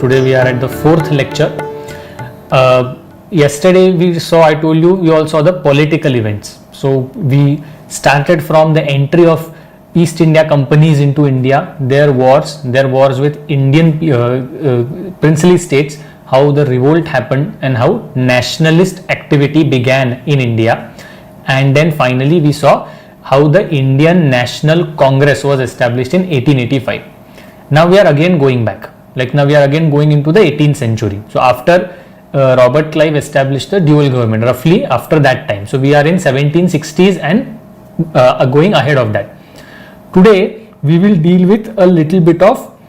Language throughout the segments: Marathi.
Today we are at the fourth lecture. Yesterday I told you, we all saw the political events. So we started from the entry of East India companies into India, their wars with Indian princely states, how the revolt happened and how nationalist activity began in India. And then finally we saw how the Indian National Congress was established in 1885. Now we are again going back, now we are again going into the 18th century. So after Robert Clive established the dual government, roughly after that time. So we are in 1760s and going ahead of that. Today we will deal with a little bit of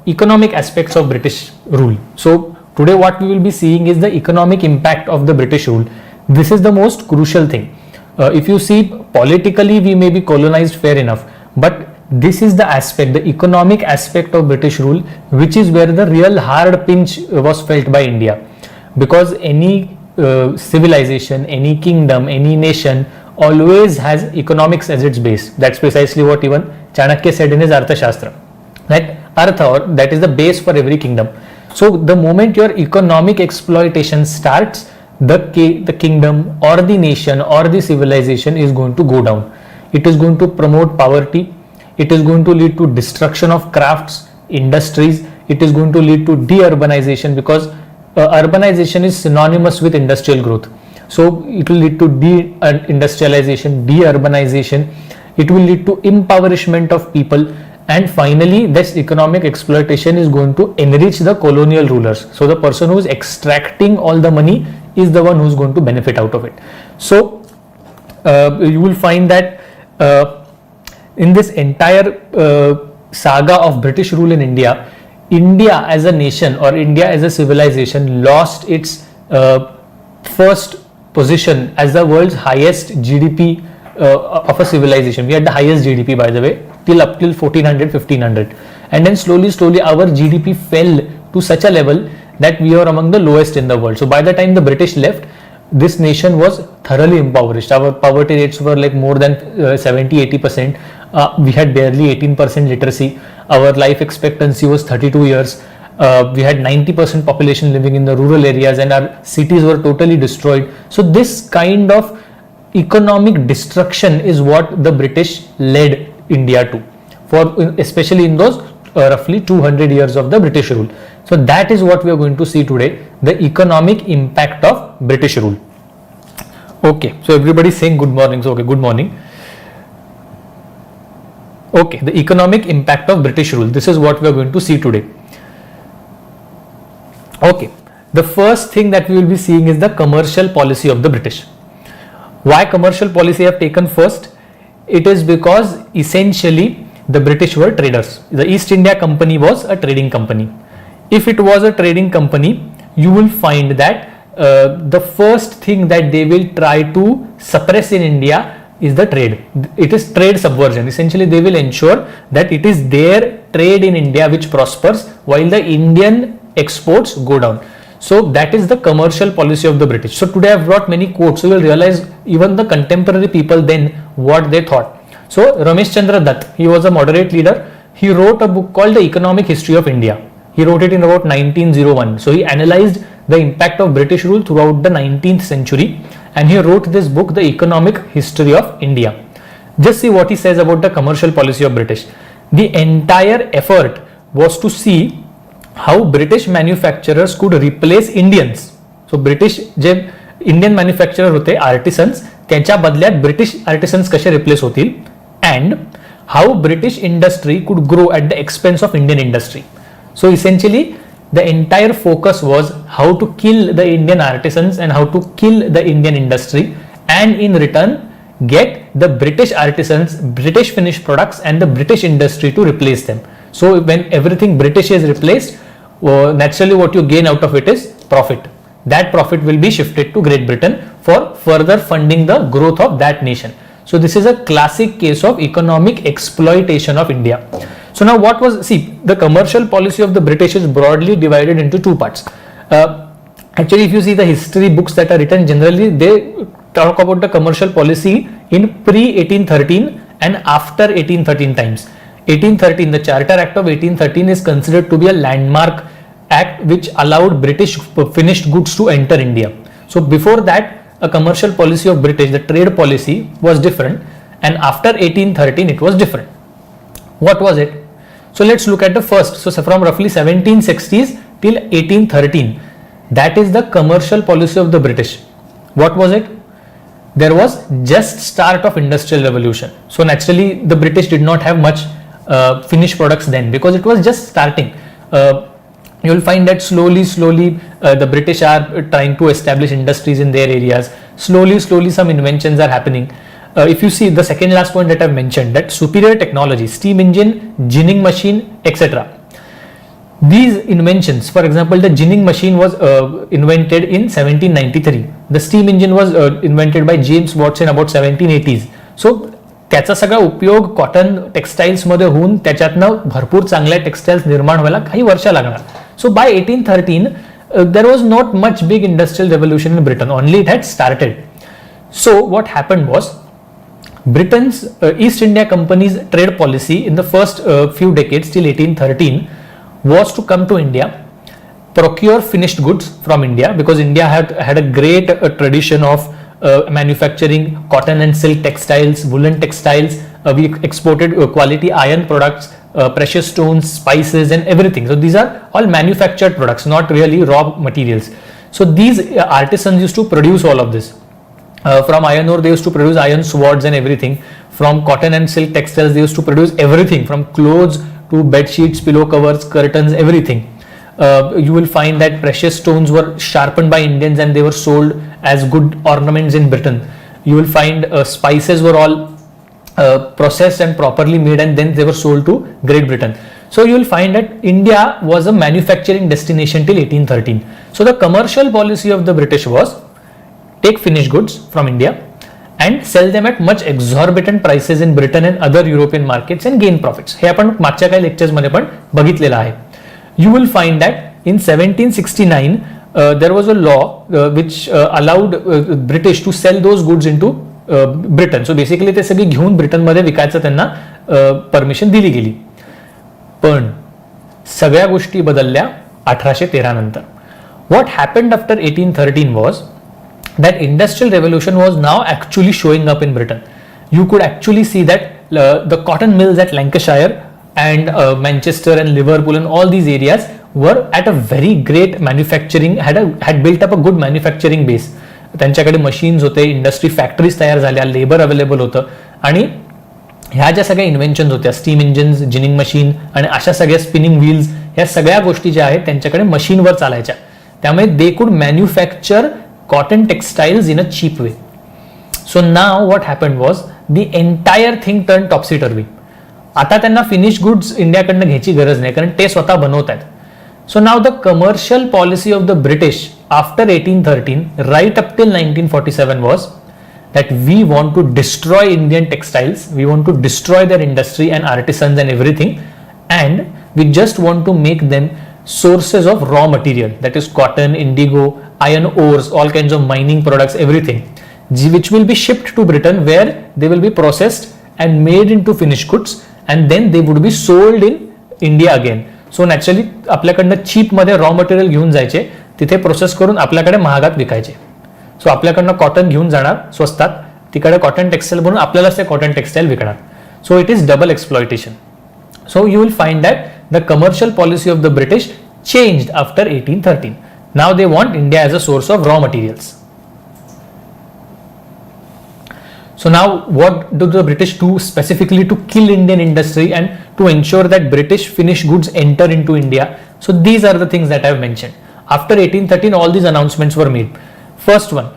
economic aspects of British rule. So today what we will be seeing is the economic impact of the British rule. This is the most crucial thing. If you see, politically we may be colonized, fair enough, but this is the aspect, the economic aspect of British rule, which is where the real hard pinch was felt by India. Because any civilization, any kingdom, any nation always has economics as its base. That's precisely what even Chanakya said in his Arthashastra. That Artha, that is the base for every kingdom. So the moment your economic exploitation starts, the kingdom or the nation or the civilization is going to go down. It is going to promote poverty. It is going to lead to destruction of crafts, industries. It is going to lead to de-urbanization, because urbanization is synonymous with industrial growth. So it will lead to de-industrialization, de-urbanization. It will lead to impoverishment of people. And finally, this economic exploitation is going to enrich the colonial rulers. So the person who is extracting all the money is the one who is going to benefit out of it. So you will find that in this entire saga of British rule in India, India as a nation or India as a civilization lost its first position as the world's highest GDP of a civilization. We had the highest GDP, by the way, up till 1400, 1500. And then slowly our GDP fell to such a level that we are among the lowest in the world. So by the time the British left, this nation was thoroughly impoverished. Our poverty rates were like more than 70-80%. We had barely 18% literacy. Our life expectancy was 32 years. We had 90% population living in the rural areas, and our cities were totally destroyed. So this kind of economic destruction is what the British led India to, especially in those roughly 200 years of the British rule. So that is what we are going to see today, the economic impact of British rule. Okay, so everybody is saying good morning. So okay, good morning. Okay, the economic impact of British rule. This is what we are going to see today. Okay, the first thing that we will be seeing is the commercial policy of the British. Why commercial policy I have taken first? It is because essentially the British were traders. The East India Company was a trading company. If it was a trading company, you will find that the first thing that they will try to suppress in India is the trade. It is trade subversion. Essentially, they will ensure that it is their trade in India which prospers while the Indian exports go down. So that is the commercial policy of the British. So today I have brought many quotes, so you will realize even the contemporary people then what they thought. So Ramesh Chandra Dutt, he was a moderate leader. He wrote a book called The Economic History of India. He wrote it in about 1901. So he analyzed the impact of British rule throughout the 19th century, and he wrote this book, The Economic History of India. Just see what he says about the commercial policy of British. The entire effort was to see how British manufacturers could replace Indians. So British जे Indian manufacturer होते artisans, त्यांच्या बदल्यात British artisans कसे replace होतील, and how British industry could grow at the expense of Indian industry. So essentially the entire focus was how to kill the Indian artisans and how to kill the Indian industry, and in return get the British artisans, British finished products and the British industry to replace them. So when everything British is replaced, naturally what you gain out of it is profit. That profit will be shifted to Great Britain for further funding the growth of that nation. So this is a classic case of economic exploitation of India. So now the commercial policy of the British is broadly divided into two parts. Actually, if you see the history books that are written, generally they talk about the commercial policy in pre-1813 and after 1813 times. 1813, the Charter Act of 1813 is considered to be a landmark act which allowed British finished goods to enter India. So before that, a commercial policy of British, the trade policy was different, and after 1813 it was different. What was it? So let's look at the first. So from roughly 1760s till 1813, that is the commercial policy of the British. What was it? There was just start of industrial revolution. So naturally the British did not have much finished products then, because it was just starting. You will find that slowly the British are trying to establish industries in their areas. Slowly some inventions are happening. If you see the second last point that I've mentioned, that superior technology, steam engine, ginning machine, etc. These inventions, for example, the ginning machine was invented in 1793. The steam engine was invented by James Watson about 1780s. So त्याचा सगळा उपयोग कॉटन टेक्सटाईल्स मध्ये होऊन त्याच्यातनं भरपूर चांगल्या टेक्सटाईल्स निर्माण व्हायला काही वर्ष लागणार. So by 1813 there was not much big industrial revolution in Britain, only it had started. So what happened was, Britain's East India Company's trade policy in the first few decades till 1813 was to come to India, procure finished goods from India, because India had a great tradition of manufacturing cotton and silk textiles, woolen textiles. We exported quality iron products, precious stones, spices and everything. So these are all manufactured products, not really raw materials. So these artisans used to produce all of this. From iron ore they used to produce iron swords and everything. From cotton and silk textiles they used to produce everything, from clothes to bed sheets, pillow covers, curtains, everything. You will find that precious stones were sharpened by Indians and they were sold as good ornaments in Britain. You will find spices were all processed and properly made, and then they were sold to Great Britain. So you will find that India was a manufacturing destination till 1813. So the commercial policy of the British was take finished goods from India and sell them at much exorbitant prices in Britain and other European markets and gain profits. हे आपण मागच्या काही लेक्चर्स मध्ये पण बघितलेलं आहे. You will find that in 1769 there was a law which allowed British to sell those goods into Britain. So basically ते सगळी घेऊन ब्रिटन मध्ये विकायचं त्यांना परमिशन दिली गेली. पण सगळ्या गोष्टी बदलल्या 1813 नंतर. What happened after 1813 was that industrial revolution was now actually showing up in Britain. You could actually see that the cotton mills at Lancashire and Manchester and Liverpool and all these areas were at a very great manufacturing, had built up a good manufacturing base. त्यांच्याकडे मशीन्स होते, इंडस्ट्री फॅक्टरीज तयार झाल्या, लेबर अवेलेबल होतं, आणि ह्या ज्या सगळ्या इन्व्हेन्शन्स होत्या, स्टीम इंजिन्स, जिनिंग मशीन आणि अशा सगळ्या स्पिनिंग व्हील्स, ह्या सगळ्या गोष्टी ज्या आहेत त्यांच्याकडे मशीनवर चालायच्या. त्यामुळे they could manufacture cotton textiles in a cheap way. So now what happened was the entire thing turned topsy-turvy. आता त्यांना फिनिश गुड्स इंडियाकडनं घ्यायची गरज नाही, कारण ते स्वतः बनवतात. So now the commercial policy of the British after 1813 right up till 1947 was that we want to destroy Indian textiles, we want to destroy their industry and artisans and everything, and we just want to make them sources of raw material, that is cotton, indigo, iron ores, all kinds of mining products, everything, which will be shipped to Britain, where they will be processed and made into finished goods, and then they would be sold in India again. So naturally आपल्याकडनं चीप मध्ये रॉ मटेरियल घेऊन जायचे, तिथे प्रोसेस करून आपल्याकडे महागात विकायचे. सो आपल्याकडनं कॉटन घेऊन जाणार स्वस्तात, तिकडे कॉटन टेक्सटाईल बनवून आपल्यालाच ते कॉटन टेक्सटाईल विकणार. So it is double exploitation. So you will find that the commercial policy of the British changed after 1813. Now they want India as a source of raw materials. So now what do the British do specifically to kill Indian industry and to ensure that British finished goods enter into India? So these are the things that I have mentioned. After 1813 all these announcements were made. First one,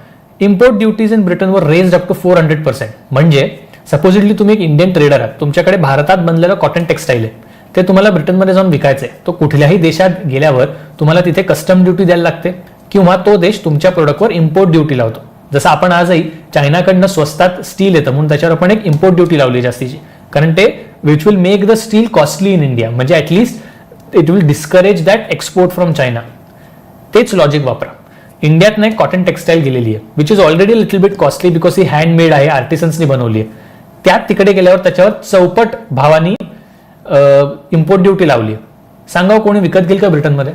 import duties in Britain were raised up to 400%. म्हणजे सपोजिटली तुम्ही एक इंडियन ट्रेडर आहात, तुमच्याकडे भारतात बनलेलं कॉटन टेक्सटाईल आहे, ते तुम्हाला ब्रिटनमध्ये जाऊन विकायचं आहे. तो कुठल्याही देशात गेल्यावर तुम्हाला तिथे कस्टम ड्युटी द्यायला लागते, किंवा तो देश तुमच्या प्रोडक्टवर इम्पोर्ट ड्युटी लावतो. जसं आपण आजही चायनाकडनं स्वस्तात स्टील येतं म्हणून त्याच्यावर आपण एक इम्पोर्ट ड्युटी लावली जास्तीची, कारण ते which will make the steel costly in India, म्हणजे at least it will discourage that export from China. तेच लॉजिक वापरा. इंडियात एक कॉटन टेक्सटाईल गेलेली आहे, which is already little bit costly because ही हँडमेड आहे, आर्टिसन्सनी बनवली आहे. त्यात तिकडे गेल्यावर त्याच्यावर चौपट भावानी इम्पोर्ट ड्युटी लावली. सांगा कोणी विकत घेईल का ब्रिटनमध्ये?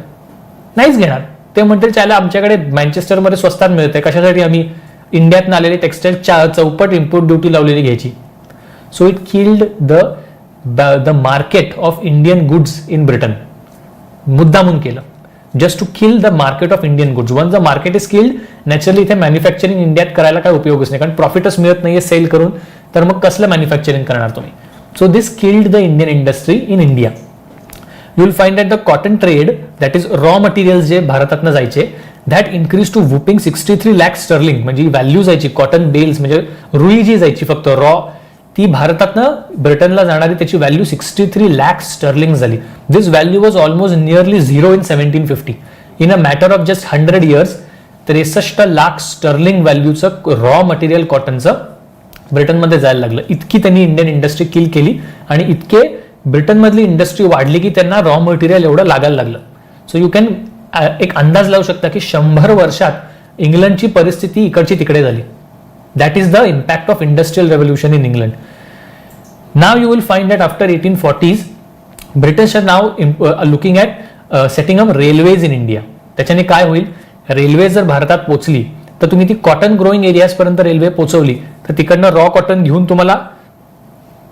नाहीच घेणार. ते म्हणतील चायला आमच्याकडे मँचेस्टरमध्ये स्वस्तात मिळते, कशासाठी आम्ही इंडियातनं आलेले टेक्सटाईल चौपट इम्पोर्ट ड्युटी लावलेली घ्यायची. So it killed the market of Indian goods in Britain. मुद्दामून केलं, just to kill the market of Indian goods. Once the market is killed, naturally इथे मॅन्युफॅक्चरिंग इंडियात करायला काय उपयोगच नाही, कारण प्रॉफिटच मिळत नाहीये सेल करून, तर मग कसलं मॅन्युफॅक्चरिंग करणार तुम्ही. So this killed the Indian industry in India. You will find that the cotton trade, that is raw materials जे भारतातनं जायचे, that increase to whopping 63 lakh sterling. म्हणजे व्हॅल्यू जायची कॉटन बेल्स, म्हणजे रुई जी जायची फक्त रॉ, ती भारतातनं ब्रिटनला जाणारी त्याची व्हॅल्यू 63 लाख स्टर्लिंग झाली. This value was almost nearly zero in 1750. In a matter of just 100 years 63 lakh sterling व्हॅल्यूचं रॉ मटेरियल कॉटनचं ब्रिटनमध्ये जायला लागलं. इतकी त्यांनी इंडियन इंडस्ट्री किल केली आणि इतके ब्रिटनमधली इंडस्ट्री वाढली की त्यांना रॉ मटेरियल एवढं लागायला लागलं. सो यू कॅन एक अंदाज लावू शकता की 100 वर्षात इंग्लंडची परिस्थिती इकडची तिकडे झाली. That is the impact of industrial revolution in England. Now you will find that after 1840s, British are now looking at setting up railways in India. त्याच्याने काय होईल, रेल्वे जर भारतात पोहोचली तर तुम्ही ती कॉटन ग्रोईंग एरियाज पर्यंत रेल्वे पोहोचवली तर तिकडनं रॉ कॉटन घेऊन तुम्हाला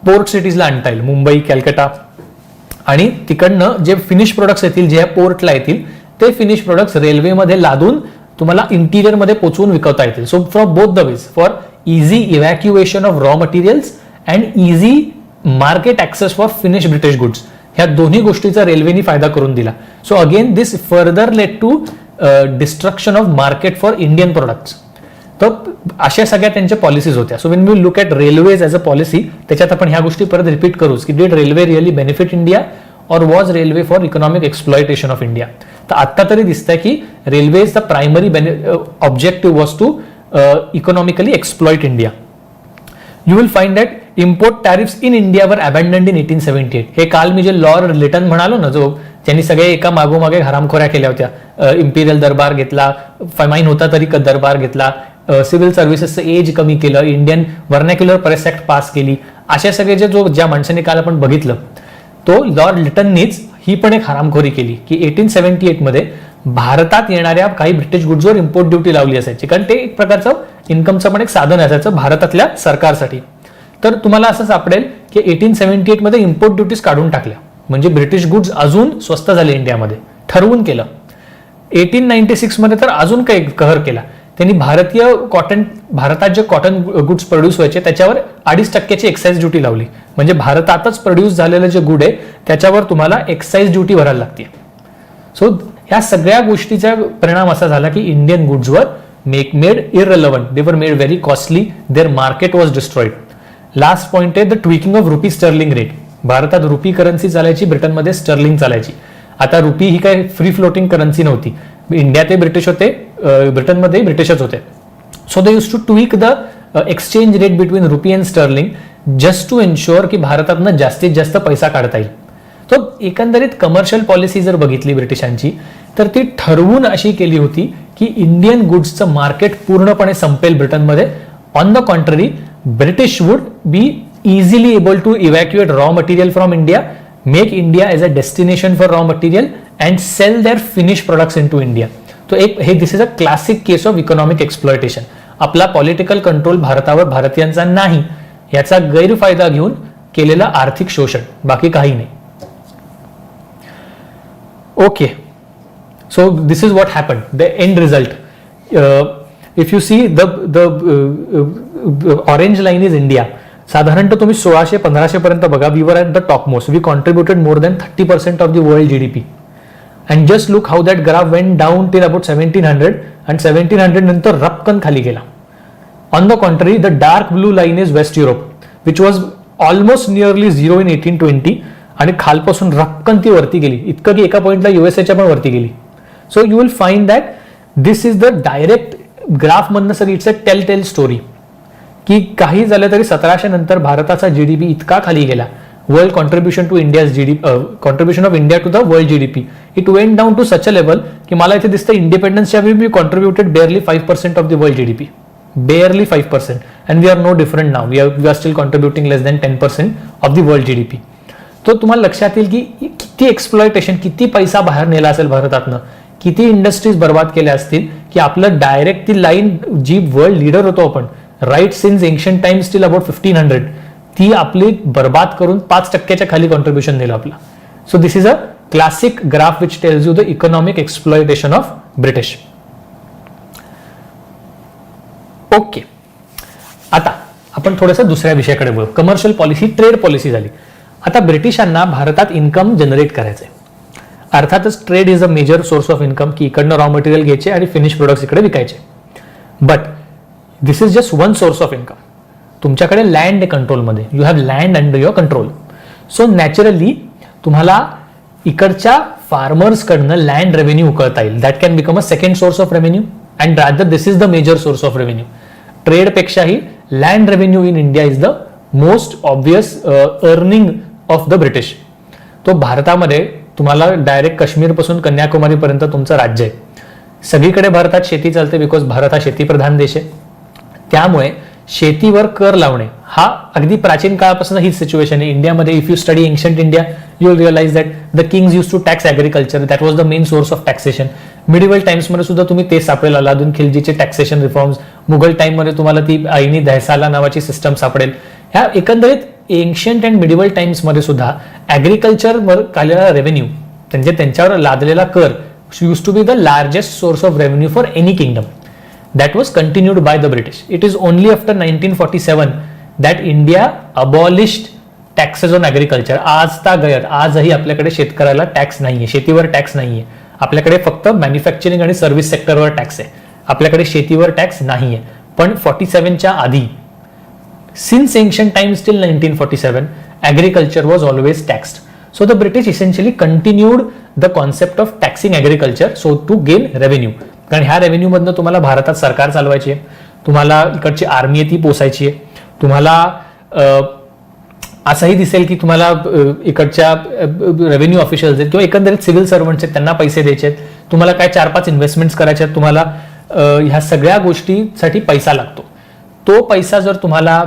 पोर्ट सिटीजला आणता येईल, मुंबई, कॅलकटा, आणि तिकडनं जे फिनिश प्रोडक्ट्स येतील, जे पोर्टला येतील, ते फिनिश प्रोडक्ट्स रेल्वेमध्ये लादून तुम्हाला इंटिरियर मध्ये पोहोचवून विकवता येतील. So from both the ways, for easy evacuation of raw materials and easy market access for finish British goods, ह्या दोन्ही गोष्टीचा रेल्वेनी फायदा करून दिला. So again this further led to destruction of market for Indian products. तर अशा सगळ्या त्यांच्या पॉलिसीज होत्या. So when we look at railways as a policy, त्याच्यात आपण ह्या गोष्टी परत रिपीट करूच की did railway really benefit India और was railway for economic exploitation of India. तर आता तरी दिसतंय की railways the primary objective was to economically exploit India. You will find that import tariffs in India were abandoned in 1878. हे काल मी जे लॉर्ड लिटन म्हणालो ना, जो त्यांनी सगळे एका मागोमागे हरामखोऱ्या केल्या होत्या, इम्पिरियल दरबार घेतला, फायमाईन होता तरी दरबार घेतला, सिव्हिल सर्व्हिसेसचं एज कमी केलं, Indian vernacular press act pass केली, अशा सगळे ज्या माणसांनी काल आपण बघितलं, तो लॉर्ड लिटननीच ही पण एक हरामखोरी केली की 1878 मध्ये भारतात येणाऱ्या काही ब्रिटिश गुड्सवर इम्पोर्ट ड्युटी लावली असायची, कारण ते एक प्रकारचं इन्कमचं पण एक साधन असायचं भारतातल्या सरकारसाठी. तर तुम्हाला असं सापडेल की 1878 मध्ये इम्पोर्ट ड्युटीज काढून टाकल्या, म्हणजे ब्रिटिश गुड्स अजून स्वस्त झाले इंडियामध्ये, ठरवून केलं. 1896 मध्ये तर अजून काही कहर केला त्यांनी. भारतात जे कॉटन गुड्स प्रोड्यूस व्हायचे त्याच्यावर 2.5% एक्साइज ड्युटी लावली, म्हणजे भारतातच प्रोड्यूस झालेलं जे गुड आहे त्याच्यावर तुम्हाला एक्साइज ड्युटी भरायला लागते. सो ह्या सगळ्या गोष्टीचा परिणाम असा झाला की Indian गुड्सवर made irrelevant, they were made very costly, their market was destroyed. Last point आहे the tweaking of rupee sterling rate. भारतात रुपी करन्सी चालायची, ब्रिटनमध्ये स्टर्लिंग चालायची. आता रुपी ही काय फ्री फ्लोटिंग करन्सी नव्हती, इंडियात ब्रिटिश होते, ब्रिटनमध्ये ब्रिटिशच होते. So they use to tweak the exchange rate between rupee and sterling just to ensure की भारतातनं जास्तीत जास्त पैसा काढता येईल. तो एकंदरीत कमर्शियल पॉलिसी जर बघितली ब्रिटिशांची तर ती ठरवून अशी केली होती की इंडियन गुड्सचं मार्केट पूर्णपणे संपेल ब्रिटनमध्ये. On the contrary, British would be easily able to evacuate raw material from India, make India as a destination for raw material and sell their finish products in to India. तो this is a classic case of economic exploitation. आपला पॉलिटिकल कंट्रोल भारतावर भारतीयांचा नाही, याचा गैरफायदा घेऊन केलेलं आर्थिक शोषण, बाकी काही नाही. Okay, so this is what happen, the end result. If you see the orange line is India. साधारणतः तुम्ही 1600-1500 पर्यंत बघा, we were at the top most, we contributed more than 30% of the world GDP. And just look how that graph went down till about 1700 and 1700 नंतर रपकन खाली गेला. On the contrary, the dark blue line is West Europe, which was almost nearly zero in 1820, आणि खालपासून रपकन ती वरती गेली, इतकं की एका पॉइंटला युएसएच्या पण वरती गेली. So you will find that this is the direct graph मधनं सगळी इट्स अ टेल स्टोरी की काही झालं तरी 1700 नंतर भारताचा जीडीपी इतका खाली गेला. World contribution to India's GDP, contribution of India to the world GDP, it went down to such a level की मला इथे दिसतं इंडिपेंडन्सच्या वेळी we contributed barely 5% of the world GDP, barely 5%, and we are no different now, we are still contributing less than 10% of the world GDP. तो तुम्हाला लक्षात येईल की किती एक्सप्लॉयटेशन, किती पैसा बाहेर नेला असेल भारतातनं, किती इंडस्ट्रीज बर्बाद केल्या असतील की आपलं डायरेक्ट ती लाईन जी वर्ल्ड लीडर होतो आपण right since ancient times till about 1500 ती आपली बर्बाद करून 5% खाली कॉन्ट्रीब्युशन दिलं आपलं. So this is a classic graph which tells you the economic exploitation of British. Okay, आता आपण थोडंसं दुसऱ्या विषयाकडे बोलू. कमर्शियल पॉलिसी, ट्रेड पॉलिसी झाली. आता ब्रिटिशांना भारतात इन्कम जनरेट करायचंय. अर्थातच trade is a major source of income की इकडनं रॉ मटेरियल घ्यायचे आणि फिनिश प्रोडक्ट्स इकडे विकायचे. But this is just one source of income. तुमच्याकडे लँड आहे कंट्रोलमध्ये, you have land under your control. So naturally तुम्हाला इकडच्या फार्मर्सकडनं लँड रेव्हेन्यू उकळता येईल. That can become a second source of revenue and rather this is the major source of revenue. ट्रेडपेक्षाही land revenue in India is the most obvious earning of the British. तो भारतामध्ये तुम्हाला डायरेक्ट काश्मीरपासून कन्याकुमारीपर्यंत तुमचं राज्य आहे. सगळीकडे भारतात शेती चालते बिकॉज भारत हा शेतीप्रधान देश आहे. त्यामुळे शेतीवर कर लावणे हा अगदी प्राचीन काळापासून हीच सिच्युएशन आहे इंडियामध्ये. If you study ancient India you will realize that the kings use to tax agriculture. That was the main source of taxation. Medieval टाइम्समध्ये सुद्धा तुम्ही ते सापडेल. अलाउद्दीन खिलजीचे टॅक्सेशन रिफॉर्म्स. मुघल टाइममध्ये तुम्हाला ती आईनी दहसाला नावाची सिस्टम सापडेल. ह्या एकंदरीत एन्शियंट अँड मिडिवल टाइम्समध्ये सुद्धा ॲग्रिकल्चरवर काढलेला रेव्हेन्यू म्हणजे त्यांच्यावर लादलेला कर use to be the largest source of revenue for any kingdom. That was continued by the British. It is only after 1947 that India abolished taxes on agriculture. आजही आपल्याकडे शेतकऱ्याला टॅक्स नाहीये, शेतीवर टॅक्स नाहीये. आपल्याकडे फक्त मॅन्युफॅक्चरिंग आणि सर्व्हिस सेक्टरवर टॅक्स आहे. आपल्याकडे शेतीवर टॅक्स नाहीये. पण 47च्या आधी since ancient times till 1947 agriculture was always taxed. So the British essentially continued the concept of taxing agriculture so to gain revenue. कारण ह्या रेव्हेन्यू मधनं तुम्हाला भारतात सरकार चालवायची आहे, तुम्हाला इकडची आर्मी आहे ती पोसायची आहे, तुम्हाला असंही दिसेल की तुम्हाला इकडच्या रेव्हेन्यू ऑफिशियल्स आहेत किंवा एकंदरीत सिव्हिल सर्वंट्स आहेत त्यांना पैसे द्यायचे आहेत, तुम्हाला काय 4-5 इन्व्हेस्टमेंट्स करायचे आहेत, तुम्हाला ह्या सगळ्या गोष्टीसाठी पैसा लागतो. तो पैसा जर तुम्हाला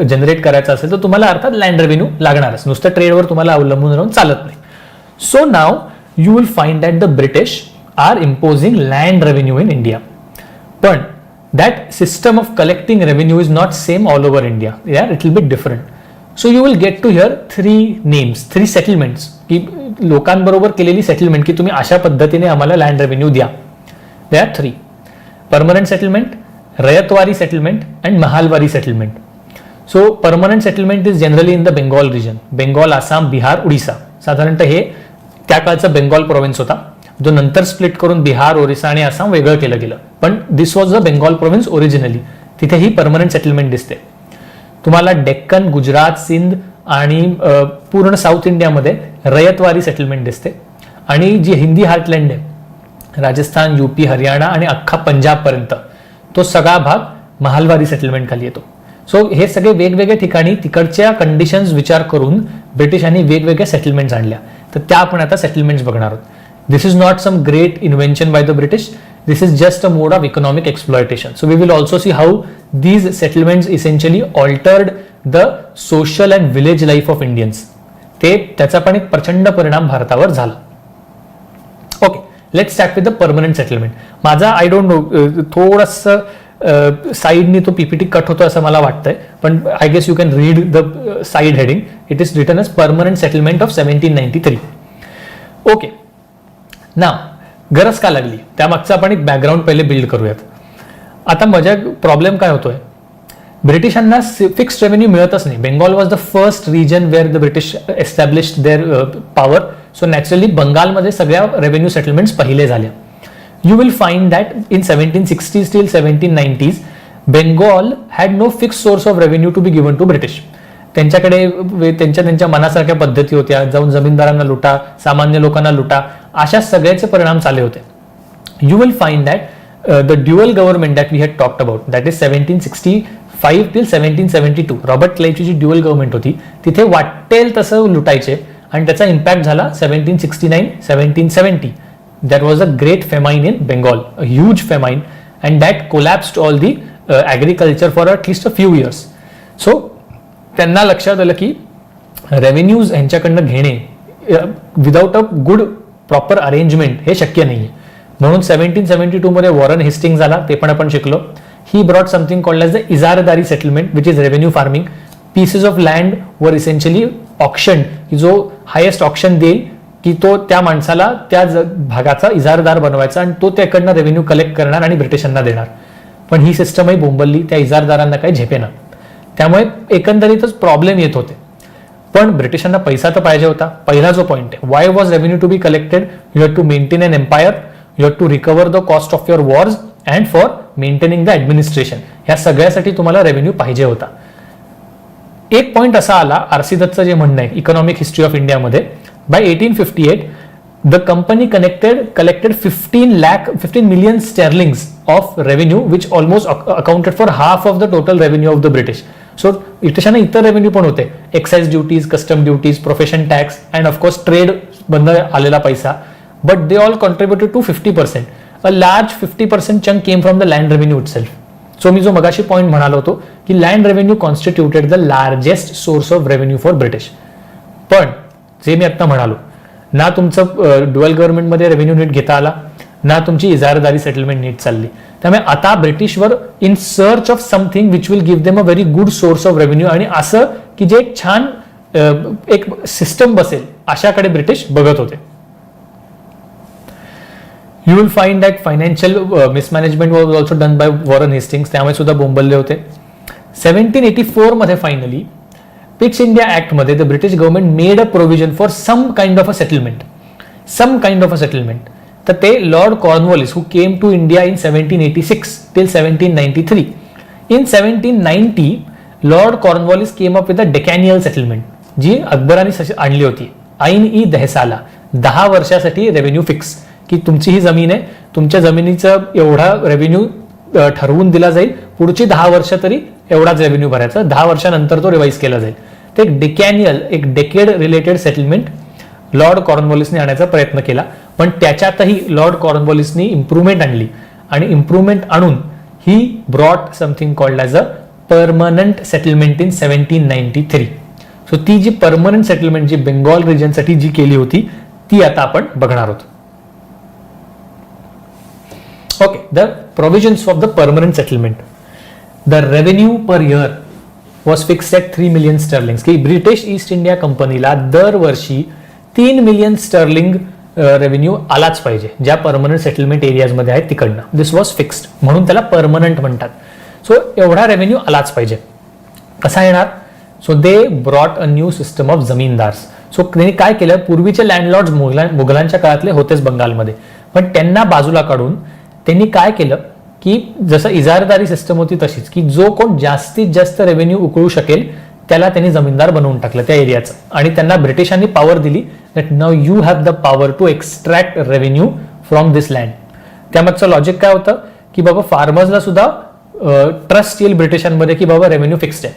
जनरेट करायचा असेल तर तुम्हाला अर्थात लँड रेव्हेन्यू लागणारच. नुसतं ट्रेडवर तुम्हाला अवलंबून राहून चालत नाही. So now you will find that the British are imposing land revenue in India. But that system of collecting revenue is not same all over India. Yeah, it will be different. So you will get to hear 3 names, 3 settlements. की लोकांबरोबर केलेली सेटलमेंट की तुम्ही अशा पद्धतीने आम्हाला लँड रेव्हेन्यू द्या. There are 3. Permanent settlement, ryotwari settlement and mahalwari settlement. So permanent settlement is generally in the Bengal region. Bengal, Assam, Bihar, Orissa. साधारणतः हे त्या काळचा बेंगॉल प्रोव्हिन्स होता जो नंतर स्प्लिट करून बिहार, ओरिसा आणि आसाम वेगळं केलं गेलं. पण this was the Bengal province originally. तिथे ही परमनंट सेटलमेंट दिसते. तुम्हाला डेक्कन, गुजरात, सिंध आणि पूर्ण साऊथ इंडियामध्ये रयतवारी सेटलमेंट दिसते. आणि जी हिंदी हार्टलँड आहे राजस्थान, यूपी, हरियाणा आणि अख्खा पंजाबपर्यंत तो सगळा भाग महालवारी सेटलमेंट खाली येतो. सो हे सगळे वेगवेगळ्या ठिकाणी तिकडच्या कंडिशन्स विचार करून ब्रिटिशांनी वेगवेगळ्या सेटलमेंट्स आणल्या. तर त्या आपण आता सेटलमेंट्स बघणार आहोत. This is not some great invention by the British. This is just a mode of economic exploitation. So we will also see how these settlements essentially altered the social and village life of Indians. त्याचा पण एक प्रचंड परिणाम भारतावर झाला. Okay, let's start with the permanent settlement. माझा आय डोंट नो थोडंसं साईडनी तो पीपीटी कट होतो असं मला वाटतंय, पण I guess you can read the side heading. It is written as permanent settlement of 1793. Okay, ना गरज का लागली त्यामागचं आपण एक बॅकग्राऊंड पहिले बिल्ड करूयात. आता माझ्या प्रॉब्लेम काय होतोय, ब्रिटिशांना फिक्स्ड रेव्हेन्यू मिळतच नाही. Bengal was the first region where the British established their power. So naturally बंगालमध्ये सगळ्या रेव्हेन्यू सेटलमेंट्स पहिले झाल्या. You will find that in 1760s till 1790s Bengal had no fixed source of revenue to be given to British. त्यांच्याकडे त्यांच्या मनासारख्या पद्धती होत्या. जाऊन जमीनदारांना लुटा, सामान्य लोकांना लुटा, अशा सगळ्याचे परिणाम चालले होते. You will find that the dual government that we had talked about that is 1765 till 1772 Robert क्लाइव्हची जी ड्युअल गव्हर्नमेंट होती तिथे वाटेल तसं लुटायचे आणि त्याचा इम्पॅक्ट झाला 1769-1770. That was a great famine in Bengal, a huge famine, and that collapsed all the agriculture for at least a few years. So त्यांना लक्षात आलं की रेव्हेन्यूज यांच्याकडनं घेणे without a good proper arrangement हे शक्य नाहीये. म्हणून 1772 मध्ये वॉरन हेस्टिंग झाला, ते पण आपण शिकलो. He brought something called as the ijaradari settlement which is revenue farming. Pieces of land वर इसेन्शियली ऑक्शन, की जो हायेस्ट ऑक्शन देईल की तो त्या माणसाला त्या भागाचा इजारदार बनवायचा आणि तो त्याकडनं रेव्हेन्यू कलेक्ट करणार आणि ब्रिटिशांना देणार. पण ही सिस्टमही बोंबलली, त्या इजारदारांना काही झेपेना. त्यामुळे एकंदरीतच प्रॉब्लेम येत होते. पण ब्रिटिशांना पैसा तर पाहिजे होता. पहिला जो पॉईंट आहे, why was revenue to be collected? You have to maintain an empire, you have to recover the cost of your wars and for maintaining the administration. ह्या सगळ्यासाठी तुम्हाला रेव्हेन्यू पाहिजे होता. एक पॉईंट असा आला, आर.सी. दत्तचं जे म्हणणं आहे इकॉनॉमिक हिस्ट्री ऑफ इंडियामध्ये, by 1858 the company collected 15 million sterlings of revenue which almost accounted for half of the total revenue of the British. So ब्रिटिशांना इतर रेव्हेन्यू पण होते, excise duties, custom duties, profession tax and of course trade बंद आलेला पैसा, but they all contributed to 50%. A large 50% chunk came from the land revenue itself. So मी जो मगाशी पॉईंट म्हणालो होतो की land revenue constituted the largest source of revenue for British. पण जे मी आता म्हणालो, ना तुमचं ड्युअल गव्हर्नमेंटमध्ये रेव्हेन्यू नीट घेता आला, ना तुमची इजारदारी सेटलमेंट नीट चालली. त्यामुळे आता ब्रिटिशवर in search of something which will give them a very good source of revenue, आणि असं की जे एक छान एक सिस्टम बसेल अशाकडे ब्रिटिश बघत होते. You will find that financial mismanagement was also done by Warren Hastings, त्यामुळे सुद्धा बोंबलले होते. 1784 मध्ये फायनली पिट्स इंडिया ऍक्ट मध्ये the British government made a provision for some kind of a settlement. तर ते Lord Cornwallis who came to India in 1786 till 1793. In 1790 Lord Cornwallis came up with a decennial settlement, जी अकबराने आणली होती. ऐन ई दहसाला 10 वर्षासाठी रेव्हेन्यू फिक्स, की तुमची ही जमीन आहे, तुमच्या जमिनीचं एवढा रेव्हेन्यू ठरवून दिला जाईल, पुढची 10 वर्ष तरी एवढाच रेव्हेन्यू भरायचा, 10 वर्षानंतर तो रिवाइज केला जाईल. ते डेकॅनियल, एक डेकेड रिलेटेड सेटलमेंट लॉर्ड कॉर्नवॉलिसने आणायचा प्रयत्न केला. पण त्याच्यातही लॉर्ड कॉर्नवॉलिसनी इम्प्रुव्हमेंट आणली, आणि इम्प्रुव्हमेंट आणून ही brought something called as a permanent settlement in 1793. So ती जी परमनंट सेटलमेंट जी बेंगॉल रिजनसाठी जी केली होती ती आता आपण बघणार आहोत. Okay, the provisions of the permanent settlement. The revenue per year was fixed at 3 million sterlings, की ब्रिटिश ईस्ट इंडिया कंपनीला दरवर्षी 3 million sterling रेव्हेन्यू आलाच पाहिजे, ज्या परमनंट सेटलमेंट एरियाजमध्ये आहेत तिकडनं. दिस वॉज फिक्स्ड, म्हणून त्याला परमनंट म्हणतात. सो एवढा रेव्हेन्यू आलाच पाहिजे. कसा येणार? So they brought a new system of zamindars. So त्यांनी काय केलं, पूर्वीचे लँडलॉर्ड्स मुघलांच्या काळातले होतेच बंगालमध्ये, पण त्यांना बाजूला काढून त्यांनी काय केलं की जसं इजारदारी सिस्टम होती तशीच, की जो कोण जास्तीत जास्त रेव्हेन्यू उकळू शकेल त्याला त्यांनी जमीनदार बनवून टाकलं त्या एरियाचं, आणि त्यांना ब्रिटिशांनी पॉवर दिली that now you have the power to extract revenue from this land. त्यामागचं लॉजिक काय होतं की बाबा फार्मर्सला सुद्धा ट्रस्ट येईल ब्रिटिशांमध्ये की बाबा रेव्हेन्यू फिक्स्ड आहे,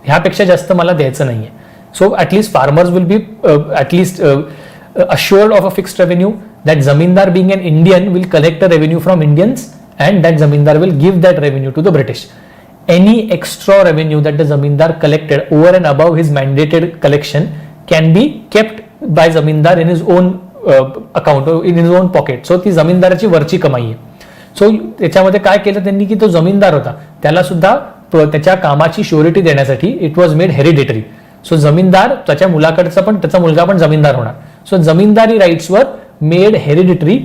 ह्यापेक्षा जास्त मला द्यायचं नाहीये. So at least farmers will be at least assured of a fixed revenue. That zamindar being an Indian will collect a revenue from Indians, and that zamindar will give that revenue to the British. Any extra revenue that the zamindar collected over and above his mandated collection can be kept by zamindar in his own account or in his own pocket. So ती जमीनदाराची वरची कमाई आहे. सो त्याच्यामध्ये काय केलं त्यांनी की तो जमीनदार होता त्याला सुद्धा त्याच्या कामाची श्युरिटी देण्यासाठी it was made hereditary. So zamindar त्याच्या मुलाकडचा पण त्याचा मुलगा पण जमीनदार होणार. So zamindari rights were made hereditary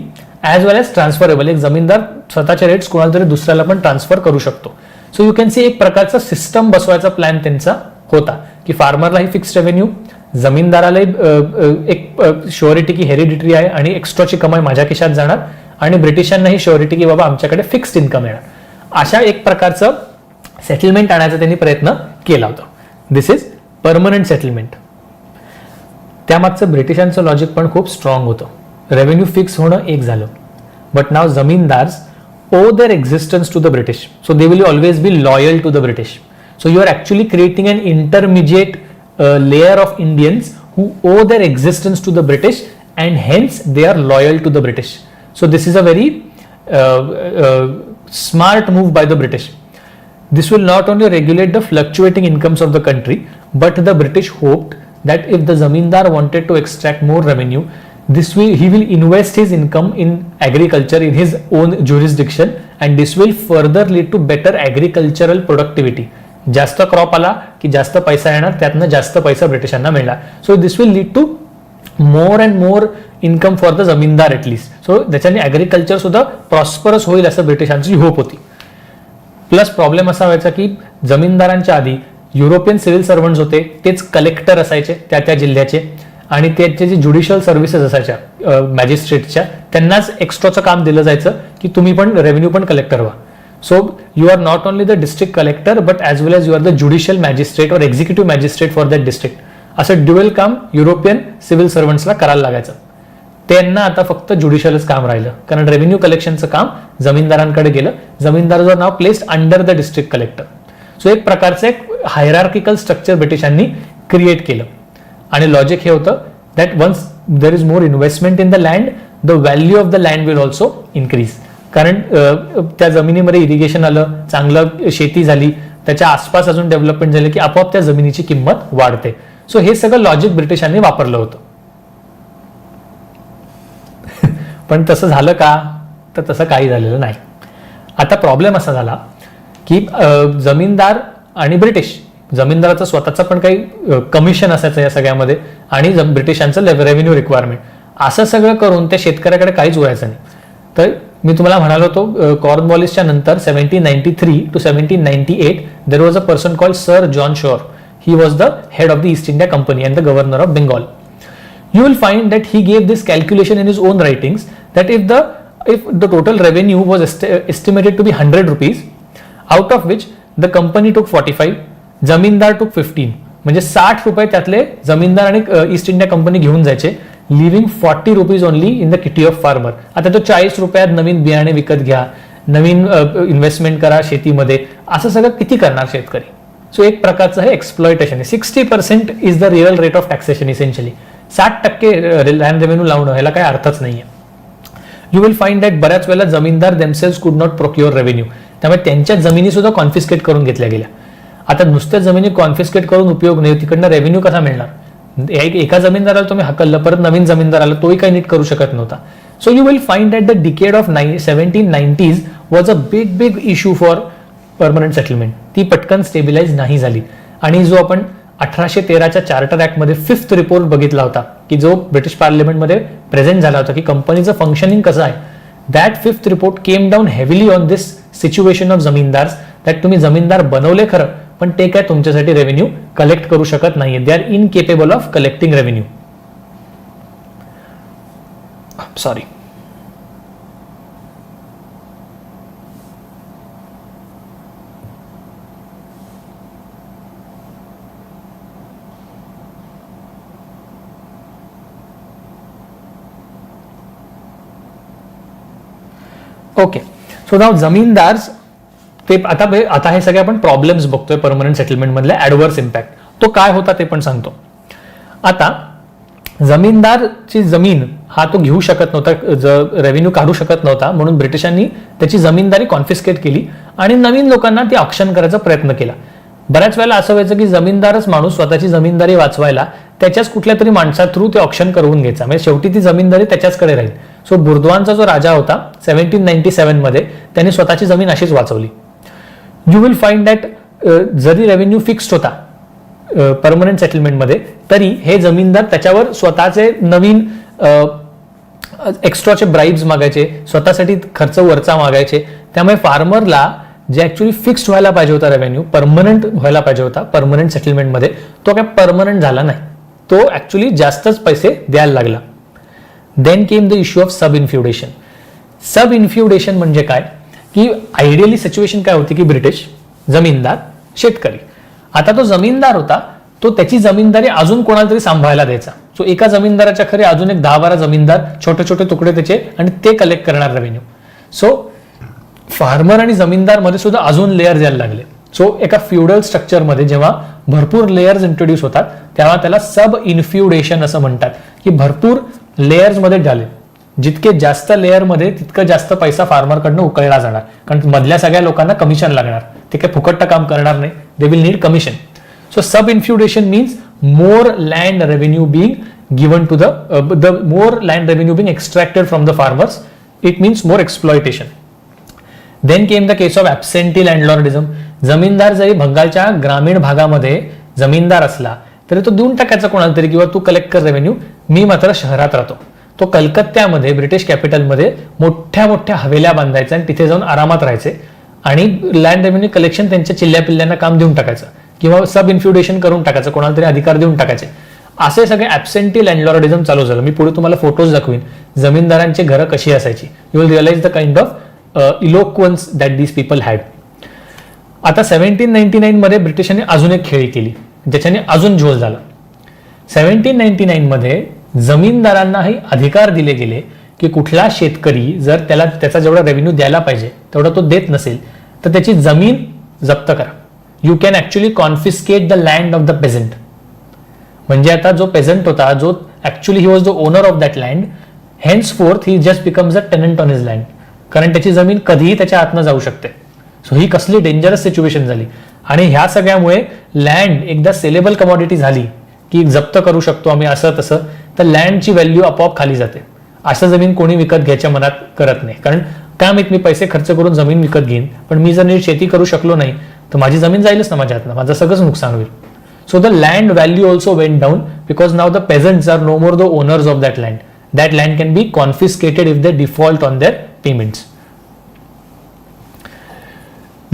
as well as transferable. एक जमीनदार स्वतःच्या राईट्स कोणाला तरी दुसऱ्याला पण ट्रान्सफर करू शकतो. सो यू कॅन सी एक प्रकारचा सिस्टम बसवायचा प्लॅन त्यांचा होता की फार्मरलाही फिक्स रेव्हेन्यू, जमीनदारालाही एक श्युरिटी की हेरिडिटरी आहे आणि एक्स्ट्राची कमाई माझ्या खिशात जाणार, आणि ब्रिटिशांनाही श्युरिटी की बाबा आमच्याकडे फिक्स्ड इन्कम येणार. अशा एक प्रकारचं सेटलमेंट आणायचा त्यांनी प्रयत्न केला होता. दिस इज परमनंट सेटलमेंट. त्यामागचं ब्रिटिशांचं लॉजिक पण खूप स्ट्रॉंग होतं. रेव्हेन्यू फिक्स होणं एक झालं, but now zamindars owe their existence to the British. So they will always be loyal to the British. So you are actually creating an intermediate layer of Indians who owe their existence to the British, and hence they are loyal to the British. So this is a very smart move by the British. This will not only regulate the fluctuating incomes of the country, but the British hoped that if the zamindar wanted to extract more revenue, he will invest his income in agriculture in his own jurisdiction and this will further lead to better agricultural productivity. जास्त क्रॉप आला की जास्त पैसा येणार, त्यातनं जास्त पैसा ब्रिटिशांना मिळणार. So this will lead to more and more income for the zamindar at least. So त्याच्याने ॲग्रिकल्चर सुद्धा प्रॉस्परस होईल असं ब्रिटिशांची होप होती. प्लस प्रॉब्लेम असा व्हायचा की जमीनदारांच्या आधी युरोपियन सिव्हिल सर्वंट्स होते, तेच कलेक्टर असायचे त्या जिल्ह्याचे, आणि त्याचे जे ज्युडिशियल सर्व्हिसेस असायच्या मॅजिस्ट्रेटच्या, त्यांनाच एक्स्ट्राचं काम दिलं जायचं की तुम्ही पण रेव्हेन्यू पण कलेक्टर व्हा. So you are not only the district collector but as well as you are the judicial magistrate और executive magistrate for that district. असं ड्युएल काम युरोपियन सिव्हिल सर्वंट्सला करायला लागायचं. त्यांना आता फक्त ज्युडिशियलच काम राहिलं, कारण रेव्हेन्यू कलेक्शनचं काम जमीनदारांकडे गेलं. Zamindar now placed under the district collector. So एक प्रकारचं एक हायरार्किकल स्ट्रक्चर ब्रिटिशांनी क्रिएट केलं. आणि लॉजिक हे होतं that once there is more investment in the land, the value of the land will also increase. कारण त्या जमिनीमध्ये इरिगेशन आलं, चांगलं शेती झाली, त्याच्या आसपास अजून डेव्हलपमेंट झाली की आपोआप त्या जमिनीची किंमत वाढते. सो हे सगळं लॉजिक ब्रिटिशांनी वापरलं होतं. पण तसं झालं का? तर तसं काही झालेलं नाही. आता प्रॉब्लेम असा झाला की जमीनदार आणि ब्रिटिश, जमीनदाराचं स्वतःचं पण काही कमिशन असायचं या सगळ्यामध्ये आणि ब्रिटिशांचं रेव्हेन्यू रिक्वायरमेंट, असं सगळं करून त्या शेतकऱ्याकडे काहीच उरायचं नाही. तर मी तुम्हाला म्हणालो होतो कॉर्नवॉलिसच्या नंतर 1793 to 1798 there was a person called sir John sure. He was the head of the east India company and the governor of Bengal. You will find that he gave this calculation in his own writings that if the total revenue was estimated to be 100 rupees, out of which the company took 45, zamindar took 15, म्हणजे 60 रुपये त्यातले जमीनदार आणि ईस्ट इंडिया कंपनी घेऊन जायचे, living 40 rupees only in the kitty of farmer. आता तो 40 रुपयात नवीन बियाणे विकत घ्या, नवीन इन्व्हेस्टमेंट करा शेतीमध्ये, असं सगळं किती करणार शेतकरी. सो एक प्रकारचं हे एक्सप्लॉयटेशन आहे. 60% is the real rate of taxation essentially. 60% land revenue लावणं ह्याला काही अर्थच नाहीये. यू विल फाइंड दॅट बऱ्याच वेळेला जमीनदार देमसेल्स कुड नॉट प्रोक्युअर रेव्हेन्यू, त्यामुळे त्यांच्या जमिनी सुद्धा कॉन्फिस्केट करून घेतल्या गेल्या. आता नुसत्या जमिनी कॉन्फिस्केट करून उपयोग नाही, तिकडनं रेव्हेन्यू कसा मिळणार? एका जमीनदाराला तुम्ही हकललं, परत नवीन जमीनदार आला, तोही काही नीट करू शकत नव्हता. So you will find that the decade of 1790s was a big issue for permanent settlement. ती पटकन स्टेबिलाइज नाही झाली. आणि जो आपण 1813च्या चार्टर ऍक्टमध्ये 5th रिपोर्ट बघितला होता की जो ब्रिटिश पार्लिमेंटमध्ये प्रेझेंट झाला होता की कंपनीचं फंक्शनिंग कसं आहे, that 5th report came down heavily on this situation of zamindars. That तुम्ही जमीनदार बनवले खरं, पण ते काय तुमच्यासाठी रेव्हेन्यू कलेक्ट करू शकत नाहीये. They are incapable of collecting revenue. Sorry. Okay. So now zamindar ते आता हे सगळे आपण प्रॉब्लेम्स बघतोय परमनंट सेटलमेंट मधले ऍडव्हर्स इम्पॅक्ट. तो काय होता ते पण सांगतो. आता जमीनदारची जमीन हा तो घेऊ शकत नव्हता, रेव्हेन्यू काढू शकत नव्हता, म्हणून ब्रिटिशांनी त्याची जमीनदारी कॉन्फिस्केट केली आणि नवीन लोकांना ती ऑक्शन करायचा प्रयत्न केला. बऱ्याच वेळेला असं व्हायचं की जमीनदारच माणूस स्वतःची जमीनदारी वाचवायला त्याच्याच कुठल्या तरी माणसा थ्रू ते ऑक्शन करून घ्यायचा, म्हणजे शेवटी ती जमीनदारी त्याच्याचकडे राहील. सो बुर्दवानचा जो राजा होता 1797 मध्ये, त्यांनी स्वतःची जमीन अशीच वाचवली. यू विल फाइंड दॅट जरी रेव्हेन्यू फिक्स्ड होता परमनंट सेटलमेंटमध्ये, तरी हे जमीनदार त्याच्यावर स्वतःचे नवीन एक्स्ट्राचे ब्राइब्स मागायचे, स्वतःसाठी खर्च वरचा मागायचे. त्यामुळे फार्मरला जे ऍक्च्युअली फिक्स्ड व्हायला पाहिजे होता रेव्हेन्यू, परमनंट व्हायला पाहिजे होता परमनंट सेटलमेंटमध्ये, तो काय परमनंट झाला नाही. तो ऍक्च्युअली जास्तच पैसे द्यायला लागला. Then came the issue of subinfeudation. Subinfeudation म्हणजे काय की आयडियली सिच्युएशन काय होती की ब्रिटिश जमीनदार शेतकरी, आता तो जमीनदार होता, तो त्याची जमीनदारी अजून कोणाला तरी सांभाळायला द्यायचा. सो एका जमीनदाराच्या खरे अजून एक 10-12 जमीनदार, छोटे छोटे तुकडे त्याचे, आणि ते कलेक्ट करणार रेव्हेन्यू. सो फार्मर आणि जमीनदार मध्ये सुद्धा अजून लेअर यायला लागले. सो एका फ्युडल स्ट्रक्चरमध्ये जेव्हा भरपूर लेयर्स इंट्रोड्यूस होतात तेव्हा त्याला सब इन्फ्युडेशन असं म्हणतात, की भरपूर लेयर्स मध्ये झाले. जितके जास्त लेअर मध्ये तितकं जास्त पैसा फार्मरकडनं उकळला जाणार, कारण मधल्या सगळ्या लोकांना कमिशन लागणार. ते काही फुकट काम करणार नाही, they will need commission. So subinfeudation means more land revenue being given to the more land revenue being extracted from the farmers, it means more exploitation. Then came the case of absentee landlordism. जमीनदार जरी बंगालच्या ग्रामीण भागामध्ये जमीनदार असला तरी तो देऊन टाकायचा कोणाला तरी, किंवा तू कलेक्ट कर रेव्हेन्यू, मी मात्र शहरात राहतो. तो कलकत्त्यामध्ये ब्रिटिश कॅपिटलमध्ये मोठ्या मोठ्या हवेल्या बांधायचा आणि तिथे जाऊन आरामात राहायचे आणि लँड रेव्हेन्यू कलेक्शन त्यांच्या चिल्ल्या पिल्ल्यांना काम देऊन टाकायचं किंवा सब इन्फ्युडेशन करून टाकायचं, कोणाला तरी अधिकार देऊन टाकायचे. असे सगळे ॲब्सेंटी लँडलॉर्डिझम चालू झालं. मी पुढे तुम्हाला फोटोज दाखवीन जमीनदारांची घरं कशी असायची. You will realize the kind of eloquence that these people had. आता 1799 मध्ये ब्रिटिशांनी अजून एक खेळी केली ज्याच्याने अजून झोल झाला. 1799 मध्ये जमीनदारांनाही अधिकार दिले गेले की कुठला शेतकरी जर त्याला त्याचा जेवढा रेव्हेन्यू द्यायला पाहिजे तेवढा तो देत नसेल तर त्याची जमीन जप्त करा. You can actually confiscate the land of the peasant. म्हणजे आता जो पेझंट होता, जो actually he was the owner of that land, henceforth he just becomes a tenant on his land, कारण त्याची जमीन कधीही त्याच्या आतनं जाऊ शकते. सो ही कसली डेंजरस सिच्युएशन झाली. आणि ह्या सगळ्यामुळे लँड एकदा सेलेबल कमॉडिटी झाली की जप्त करू शकतो आम्ही असं तसं, तर लँडची व्हॅल्यू आपोआप खाली जाते. असं जमीन कोणी विकत घ्यायच्या मनात करत नाही, कारण काय माहित मी पैसे खर्च करून जमीन विकत घेईन, पण मी जर नीट शेती करू शकलो नाही तर माझी जमीन जाईलच ना माझ्या हातनं, माझं सगळंच नुकसान होईल. So the land value also went down because now the peasants are no more the owners of that land. That land can be confiscated if they default on their payments.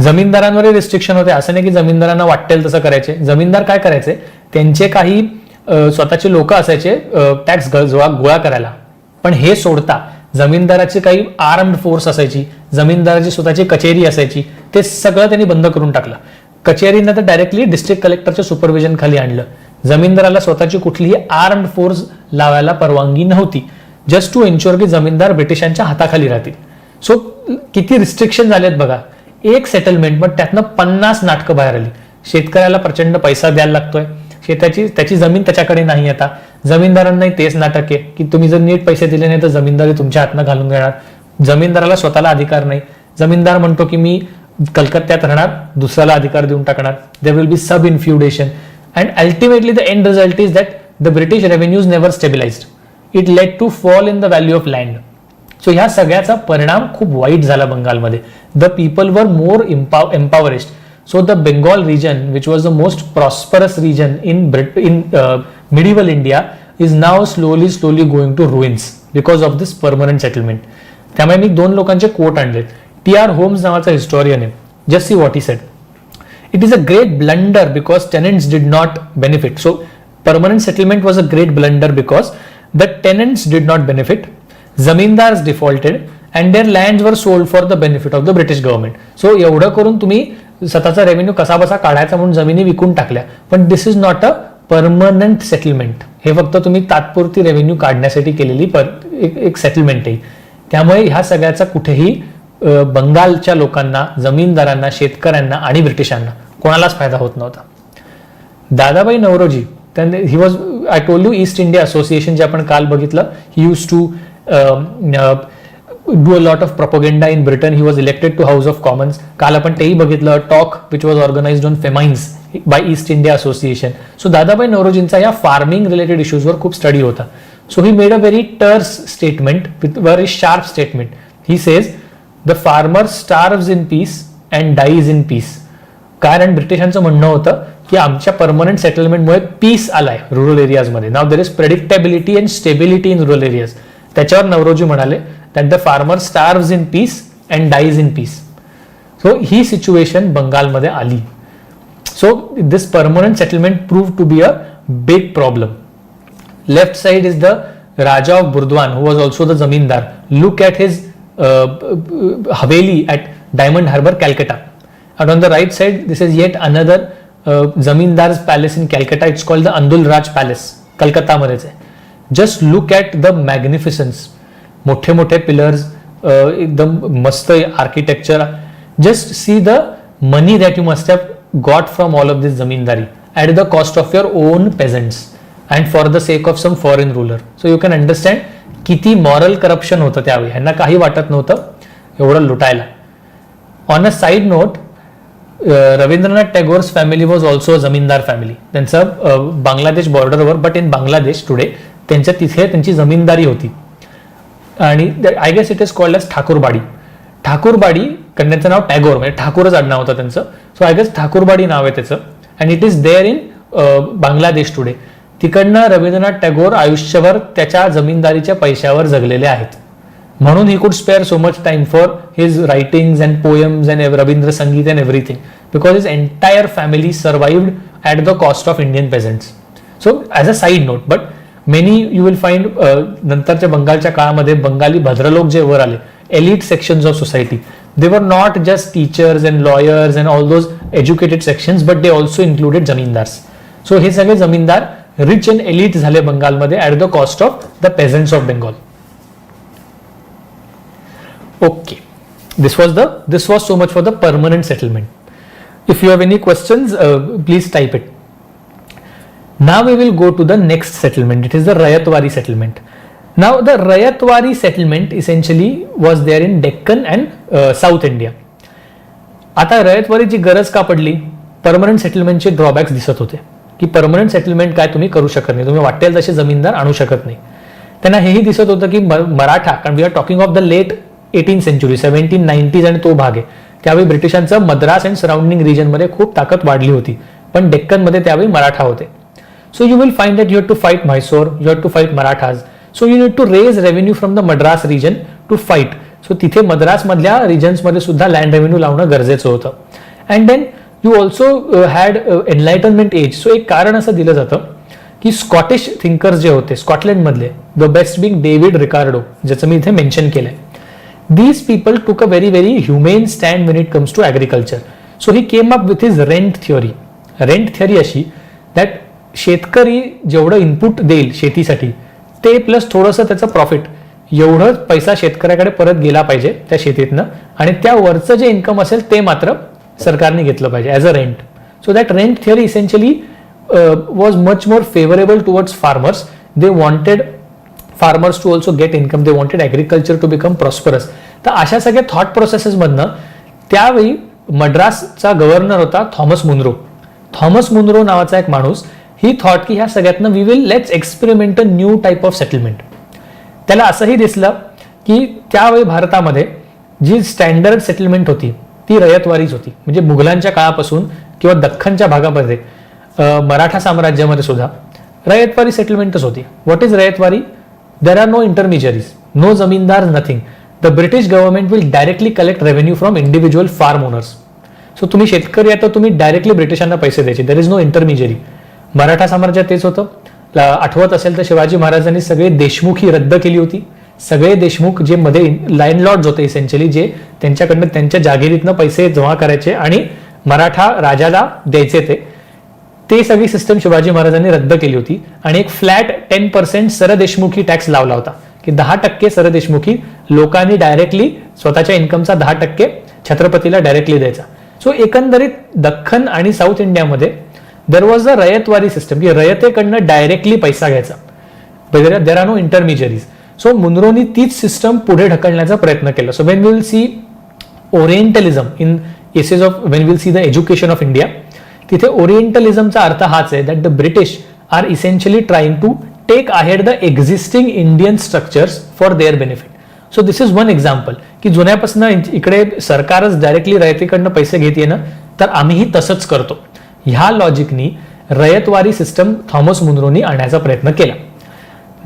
जमीनदारांवर रिस्ट्रिक्शन होते. असं नाही की जमीनदारांना वाटेल तसं करायचे. जमीनदार काय करायचे, त्यांचे काही स्वतःचे लोक असायचे टॅक्स गोळा करायला, पण हे सोडता जमीनदाराची काही आर्म्ड फोर्स असायची, जमीनदाराची स्वतःची कचेरी असायची, ते सगळं त्यांनी बंद करून टाकलं. कचेरीनं तर डायरेक्टली डिस्ट्रिक्ट कलेक्टरच्या सुपरविजन खाली आणलं. जमीनदाराला स्वतःची कुठलीही आर्म्ड फोर्स लावायला परवानगी नव्हती, जस्ट टू एन्श्योर की जमीनदार ब्रिटिशांच्या हाताखाली राहतील. सो किती रिस्ट्रिक्शन झालेत बघा. एक सेटलमेंट पण त्यातनं 50 नाटकं बाहेर आली. शेतकऱ्याला प्रचंड पैसा द्यायला लागतोय, त्याची जमीन त्याच्याकडे नाही. आता जमीनदारांनाही तेच नाटक आहे की तुम्ही जर नीट पैसे दिले नाही तर जमीनदारी तुमच्या हातनं घालून घेणार. जमीनदाराला स्वतःला अधिकार नाही. जमीनदार म्हणतो की मी कलकत्त्यात राहणार, दुसऱ्याला अधिकार देऊन टाकणार. There will be subinfeudation and ultimately the end result is that the British revenues never stabilized. It led to fall in the value of land. So ह्या सगळ्याचा परिणाम खूप वाईट झाला बंगालमध्ये. The people were more impoverished. So the Bengal region which was the most prosperous region in medieval India is now slowly going to ruins because of this permanent settlement. त्यामुळे मी 2 लोकांचे कोट आणलेत. T.R. Holmes नावाचा हिस्टोरियन आहे. Just see what he said. It is a great blunder because tenants did not benefit. So permanent settlement was a great blunder because the tenants did not benefit, zamindars defaulted and their lands were sold for the benefit of the British government. So एवढं करून तुम्ही स्वतःचा रेव्हेन्यू कसा बसा काढायचा म्हणून जमिनी विकून टाकल्या, पण this is not a permanent settlement. हे फक्त तुम्ही तात्पुरती रेव्हेन्यू काढण्यासाठी केलेली एक सेटलमेंट आहे. त्यामुळे ह्या सगळ्याचा कुठेही बंगालच्या लोकांना, जमीनदारांना, शेतकऱ्यांना आणि ब्रिटिशांना कोणालाच फायदा होत नव्हता. Dadabhai Naoroji, he was, I told you, East India association जे आपण काल बघितलं, he use to do a lot of propaganda in Britain. He was elected to House of Commons. काल आपण तेही बघितलं, talk which was organized on famines by East India association. So Dadabhai नौरोजींचा या फार्मिंग रिलेटेड इश्यूजवर खूप स्टडी होता. So he made a very terse statement with very sharp statement. He says the farmer starves in peace and dies in peace. कारण ब्रिटिशांचं म्हणणं होतं की आमच्या परमनंट सेटलमेंटमुळे पीस आलाय रुरल एरियाजमध्ये. Now there is predictability and stability in rural areas. त्याच्यावर नवरोजी म्हणाले that the farmer starves in peace and dies in peace. So ही सिच्युएशन बंगालमध्ये आली. So this permanent settlement prove to be a big problem. Left side is the Raja of Burdwan who was also the zamindar. Look at his haveli at Diamond Harbour, Calcutta. And on the right side, this is yet another zamindar's palace in Calcutta. It's called the Andul Raj Palace. Calcutta मध्येच आहे. Just look at the magnificence. मोठे मोठे पिलर्स, एकदम मस्त architecture. Just see the money that you must have got from all of this zamindari at the cost of your own peasants and for the sake of some foreign ruler. So you can understand किती मॉरल करप्शन होतं त्यावेळी. ह्यांना काही वाटत नव्हतं एवढं लुटायला. On a side note, Rabindranath Tagore's family was also a zamindar family. त्यांचं बांगलादेश बॉर्डरवर, बट इन बांगलादेश टुडे त्यांच्या तिथे त्यांची जमीनदारी होती आणि I guess it is called as Thakurbari. Thakurbari, त्यांचं नाव टॅगोर म्हणजे ठाकूरच आडनाव होतं त्यांचं. सो आय गेस ठाकूरबाडी नाव आहे त्याचं and it is there in Bangladesh today. तिकडनं रवींद्रनाथ टागोर आयुष्यभर त्याच्या जमीनदारीच्या पैशावर जगलेले आहेत. म्हणून he could spare so much time for his writings and poems and Rabindra Sangeet and everything because his entire family survived at the cost of Indian peasants. So as a side note, but many you will find नंतरच्या बंगालच्या काळामध्ये बंगाली भद्रलोक जे वर आले, elite sections of society, they were not just teachers and lawyers and all those educated sections but they also included zamindars. So हे सगळे जमीनदार रिच अँड एलिट झाले बंगालमध्ये at the cost of the peasants of Bengal. Okay, this was so much for the permanent settlement. If you have any questions, please type it. Now we will go to the next settlement. It is the Rayatwari settlement. Now the Rayatwari settlement essentially was there in Deccan and South India. आता रयतवारीची गरज का पडली? परमनंट सेटलमेंटचे ड्रॉबॅक्स दिसत होते की परमनंट सेटलमेंट काय तुम्ही करू शकत नाही, तुम्ही वाटेल तसे जमीनदार आणू शकत नाही. त्यांना हेही दिसत होतं की मराठा, कारण we are talking of the late 18th century, 1790s आणि तो भाग आहे, त्यावेळी ब्रिटिशांचं मद्रास अँड सराउंडिंग रिजनमध्ये खूप ताकद वाढली होती, पण डेक्कनमध्ये त्यावेळी मराठा होते. So you will find that you have to fight Mysore, you have to fight Marathas. So you need to raise revenue from the Madras region to fight. So तिथे मद्रास मधल्या रिजन्समध्ये सुद्धा लँड रेव्हेन्यू लावणं गरजेचं होतं. And then you also had enlightenment age. So एक कारण असं दिलं जातं की स्कॉटिश थिंकर्स जे होते स्कॉटलँडमधले, द बेस्ट बिंग डेव्हिड रिकार्डो, ज्याचं मी इथे मेन्शन केलंय, these people took a very humane stand when it comes to agriculture. So he came up with his rent theory. Rent theory अशी that शेतकरी जेवढं इनपुट देईल शेतीसाठी ते प्लस थोडंसं त्याचं प्रॉफिट, एवढं पैसा शेतकऱ्याकडे परत गेला पाहिजे त्या शेतीतनं, आणि त्या वरचं जे इन्कम असेल ते मात्र सरकारने घेतलं पाहिजे as a rent. So that rent theory essentially was much more favourable towards farmers. They wanted farmers to also get income, they wanted agriculture to become prosperous. तर अशा सगळ्या थॉट प्रोसेसेसमधनं त्यावेळी मद्रासचा गव्हर्नर होता थॉमस मुनरो. थॉमस मुनरो नावाचा एक माणूस, ही थॉट की ह्या सगळ्यातनं we will let's experiment a new type of settlement. त्याला असंही दिसलं की त्यावेळी भारतामध्ये जी स्टँडर्ड सेटलमेंट होती ती रयतवारीच होती. म्हणजे मुघलांच्या काळापासून किंवा दख्खनच्या भागामध्ये मराठा साम्राज्यामध्ये सुद्धा रयतवारी सेटलमेंटच होती. What is ryotwari? There are no intermediaries, no zamindars, nothing. The British government will directly collect revenue from individual farm owners. So तुम्ही शेतकरी आहे तर तुम्ही डायरेक्टली ब्रिटिशांना पैसे द्यायचे. There is no intermediary. Maratha साम्राज्यात तेच होतं. आठवत असेल तर शिवाजी महाराजांनी सगळे देशमुखी रद्द केली होती. सगळे देशमुख जे मध्ये लँडलॉर्ड्स होते इसेन्शियली, जे त्यांच्याकडनं त्यांच्या जागिरीतनं पैसे जमा करायचे आणि मराठा राजाला द्यायचे, ते सगळी सिस्टम शिवाजी महाराजांनी रद्द केली होती आणि एक फ्लॅट 10% सरदेशमुखी टॅक्स लावला होता की 10% सरदेशमुखी लोकांनी डायरेक्टली स्वतःच्या इन्कमचा 10% छत्रपतीला डायरेक्टली द्यायचा. सो एकंदरीत दख्खन आणि साऊथ इंडियामध्ये देर वॉज अ रयतवारी सिस्टम की रयतेकडनं डायरेक्टली पैसा घ्यायचा. There are no intermediaries. So मुनरोनी तीच सिस्टम पुढे ढकलण्याचा प्रयत्न केला. So when will see orientalism in cases of when will see the education of India, तिथे ओरिएंटलिझमचा अर्थ हाच आहे that the British are essentially trying to take ahead the existing Indian structures for their benefit. So this is one example की जुन्यापासून इकडे सरकारच डायरेक्टली रयतेकडनं पैसे घेते ना, तर आम्हीही तसंच करतो. ह्या लॉजिकनी रयतवारी सिस्टम थॉमस मुनरोनी आणण्याचा प्रयत्न केला.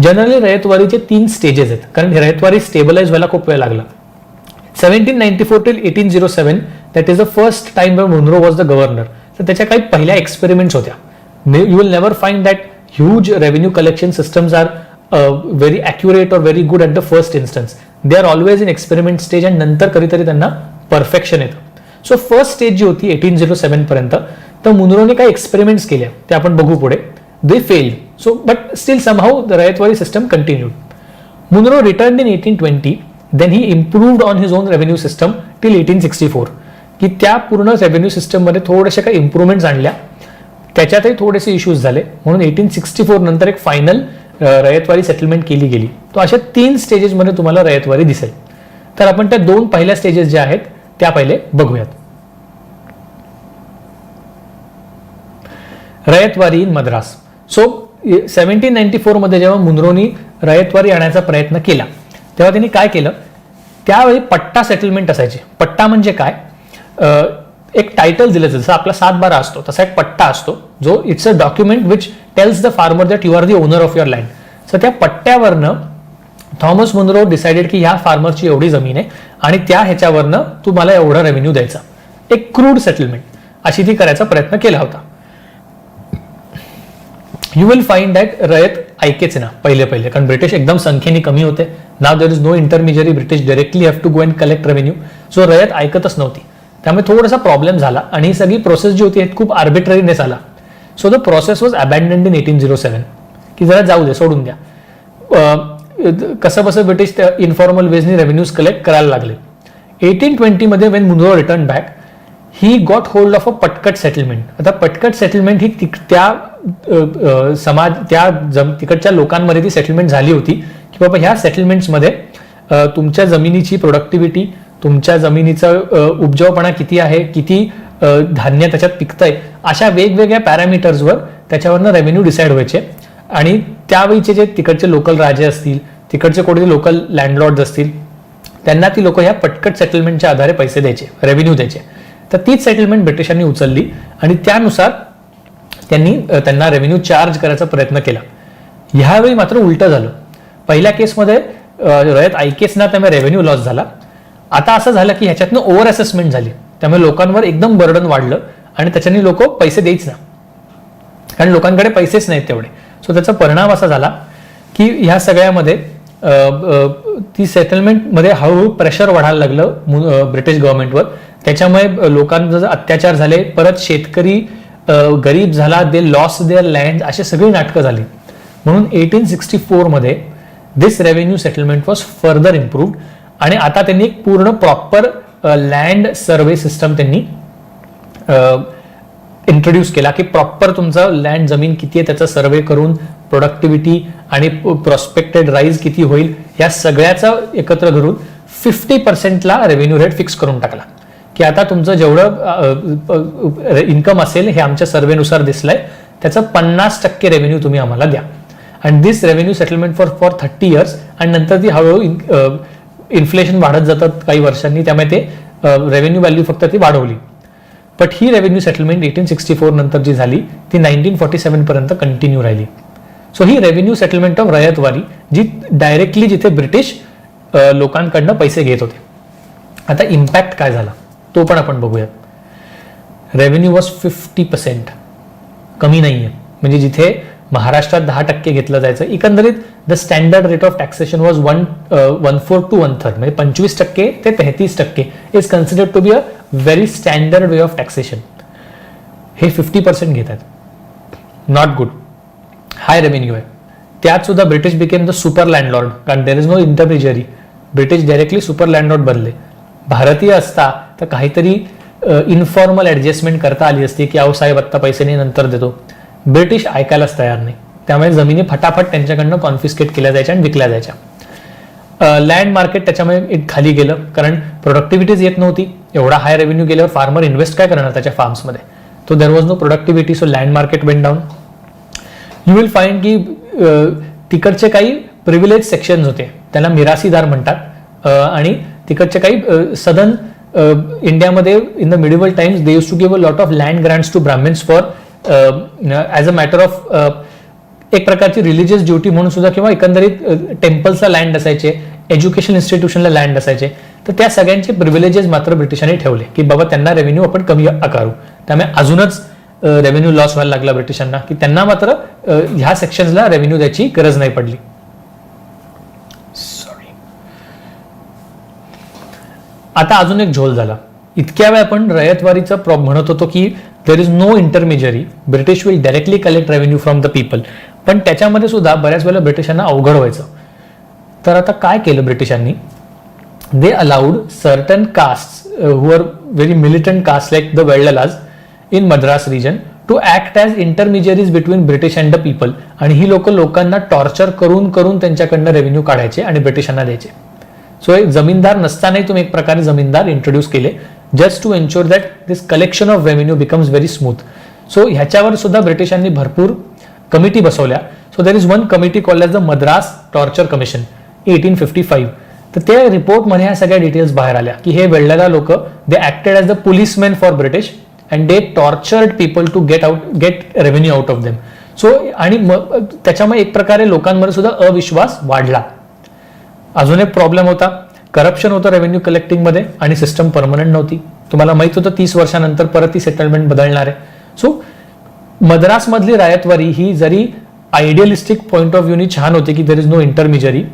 जनरली रयतवारीचे 3 स्टेजेस आहेत, कारण रयतवारी स्टेबलाइज व्हायला खूप वेळ लागला. 1794 till 1807 that is the first time where Munro was the governor. तर त्याच्या काही पहिल्या एक्सपेरिमेंट्स होत्या. You will never find that huge revenue collection systems are very accurate और very good at the first instance. They are always in experiment stage आणि नंतर कधीतरी त्यांना परफेक्शन येतं. सो फर्स्ट स्टेज जी होती 1807 पर्यंत, तर मुनरोने काही एक्सपेरिमेंट्स केल्या, ते आपण बघू पुढे. They failed. So but still somehow the ryotwari system continued. Munro return in 1820. Then he improved on his own revenue system till 1864. की त्या पूर्ण रेव्हेन्यू सिस्टममध्ये थोड्याशा काही इम्प्रूव्हमेंट्स आणल्या, त्याच्यातही थोडेसे इश्यूज झाले, म्हणून 1864 नंतर एक फायनल रयतवारी सेटलमेंट केली गेली. तो अशा 3 स्टेजेसमध्ये तुम्हाला रयतवारी दिसेल. तर आपण त्या 2 पहिल्या स्टेजेस ज्या आहेत त्या पहिले बघूयात. रयतवारी इन मद्रास. सो 1794 मध्ये जेव्हा मुनरोनी रयतवारी आणायचा प्रयत्न केला तेव्हा त्यांनी काय केलं, त्यावेळी पट्टा सेटलमेंट असायचे. पट्टा म्हणजे काय, एक टायटल दिलं जसं आपला 7/12 असतो तसा एक पट्टा असतो, जो it's a document which tells the farmer that you are the owner of your land. So त्या पट्ट्यावरनं थॉमस मुनरो डिसाइडेड की ह्या फार्मरची एवढी जमीन आहे आणि त्या ह्याच्यावरनं तू मला एवढा रेव्हेन्यू द्यायचा. एक क्रूड सेटलमेंट अशी ती करायचा प्रयत्न केला होता. You will find that ryot ऐकेच ना पहिले कारण ब्रिटिश एकदम संख्येने कमी होते. Now there is no intermediary, British directly have to go and collect revenue. So ryot ऐकतच नव्हती, त्यामुळे थोडासा प्रॉब्लेम झाला आणि ही सगळी प्रोसेस जी होती खूप आर्बिट्ररीनेस आला. So the process was abandoned in 1807 की जरा जाऊ दे, सोडून द्या. कसं बसं ब्रिटिश इन्फॉर्मल वेजनी रेव्हेन्यूज कलेक्ट करायला लागले. 1820 मध्ये when Munro return back he got hold of a पटकट सेटलमेंट. आता पटकट सेटलमेंट ही त्या समाज तिकडच्या लोकांमध्ये ती सेटलमेंट झाली होती की बाबा ह्या सेटलमेंट्समध्ये तुमच्या जमिनीची प्रोडक्टिव्हिटी, तुमच्या जमिनीचा उपजाऊपणा किती आहे, किती धान्य त्याच्यात पिकतंय, अशा वेगवेगळ्या पॅरामीटर्सवर त्याच्यावरनं रेव्हेन्यू डिसाईड व्हायचे. आणि त्यावेळीचे जे तिकडचे लोकल राजे असतील, तिकडचे कोणते लोकल लँडलॉर्ड्स असतील, त्यांना ती लोक ह्या पटकट सेटलमेंटच्या आधारे पैसे द्यायचे, रेव्हेन्यू द्यायचे. तर तीच सेटलमेंट ब्रिटिशांनी उचलली आणि त्यानुसार त्यांना रेव्हेन्यू चार्ज करायचा प्रयत्न केला. ह्यावेळी मात्र उलटं झालं. पहिल्या केसमध्ये रयत ऐकेच ना, त्यामुळे रेव्हेन्यू लॉस झाला. आता असं झालं की ह्याच्यातनं ओव्हर असेसमेंट झाली, त्यामुळे लोकांवर एकदम बर्डन वाढलं आणि त्याच्याने लोक पैसे द्यायच ना, कारण लोकांकडे पैसेच नाहीत तेवढे. सो त्याचा परिणाम असा झाला की ह्या सगळ्यामध्ये ती सेटलमेंटमध्ये हळूहळू प्रेशर वाढायला लागलं ब्रिटिश गव्हर्नमेंटवर. त्याच्यामुळे लोकांचे अत्याचार झाले, परत शेतकरी गरीब झाला, दे लॉस देअर लँड, अशी सगळी नाटकं झाली. म्हणून 1864 मध्ये this revenue settlement was further improved आणि आता त्यांनी एक पूर्ण प्रॉपर लँड सर्वे सिस्टम त्यांनी इंट्रोड्यूस केला की प्रॉपर तुमचं लँड जमीन किती आहे त्याचा सर्वे करून प्रोडक्टिव्हिटी आणि प्रॉस्पेक्टेड राईज किती होईल या सगळ्याचा एकत्र करून 50% रेव्हेन्यू रेट फिक्स करून टाकला की आता तुमचं जेवढं इन्कम असेल हे आमच्या सर्वेनुसार दिसलंय त्याचं 50% रेव्हेन्यू तुम्ही आम्हाला द्या. And this revenue settlement for 30 years. आणि नंतर ती हळूहळू इन्फ्लेशन वाढत जातात काही वर्षांनी, त्यामुळे ते रेव्हेन्यू व्हॅल्यू फक्त ती वाढवली. बट ही रेव्हेन्यू सेटलमेंट 1864 नंतर जी झाली ती 1947 पर्यंत कंटिन्यू राहिली. सो ही रेव्हेन्यू सेटलमेंट ऑफ रयतवारी जी डायरेक्टली जिथे ब्रिटिश लोकांकडनं पैसे घेत होते. आता इम्पॅक्ट काय झाला तो पण आपण बघूया. रेव्हेन्यू वॉज 50%, कमी नाहीये. म्हणजे जिथे महाराष्ट्रात 10% घेतलं जायचं, एकंदरीत the standard rate of taxation was 1/4 to 1/3, म्हणजे 25% ते 33% is considered to be a very standard way of taxation. हे 50% घेतात, नॉट गुड. हाय रेव्हेन्यू आहे. त्यात सुद्धा British became the super landlord, कारण there is no intermediary. British directly super landlord बनले. भारतीय असता तर काहीतरी इन्फॉर्मल ऍडजस्टमेंट करता आली असती की अहो साहेब आत्ता पैसे नाही नंतर देतो. ब्रिटिश ऐकायलाच तयार नाही, त्यामुळे जमिनी फटाफट त्यांच्याकडनं कॉन्फिस्केट केल्या जायच्या आणि विकल्या जायच्या. लँड मार्केट त्याच्यामुळे खाली गेलं, कारण प्रोडक्टिव्हिटीज येत नव्हती. एवढा हाय रेव्हेन्यू गेल्यावर फार्मर इन्व्हेस्ट काय करणार त्याच्या फार्म्समध्ये. तो there was no productivity, so land market went down. You will find की तिकडचे काही प्रिव्हिलेज सेक्शन्स होते, त्याला मिरासीदार म्हणतात. आणि तिकडचे काही सदर्न इंडियामध्ये in the medieval times they use to give a lot of land grants to Brahmins for as a matter of एक प्रकारची रिलिजियस ड्युटी म्हणून सुद्धा, किंवा एकंदरीत टेम्पल्सला लँड असायचे, एज्युकेशन इन्स्टिट्यूशनला लँड असायचे. तर त्या सगळ्यांचे प्रिव्हिलेजेस मात्र ब्रिटिशांनी ठेवले की बाबा त्यांना रेव्हेन्यू आपण कमी आकारू. त्यामुळे अजूनच रेव्हेन्यू लॉस व्हायला लागला ब्रिटिशांना, की त्यांना मात्र ह्या सेक्शन्सला रेव्हेन्यू द्यायची गरज नाही पडली. आता अजून एक झोल झाला. इतक्या वेळ आपण रयतवारीचं म्हणत होतो की there is no intermediary, British will directly collect revenue from the people. पण त्याच्यामध्ये सुद्धा बऱ्याच वेळेला ब्रिटिशांना अवघड व्हायचं. तर आता काय केलं ब्रिटिशांनी, they allowed certain caste who are very militant caste like the Vellalas in Madras region to act as intermediaries between British and the people. आणि ही लोकांना टॉर्चर करून करून त्यांच्याकडनं रेव्हेन्यू काढायचे आणि ब्रिटिशांना द्यायचे. सो एक जमीनदार नसतानाही तुम्ही एक प्रकारे जमीनदार इंट्रोड्यूस केले just to ensure that this collection of revenue becomes very smooth. So ह्याच्यावर सुद्धा ब्रिटिशांनी भरपूर कमिटी बसवल्या. So there is one committee called as the Madras torture commission 1855. तर त्या रिपोर्टमध्ये ह्या सगळ्या डिटेल्स बाहेर आल्या की हे वेल्डाला लोक they acted as the policeman for British and they tortured people to get revenue out of them. So आणि त्याच्यामुळे एक प्रकारे लोकांमध्ये सुद्धा अविश्वास वाढला. अजून एक प्रॉब्लेम होता, करप्शन होतं रेव्हेन्यू कलेक्टिंगमध्ये आणि सिस्टम परमनंट नव्हती. तुम्हाला माहित होतं 30 वर्षानंतर परत ती सेटलमेंट बदलणार आहे. सो मद्रासमधली रायतवारी ही जरी आयडियलिस्टिक पॉइंट ऑफ व्ह्यूनी छान होते की there is no intermediary,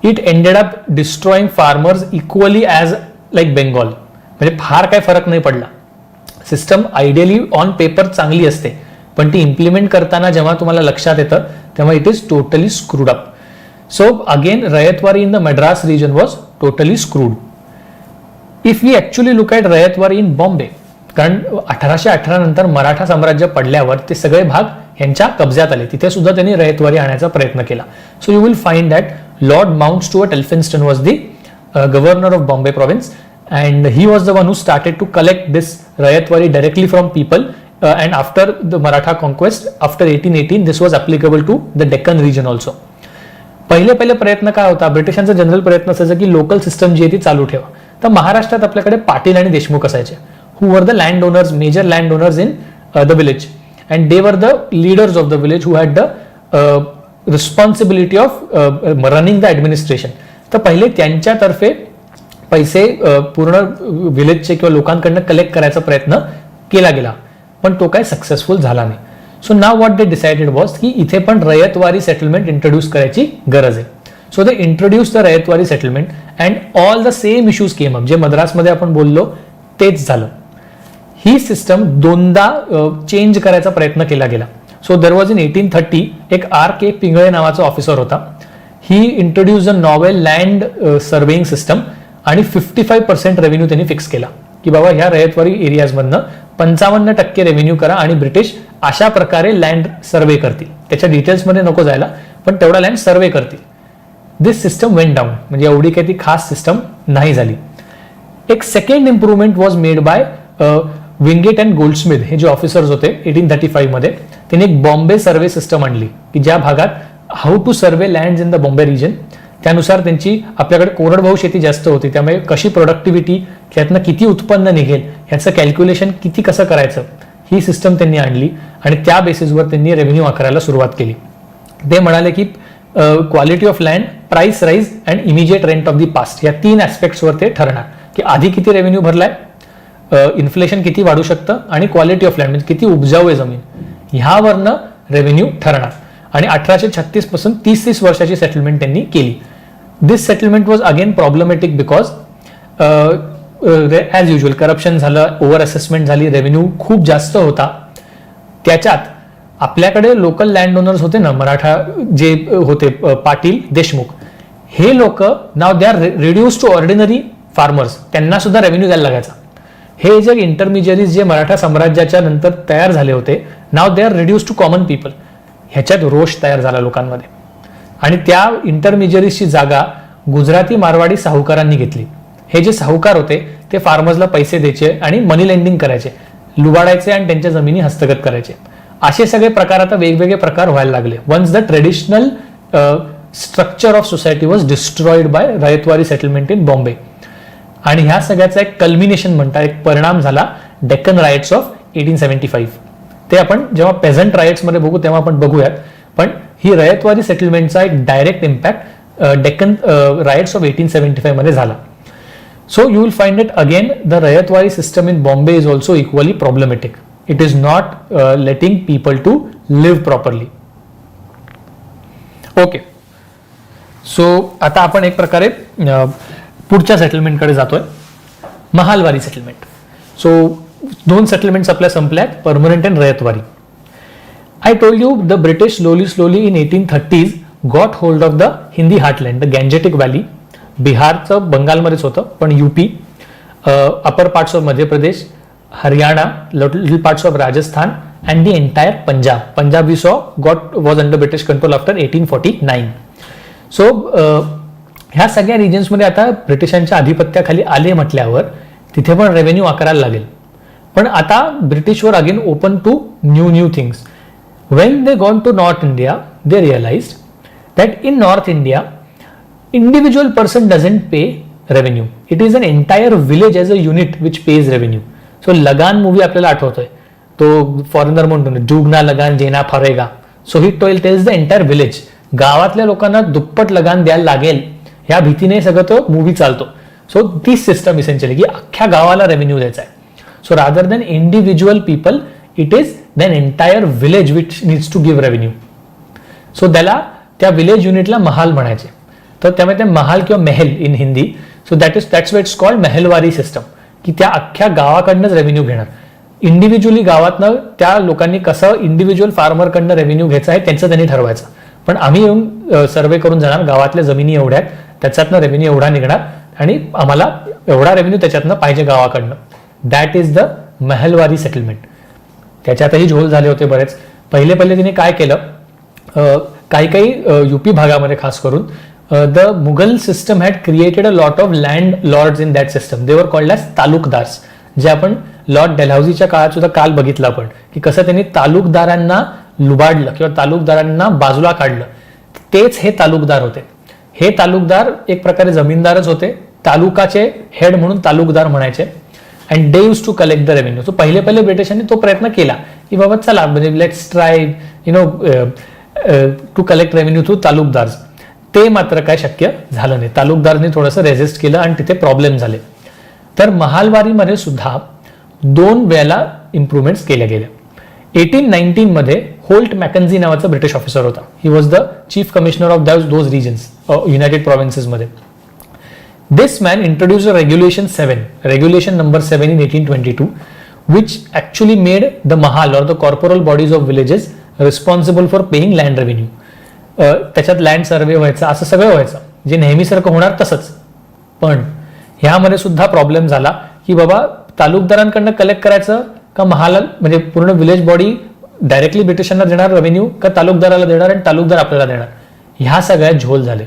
it ended up destroying farmers equally as like Bengal. म्हणजे फार काय फरक नाही पडला. सिस्टम आयडियली ऑन पेपर चांगली असते, पण ती इम्प्लिमेंट करताना जेव्हा तुम्हाला लक्षात येतं तेव्हा it is totally screwed up. So again ryotwari in the Madras region was totally screwed. If we actually look at ryotwari in Bombay, कारण 1818 नंतर मराठा साम्राज्य पडल्यावर ते सगळे भाग यांच्या कब्ज्यात आले, तिथे सुद्धा त्यांनी रयतवारी आणायचा प्रयत्न केला. So you will find that Lord mount Stuart Elphinstone was the governor of Bombay province and he was the one who started to collect this rayatwari directly from people and after the Maratha conquest after 1818 this was applicable to the Deccan region also. पहिले प्रयत्न काय होता, ब्रिटिशांचा जनरल प्रयत्न असायचा की लोकल सिस्टम जी आहे ती चालू ठेवा. तर महाराष्ट्रात आपल्याकडे पाटील आणि देशमुख असायचे who were the land owners, major land owners in the village and they were the leaders of the village who had the responsibility of running the administration. तर पहिले त्यांच्यातर्फे पैसे पूर्ण विलेजचे किंवा लोकांकडनं कलेक्ट करायचा प्रयत्न केला गेला, पण तो काय सक्सेसफुल झाला नाही. So now what they decided was की इथे पण रयतवारी सेटलमेंट इंट्रोड्यूस करायची गरज आहे. So they introduce the ryotwari settlement and all the same issues came up जे मद्रासमध्ये आपण बोललो तेच झालं. ही सिस्टम दोनदा चेंज करायचा प्रयत्न केला गेला. सो देर वॉज इन 1830 एक R.K. पिंगळे नावाचा ऑफिसर होता. He introduce the novel land surveying system आणि 55% रेव्हेन्यू त्यांनी फिक्स केला की बाबा ह्या रयतवारी एरियाजमधनं 55% रेव्हेन्यू करा आणि ब्रिटिश अशा प्रकारे लँड सर्वे करतील. त्याच्या डिटेल्समध्ये नको जायला, पण तेवढा लँड सर्वे करतील. दिस सिस्टम वेंट डाऊन, म्हणजे एवढी काही ती खास सिस्टम नाही झाली. एक second improvement was made by Wingate and Goldsmith हे जे ऑफिसर्स होते 1835 मध्ये. त्यांनी एक बॉम्बे सर्वे सिस्टम आणली की ज्या भागात how to survey land in the Bombay region, त्यानुसार त्यांची आपल्याकडे कोरडवाहू शेती जास्त होती त्यामुळे कशी प्रोडक्टिव्हिटी, त्यातनं किती उत्पन्न निघेल ह्याचं कॅल्क्युलेशन किती कसं करायचं ही सिस्टम त्यांनी आणली आणि त्या बेसिसवर त्यांनी रेव्हेन्यू आकारायला सुरुवात केली. ते म्हणाले की quality of land, price rise and immediate rent of the past या 3 ऍस्पेक्ट्सवर ते ठरणार की आधी किती रेव्हेन्यू भरलाय, इन्फ्लेशन किती वाढू शकतं आणि क्वालिटी ऑफ लँड म्हणजे किती उपजाऊ आहे जमीन, ह्यावरनं रेव्हेन्यू ठरणार. आणि 1836 पासून 30 वर्षाची सेटलमेंट त्यांनी केली. This settlement was again problematic because as usual corruption झालं, ओव्हर असेसमेंट झाली, रेव्हेन्यू खूप जास्त होता. त्याच्यात आपल्याकडे लोकल लँड ओनर्स होते ना मराठा जे होते पाटील देशमुख, हे लोक now they are reduce to ordinary farmers, त्यांना सुद्धा रेव्हेन्यू द्यायला लागायचा. हे जे इंटरमिजियरीज जे मराठा साम्राज्याच्या नंतर तयार झाले होते now they are reduce to common people. ह्याच्यात रोष तयार झाला लोकांमध्ये आणि त्या इंटरमिजियरीजची जागा गुजराती मारवाडी साहुकारांनी घेतली. हे जे साहुकार होते ते फार्मर्सला पैसे द्यायचे आणि मनी लेंडिंग करायचे, लुबाडायचे आणि त्यांच्या जमिनी हस्तगत करायचे. असे सगळे प्रकार आता वेगवेगळे प्रकार व्हायला लागले. Once the traditional structure of society was destroyed by ryotwari settlement in Bombay. आणि ह्या सगळ्याचा एक कल्मिनेशन म्हणता एक परिणाम झाला डेक्कन रायट्स ऑफ 1875. ते आपण जेव्हा पेझंट रायट्समध्ये बघू तेव्हा आपण बघूयात, पण ही रयतवारी सेटलमेंटचा एक direct impact Deccan riots of 1875 मध्ये झाला. So you will find it again the ryotwari system in Bombay is also equally problematic. It is not letting people to live properly. Okay, so आता आपण एक प्रकारे पुढच्या सेटलमेंटकडे जातोय, महालवारी सेटलमेंट. सो 2 सेटलमेंट्स आपल्या संपल्यात, permanent and ryotwari. I told you the British slowly in 1830s got hold of the Hindi heartland, the Gangetic Valley. बिहारचं बंगालमध्येच होतं, पण UP, upper parts of Madhya Pradesh, Haryana, little parts of Rajasthan and the entire Punjab. Punjab we saw was under British control after 1849. So ह्या सगळ्या रिजन्समध्ये आता ब्रिटिशांच्या आधिपत्याखाली आले म्हटल्यावर तिथे पण रेव्हेन्यू आकारायला लागेल. पण आता British were again open to new things. When they gone to North India, they realized that in North India, individual person doesn't pay revenue. It is an entire village as a unit which pays revenue. So Lagaan movie आपल्याला आठवतोय, तो फॉरेनर म्हणतो ना, जुगना लगान जेना फरेगा. So he tells the entire village. गावातल्या लोकांना दुप्पट लगान द्यायला लागेल ह्या भीतीने सगळं तो मूवी चालतो. सो दिस सिस्टम इसेन्शियली की अख्ख्या गावाला रेव्हेन्यू द्यायचा आहे. So rather than individual people, it is than entire village which needs to give revenue. So त्याला त्या विलेज युनिटला महाल म्हणायचे. तर त्यामुळे ते महाल किंवा mehal in Hindi. So that's way it's called Mahalwari system, की त्या अख्ख्या गावाकडनंच रेव्हेन्यू घेणार. इंडिव्हिज्युअली गावातनं त्या लोकांनी कसं इंडिव्हिज्युअल फार्मरकडनं रेव्हेन्यू घ्यायचं आहे त्यांचं त्यांनी ठरवायचं. पण आम्ही येऊन सर्वे करून जाणार, गावातल्या जमिनी एवढ्या आहेत, त्याच्यातनं रेव्हेन्यू एवढा निघणार आणि आम्हाला एवढा रेव्हेन्यू त्याच्यातनं पाहिजे गावाकडनं. That is the Mahalwari settlement. त्याच्यातही झोल झाले होते बरेच. पहिले तिने काय केलं, काही युपी भागामध्ये खास करून the Mughal system had created a lot of land lords in that system. They were called as taluqdars, जे आपण लॉर्ड डेल्हाउजीच्या काळात सुद्धा काल बघितलं आपण, की कसं त्यांनी तालुकदारांना लुबाडलं किंवा तालुकदारांना बाजूला काढलं. तेच हे तालुकदार होते. हे तालुकदार एक प्रकारे जमीनदारच होते. तालुकाचे हेड म्हणून तालुकदार म्हणायचे. And they use to collect the revenue. So पहिले ब्रिटिशांनी तो प्रयत्न केला की बाबा चला म्हणजे let's try to collect revenue through taluqdars. ते मात्र काय शक्य झालं नाही. तालुकदारांनी थोडंसं रेजिस्ट केलं आणि तिथे प्रॉब्लेम झाले. तर महालवारीमध्ये सुद्धा 2 वेळेला इम्प्रुव्हमेंट्स केल्या गेल्या. 1819 मध्ये होल्ट मॅकन्झी नावाचा ब्रिटिश ऑफिसर होता. He was the chief commissioner of those regions United Provinces मध्ये. This man introduced regulation number 7 in 1822, which actually made the mahal or the corporal bodies of villages responsible for paying land revenue. त्याच्यात लँड सर्वे व्हायचा, असं सगळं व्हायचं जे नेहमीसारखं होणार तसंच. पण ह्यामध्ये सुद्धा प्रॉब्लेम झाला की बाबा तालुकदारांकडनं कलेक्ट करायचं का महाल, म्हणजे पूर्ण विलेज बॉडी डायरेक्टली ब्रिटिशांना देणार रेव्हेन्यू का तालुकदाराला देणार आणि तालुकदार आपल्याला देणार. ह्या सगळ्यात झोल झाले.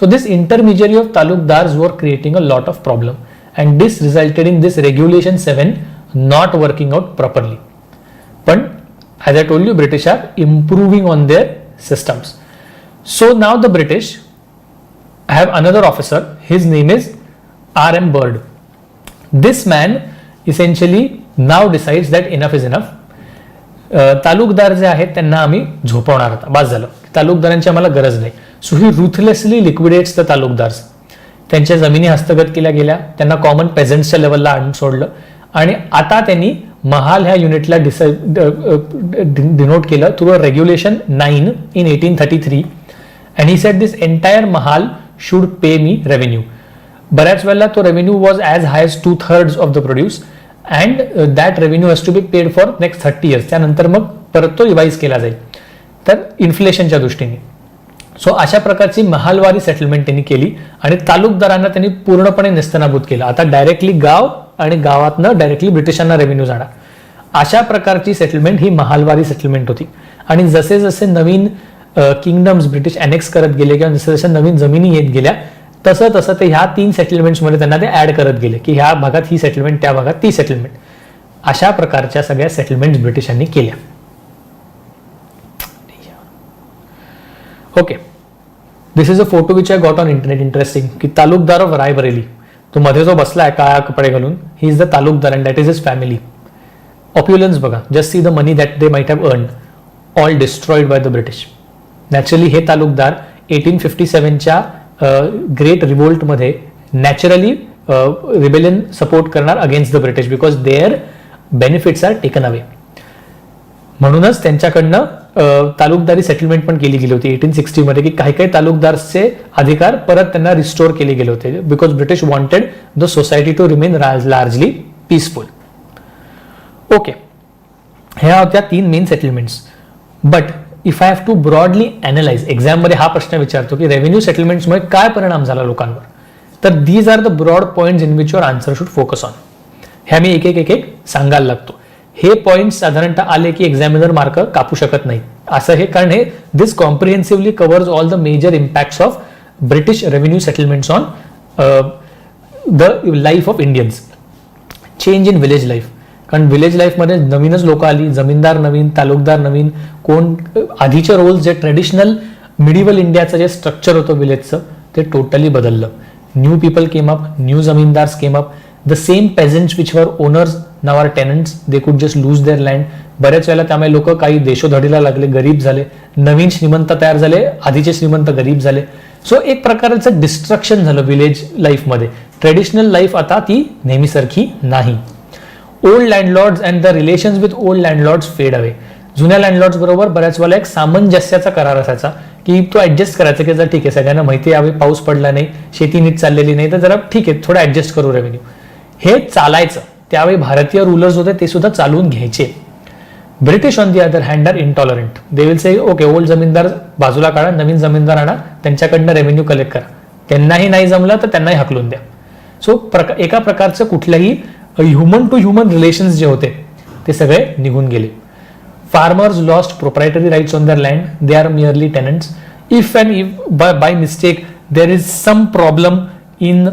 So this intermediary of taluqdars were creating a lot of problem and this resulted in this regulation 7 not working out properly. पण as I told you, British are improving on their systems. So now the British have another officer. His name is R.M. Bird. This man essentially now decides that enough is enough. Talukdar जे आहेत त्यांना आम्ही झोपवणार आता, बस झालं. तालुकदारांची आम्हाला गरज नाही. So he ruthlessly liquidates the taluqdars. त्यांच्या जमिनी हस्तगत केल्या गेल्या, त्यांना कॉमन पेझंट्सच्या लेवलला आणून सोडलं आणि आता त्यांनी महाल ह्या युनिटला डिनोट केलं through a regulation 9 in 1833. And he said this entire mahal should pay me revenue. बऱ्याच वेळेला तो revenue was as high as 2/3 of the produce and that revenue has to be paid for next 30 years. त्यानंतर मग परत तो रिवाइज केला जाईल तर इन्फ्लेशनच्या दृष्टीने. सो अशा प्रकारची महालवारी सेटलमेंट त्यांनी केली आणि तालुकदारांना त्यांनी पूर्णपणे नेस्तनाबूत केलं. आता डायरेक्टली गाव आणि गावातनं डायरेक्टली ब्रिटिशांना रेव्हेन्यू जाणार. अशा प्रकारची सेटलमेंट ही महालवारी सेटलमेंट होती. आणि जसे जसे नवीन किंगडम्स ब्रिटिश अनेक्स करत गेले किंवा जसं जसं नवीन जमिनी येत गेल्या तसं तसं ते ह्या 3 सेटलमेंट्समध्ये त्यांना ते ऍड करत गेले की ह्या भागात ही सेटलमेंट, त्या भागात ती सेटलमेंट. अशा प्रकारच्या सगळ्या सेटलमेंट्स ब्रिटिशांनी केल्या. Okay, this is a photo which I got on internet. Interesting की तालुकदार ऑफ रायबरेली, तो मध्ये जो बसलाय काळा कपडे घालून, he is the taluqdar and that is his family. Opulence बघा, just see the money that they might have earn, all destroyed by the British. Naturally हे तालुकदार 1857च्या ग्रेट रिव्होल्टमध्ये नॅचरली रिबेलियन सपोर्ट करणार against the British because their benefits are taken away. म्हणूनच त्यांच्याकडनं तालुकदारी सेटलमेंट पण केली गेली होती 1860 मध्ये की काही काही तालुकदारचे अधिकार परत त्यांना रिस्टोर केले गेले होते because British wanted the society to remain largely peaceful. Okay, ह्या होत्या 3 main settlements. But if I have to broadly analyse, एक्झाममध्ये हा प्रश्न विचारतो की रेव्हेन्यू सेटलमेंट्समुळे काय परिणाम झाला लोकांवर, तर these are the broad points in which your answer should focus on. ह्या मी एक एक सांगायला लागतो. हे पॉइंट्स साधारणतः आले की एक्झामिनर मार्क कापू शकत नाही असं हे, कारण हे this comprehensively covers all the major impacts of British revenue settlements on the life of Indians. Change in village life, कारण विलेज लाईफमध्ये नवीनच लोक आली, जमीनदार नवीन, तालुकदार नवीन, कोण आधीचे रोल्स जे ट्रेडिशनल मिडिवल इंडियाचं जे स्ट्रक्चर होतं विलेजचं ते टोटली बदललं. New people came up, new zamindars came up, the same peasants which were owners now are tenants, they could just loose there land. बऱ्याच वेळेला त्यामुळे लोक काही देशोधडीला लागले, गरीब झाले, नवीन श्रीमंत तयार झाले, आधीचे श्रीमंत गरीब झाले. सो एक प्रकारचं डिस्ट्रक्शन झालं विलेज लाईफमध्ये. ट्रेडिशनल लाईफ आता ती नेहमीसारखी नाही. Old landlords and the relations with old landlords fade away. जुन्या लँडलॉर्ड्स बरोबर बऱ्याच वेळेला एक सामंजस्याचा करार असायचा की तो ऍडजस्ट करायचा की जर ठीक आहे सगळ्यांना माहिती यावेळी पाऊस पडला नाही, शेती नीट चाललेली नाही, तर जरा ठीक आहे थोडं ऍडजस्ट करू रेव्हेन्यू. हे चालायचं. त्यावेळी भारतीय रुलर्स होते ते सुद्धा चालवून घ्यायचे. British on the other hand are intolerant. They will say okay old zamindar बाजूला काढा, नवीन जमीनदार आणा, त्यांच्याकडनं रेव्हेन्यू कलेक्ट करा. त्यांनाही नाही जमलं तर त्यांनाही हकलून द्या. सो एका प्रकारचं कुठल्याही ह्युमन टू ह्युमन रिलेशन्स जे होते ते सगळे निघून गेले. Farmers lost proprietary rights on their land, they are merely tenants. If by mistake there is some problem in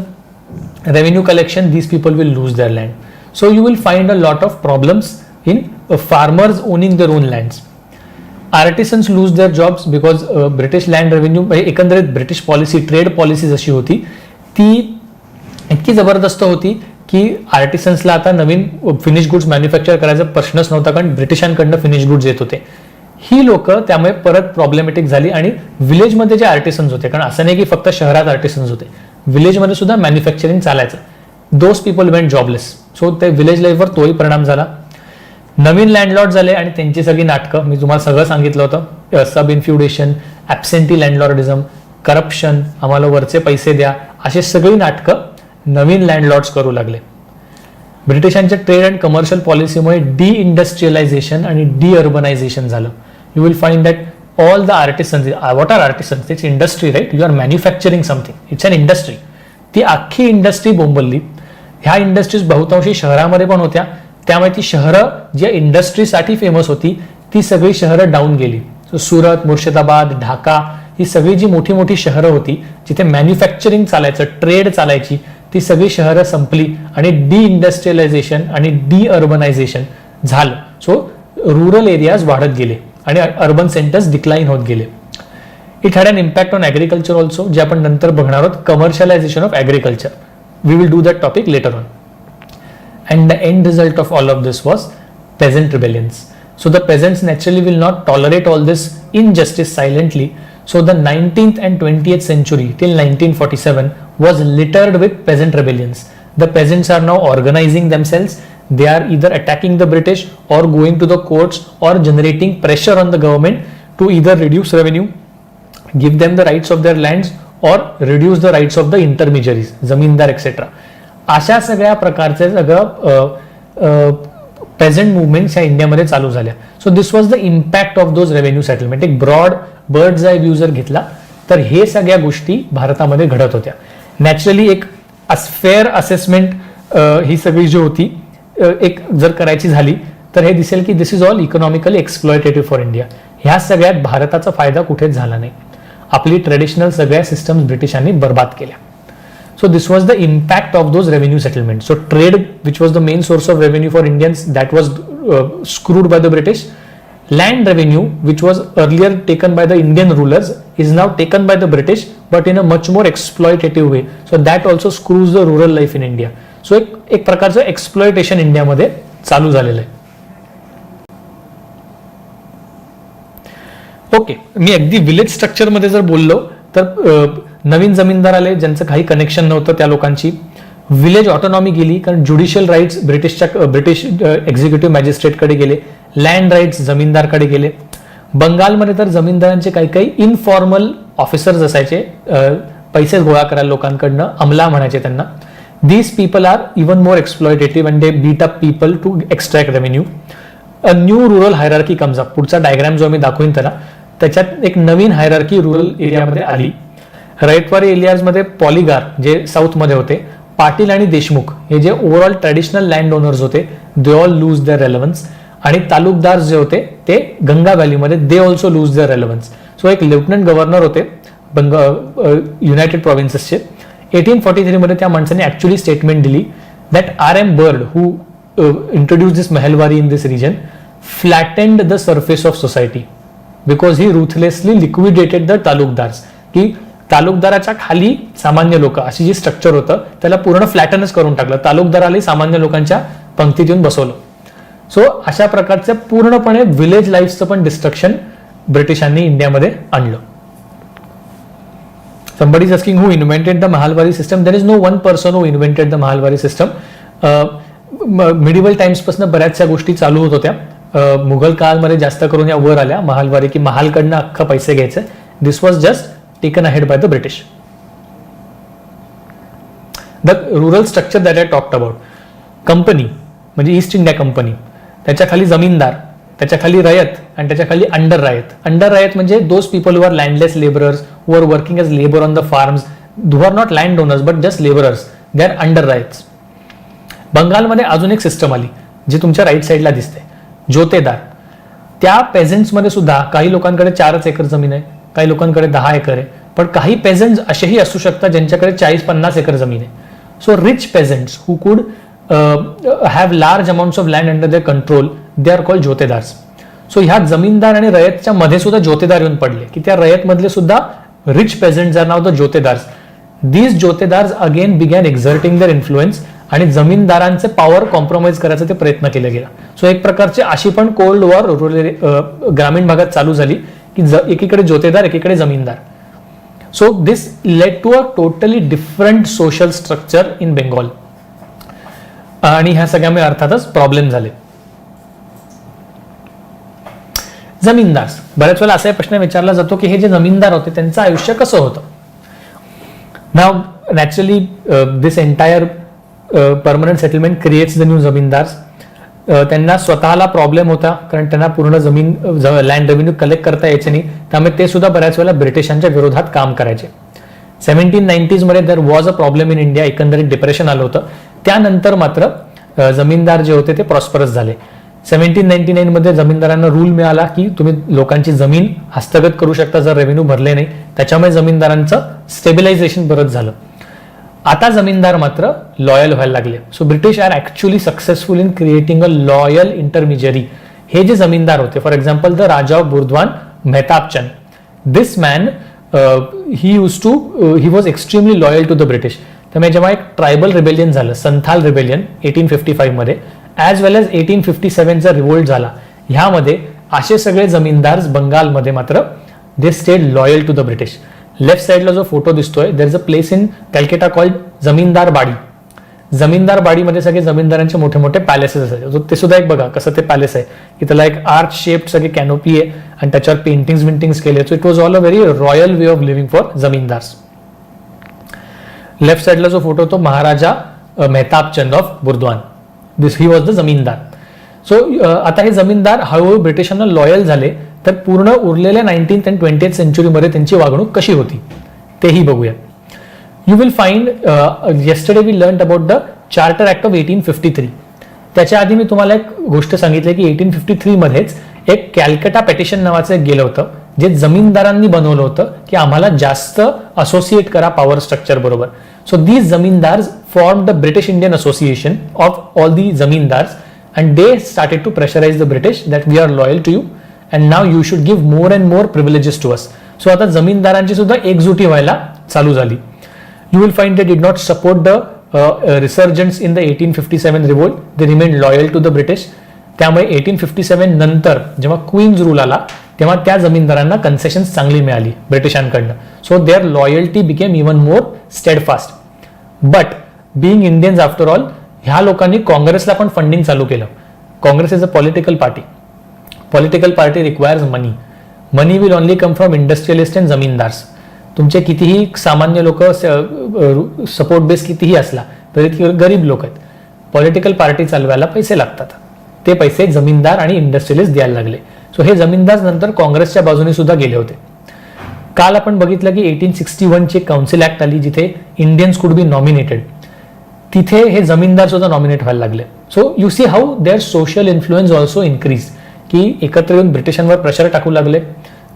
revenue collection, these people will lose their land. So you will find a lot of problems in farmers owning their own lands. Artisans lose their jobs because British land revenue, एकंदरीत ब्रिटिश पॉलिसी, ट्रेड पॉलिसी जशी होती ती इतकी जबरदस्त होती की आर्टिसन्सला आता नवीन फिनिश गुड्स मॅन्युफॅक्चर करायचा प्रश्नच नव्हता, कारण ब्रिटिशांकडनं फिनिश गुड्स येत होते. ही लोक त्यामुळे परत प्रॉब्लेमॅटिक झाली. आणि विलेजमध्ये जे आर्टिसन्स होते, कारण असं नाही की फक्त शहरात आर्टिसन्स होते, विलेजमध्ये सुद्धा मॅन्युफॅक्चरिंग चालायचं, those people went jobless. So ते विलेज लाईफवर तोही परिणाम झाला. नवीन लँडलॉर्ड झाले आणि त्यांची सगळी नाटकं मी तुम्हाला सगळं सांगितलं होतं. सब इन्फ्युडेशन, ॲब्सेंटी लँडलॉर्डिझम, करप्शन, आम्हाला वरचे पैसे द्या, अशी सगळी नाटकं नवीन लँडलॉर्ड्स करू लागले. ब्रिटिशांच्या ट्रेड अँड कमर्शियल पॉलिसीमुळे डी इंडस्ट्रियलायझेशन आणि डी अर्बनायझेशन झालं. You will find that all the artisans, what are artisans? It's industry, right? You are manufacturing something. It's an industry. ती अख्खी इंडस्ट्री बोंबलली. ह्या इंडस्ट्रीज बहुतांशी शहरामध्ये पण होत्या, त्यामुळे ती शहरं ज्या इंडस्ट्रीसाठी फेमस होती ती सगळी शहरं डाऊन गेली. सुरत, मुर्शिदाबाद, ढाका ही सगळी जी मोठी मोठी शहरं होती जिथे मॅन्युफॅक्चरिंग चालायचं, ट्रेड चालायची, ती सगळी शहरं संपली आणि डी इंडस्ट्रियलायझेशन आणि डी अर्बनायझेशन झालं. सो रुरल एरियाज वाढत गेले आणि अर्बन सेंटर्स डिक्लाइन होत गेले. It had an impact on agriculture also, जे आपण नंतर बघणार आहोत. Commercialisation of agriculture, we will do that topic later on. And the end result of all of this was peasant rebellions. So the peasants naturally will not tolerate all this injustice silently. So the 19th and 20th century till 1947 was littered with peasant rebellions. The peasants are now organizing themselves. They are either attacking the British or going to the courts or generating pressure on the government to either reduce revenue, give them the rights of their lands or reduce the rights of the intermediaries, zamindar etc. अशा सगळ्या प्रकारचे सगळं पेझंट मुवमेंट्स या इंडियामध्ये चालू झाल्या. So this was the impact of those revenue settlement. एक ब्रॉड बर्ड्स आय व्ह्यू जर घेतला तर हे सगळ्या गोष्टी भारतामध्ये घडत होत्या. नॅचरली एक फेअर असेसमेंट ही सगळी जी होती एक जर करायची झाली तर हे दिसेल की this is all economically exploitative for India. ह्या सगळ्यात भारताचा फायदा कुठेच झाला नाही. आपली ट्रेडिशनल सगळ्या सिस्टम्स ब्रिटिशांनी बर्बाद केल्या. So this was the impact of those revenue settlements. So trade, which was the main source of revenue for Indians, that was screwed by the British. Land revenue, which was earlier taken by the Indian rulers, is now taken by the British, but in a much more exploitative way. So that also screws the rural life in India. So एक प्रकारचं exploitation इंडियामध्ये चालू झालेलं आहे. ओके, मी अगदी विलेज स्ट्रक्चर मध्ये जर बोललो तर नवीन जमीनदार आले ज्यांचं काही कनेक्शन नव्हतं त्या लोकांची. विलेज ऑटोनॉमी गेली कारण ज्युडिशियल राईट्स ब्रिटिश एक्झिक्युटिव्ह मॅजिस्ट्रेटकडे गेले. लँड राईट्स जमीनदारकडे गेले. बंगालमध्ये तर जमीनदारांचे काही काही इनफॉर्मल ऑफिसर्स असायचे, पैसे गोळा करायला लोकांकडनं, अमला म्हणायचे त्यांना. These people are even more exploitative and they beat up people to extract revenue. A new rural hierarchy comes up. पुढचा डायग्राम जो मी दाखवीन त्याच्यात एक नवीन हायरार्की रुरल एरियामध्ये आली. रयतवारी एरियाजमध्ये पॉलिगार जे साऊथमध्ये होते, पाटील आणि देशमुख हे जे ओव्हरऑल ट्रेडिशनल लँड ओनर्स होते, they all lose their relevance. आणि तालुकदार जे होते ते गंगा व्हॅलीमध्ये, they also lose their relevance. So एक लेफ्टनंट गव्हर्नर होते युनायटेड प्रोव्हिन्सेसचे. 1843 मध्ये त्या माणसाने ऍक्च्युअली स्टेटमेंट दिली that R M Bird who introduced this Mahalwari in this region, flattened the surface of society because he ruthlessly liquidated the taluqdars. की तालुकदाराच्या खाली सामान्य लोक अशी जी स्ट्रक्चर होतं त्याला पूर्ण फ्लॅटनच करून टाकलं. तालुकदाराला सामान्य लोकांच्या पंक्तीत येऊन बसवलं. सो अशा प्रकारचं पूर्णपणे विलेज लाईफचं पण डिस्ट्रक्शन ब्रिटिशांनी इंडियामध्ये आणलं. Somebody is asking who invented the Mahalwari system. There is no one person who invented the Mahalwari system. Medieval times पासून बऱ्याचशा गोष्टी चालू होत होत्या. मुघल काळामध्ये जास्त करून या वर आल्या महालवारी की महालकडनं अख्खा पैसे घ्यायचे. This was just taken ahead by the British. The rural structure that I talked about, company म्हणजे ईस्ट इंडिया कंपनी, त्याच्या खाली जमीनदार, त्याच्या खाली रयत आणि त्याच्या खाली अंडर रायत. अंडर रायत म्हणजे those people who are landless labourers who are working as labour on the farms, who are not land owners but just labourers, they are under ryots. बंगालमध्ये अजून एक सिस्टम आली जी तुमच्या राईट साईडला दिसते, जोतेदार. त्या पेझेंट्समध्ये सुद्धा काही लोकांकडे 4 एकर जमीन आहे, काही लोकांकडे 10 एकर आहे, पण काही पेझेंट्स असेही असू शकतात ज्यांच्याकडे 40-50 एकर जमीन आहे. So rich peasants who could have large amounts of land under their control, they are called jotedars. So ह्या जमीनदार आणि रयतच्या मध्ये सुद्धा जोतेदार येऊन पडले की त्या रयतमधले सुद्धा rich peasants are now the jotedars. These jotedars again began exerting their influence आणि जमीनदारांचे पॉवर कॉम्प्रोमाइज करायचा ते प्रयत्न केला गेला. सो एक प्रकारची अशी पण कोल्ड वॉर ग्रामीण भागात चालू झाली की एकीकडे जोतेदार एकीकडे zamindar. So this led to a totally different social structure in Bengal. आणि ह्या सगळ्यामुळे अर्थातच प्रॉब्लेम झाले. जमीनदार, बऱ्याच वेळेला असा प्रश्न विचारला जातो की हे जे जमीनदार होते त्यांचं आयुष्य कसं होतं. Now naturally this entire permanent settlement creates the new zamindars. त्यांना स्वतःला प्रॉब्लेम होता कारण त्यांना पूर्ण जमीन लँड रेव्हेन्यू कलेक्ट करता यायचे नाही, त्यामुळे ते सुद्धा बऱ्याच वेळेला ब्रिटिशांच्या विरोधात काम करायचे. 1790s मध्ये there was a problem in India, एकंदरीत डिप्रेशन आलं होतं. त्यानंतर मात्र जमीनदार जे होते ते प्रॉस्परस झाले. 1799 मध्ये जमीनदारांना रूल मिळाला की तुम्ही लोकांची जमीन हस्तगत करू शकता जर रेव्हेन्यू भरले नाही, त्याच्यामुळे जमीनदारांचं स्टेबिलायझेशन बरंच झालं. आता जमीनदार मात्र लॉयल व्हायला लागले. So British are actually successful in creating a loyal intermediary. हे जे जमीनदार होते, for example the Raja of Burdwan Mehtab Chand, this man he was extremely loyal to the British. त्यामुळे जेव्हा एक ट्रायबल रिबेलियन झालं, संथाल रिबेलियन 1855 मध्ये, ॲज वेल एज 1857चा रिव्होल्ट झाला, ह्यामध्ये असे सगळे जमीनदार बंगालमध्ये मात्र they stayed loyal to the British. Left साइडला जो फोटो दिसतोय, there is a place in Calcutta called Zamindar Bari. Zamindar बाडीमध्ये सगळे जमीनदारांचे मोठे मोठे पॅलेसेस असायचे. ते सुद्धा एक बघा कसं ते पॅलेस आहे की त्याला एक आर्च शेप्ड सगळी कॅनोपी आहे आणि त्याच्यावर पेंटिंग्स केले. So it was all a very royal way of living for zamindars. Left साइडला जो फोटो तो Maharaja Mehtab Chand of Burdwan, this he was the zamindar. So आता हे जमीनदार हळूहळू ब्रिटिशांना लॉयल झाले, तर पूर्ण उरलेल्या 19th and 20th सेंचुरीमध्ये त्यांची वागणूक कशी होती तेही बघूया. You will find yesterday we learn about the charter act of 1853. त्याच्या आधी मी तुम्हाला एक गोष्ट सांगितली की 1853 मध्येच एक कॅलकटा पेटिशन नावाचं एक गेलं होतं जे जमीनदारांनी बनवलं होतं की आम्हाला जास्त असोसिएट करा पॉवर स्ट्रक्चर बरोबर. So these zamindars form the British Indian Association of all the zamindars and they started to pressurise the British that we are loyal to you and now you should give more and more privileges to us. So आता जमीनदारांची सुद्धा एकजुटी व्हायला चालू झाली. You will find they did not support the resurgence in the 1857 revolt. They remained loyal to the British. त्यामुळे 1857 नंतर जेव्हा क्वीन्स रूल आला तेव्हा त्या जमीनदारांना कन्सेशन्स चांगली मिळाली ब्रिटिशांकडनं. So their loyalty became even more steadfast. But being Indians after all, ह्या लोकांनी काँग्रेसला पण फंडिंग चालू केलं. Congress is a political party. Political party requires money. Money will only come from industrialists and zamindars. तुमचे कितीही सामान्य लोक सपोर्ट बेस कितीही असला तरी गरीब लोक आहेत. पॉलिटिकल पार्टी चालवायला पैसे लागतात, ते पैसे जमीनदार आणि इंडस्ट्रियलिस्ट द्यायला लागले. सो हे जमीनदार नंतर काँग्रेसच्या बाजूने सुद्धा गेले होते. काल आपण बघितलं की 1861 ची काउन्सिल ऍक्ट आली जिथे इंडियन्स कुड बी नॉमिनेटेड. तिथे हे जमीनदार सुद्धा नॉमिनेट व्हायला लागले. So you see how their social influence also increase, की एकत्र येऊन ब्रिटिशांवर प्रेशर टाकू लागले,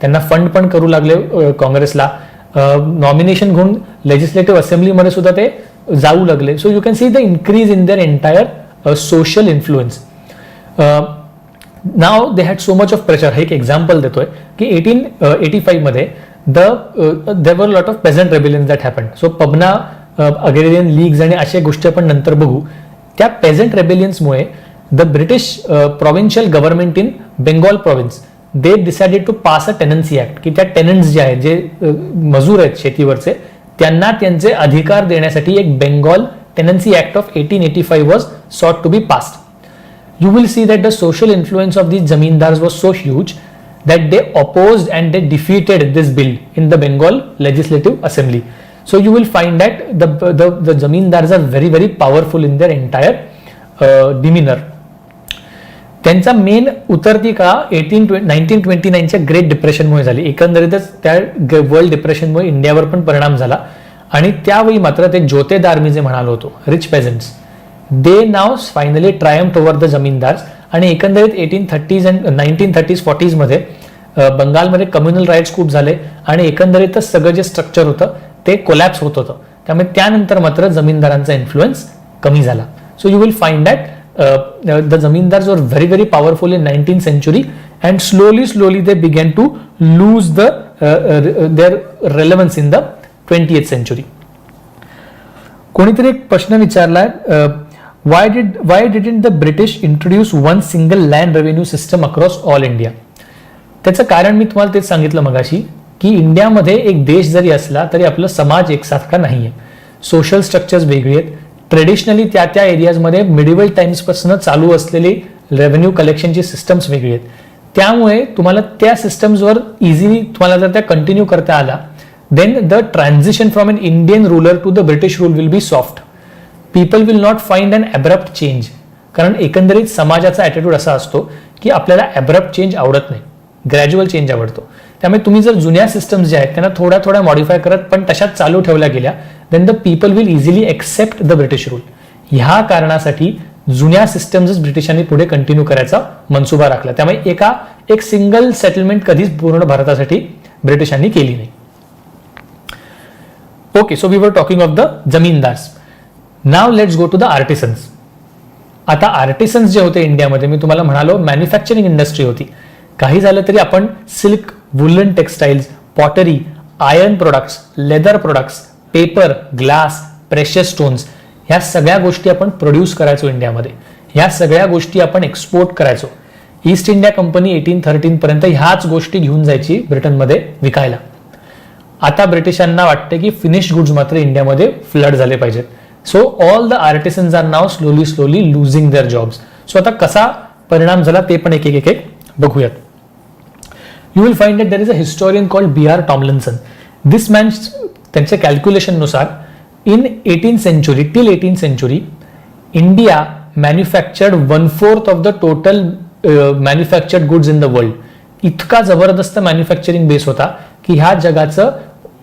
त्यांना फंड पण करू लागले काँग्रेसला, नॉमिनेशन घेऊन लेजिस्लेटिव्ह असेंब्लीमध्ये सुद्धा ते जाऊ लागले. So you can see the increase in their entire social influence. Now they had so much of pressure. हे एक एक्झाम्पल देतोय की 1885 मध्ये there were lot of peasant rebellion that happen. So Pabna, agrarian leagues आणि अशा गोष्टी आपण नंतर बघू. त्या पेझंट रेबिलियन्समुळे the British provincial government in Bengal province they decided to pass a tenancy act, की त्या टेनन्ट्स जे आहेत, जे मजूर आहेत शेतीवरचे, त्यांना त्यांचे अधिकार देण्यासाठी एक Bengal tenancy act of 1885 was sought to be passed. You will see that the social influence of these zamindars was so huge that they opposed and they defeated this bill in the Bengal Legislative Assembly. So you will find that the zamindars are very very powerful in their entire demeanor. त्यांचा मेन उतरती का 1929च्या ग्रेट डिप्रेशनमुळे झाली. एकंदरीतच त्या वर्ल्ड डिप्रेशनमुळे इंडियावर पण परिणाम झाला आणि त्यावेळी मात्र ते जोतेदार मी जे म्हणालो होतो, rich peasants, they now finally triumphed over the zamindars. आणि एकंदरीत 1830s अँड 1930s 40s मध्ये बंगालमध्ये कम्युनल राईट्स खूप झाले आणि एकंदरीतच सगळं जे स्ट्रक्चर होतं ते कोलॅप्स होत होतं. त्यामुळे त्यानंतर मात्र जमीनदारांचा इन्फ्लुएन्स कमी झाला. So you will find that the zamindars were very very powerful in 19th century and slowly they began to lose their relevance in the 20th century. कोणीतरी एक प्रश्न विचारला, why didn't the British introduce one single land revenue system across all India? त्याचं कारण मी तुम्हाला तेच सांगितलं मगाशी, की इंडियामध्ये एक देश जरी असला तरी आपला समाज एकसारखा नाहीये. सोशल स्ट्रक्चर्स वेगळी आहेत. ट्रेडिशनली त्या त्या एरियाजमध्ये मिडिवल टाइम्सपासून चालू असलेली रेव्हेन्यू कलेक्शनची सिस्टम्स वेगळी आहेत. त्यामुळे तुम्हाला त्या सिस्टम्सवर इझिली तुम्हाला जर त्या कंटिन्यू करता आला, then the transition from an Indian ruler to the British rule will be soft. People will not find an abrupt change. कारण एकंदरीत समाजाचा ॲटिट्यूड असा असतो की आपल्याला ॲब्रप्ट चेंज आवडत नाही, ग्रॅज्युअल चेंज आवडतो. त्यामुळे तुम्ही जर जुन्या सिस्टम्स ज्या आहेत त्यांना थोड्या थोड्या मॉडिफाय करत पण तशाच चालू ठेवल्या गेल्या, then the people will easily accept the British rule. ह्या कारणासाठी जुन्या सिस्टम्सच ब्रिटिशांनी पुढे कंटिन्यू करायचा मनसुबा राखला. त्यामुळे एक सिंगल सेटलमेंट कधीच पूर्ण भारतासाठी ब्रिटिशांनी केली नाही. Okay, so we were talking of the zamindars. Now let's go to the artisans. आता आर्टिसन्स जे होते इंडियामध्ये, मी तुम्हाला म्हणालो मॅन्युफॅक्चरिंग इंडस्ट्री होती. काही झालं तरी आपण silk, woollen textiles, pottery, iron products, leather products, paper, glass, precious stones, ह्या सगळ्या गोष्टी आपण प्रोड्यूस करायचो इंडियामध्ये. ह्या सगळ्या गोष्टी आपण एक्सपोर्ट करायचो. ईस्ट इंडिया कंपनी 1813 पर्यंत ह्याच गोष्टी घेऊन जायची ब्रिटनमध्ये विकायला. आता ब्रिटिशांना वाटते की फिनिश गुड्स मात्र इंडियामध्ये फ्लड झाले पाहिजेत. So all the artisans are now slowly losing their jobs. So आता कसा परिणाम झाला ते पण एक एक बघूयात. You will find that there is a historian called B.R. Tomlinson. This man त्यांच्या कॅल्क्युलेशननुसार in 18th century till 18th century India manufactured 1/4 of the total manufactured goods in the world. इतका जबरदस्त मॅन्युफॅक्चरिंग बेस होता की ह्या जगाचं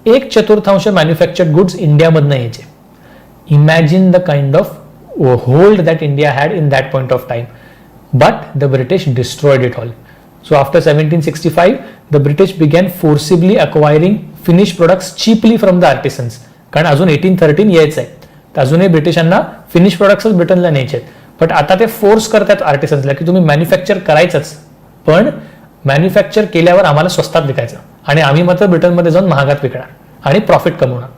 1/4 मॅन्युफॅक्चर्ड गुड्स इंडियामधनं यायचे. Imagine the kind of hold that India had in that point of time. But the British destroyed it all. So after 1765 the British began forcibly acquiring finish products cheaply from the artisans. कारण अजून 1813 यायचं आहे, तर अजूनही ब्रिटिशांना फिनिश प्रोडक्ट्सच ब्रिटनला न्यायचे आहेत. बट आता ते फोर्स करतात आर्टिसन्सला की तुम्ही मॅन्युफॅक्चर करायचंच, पण मॅन्युफॅक्चर केल्यावर आम्हाला स्वस्तात विकायचं आणि आम्ही मात्र ब्रिटनमध्ये जाऊन महागात विकणार आणि प्रॉफिट कमवणार.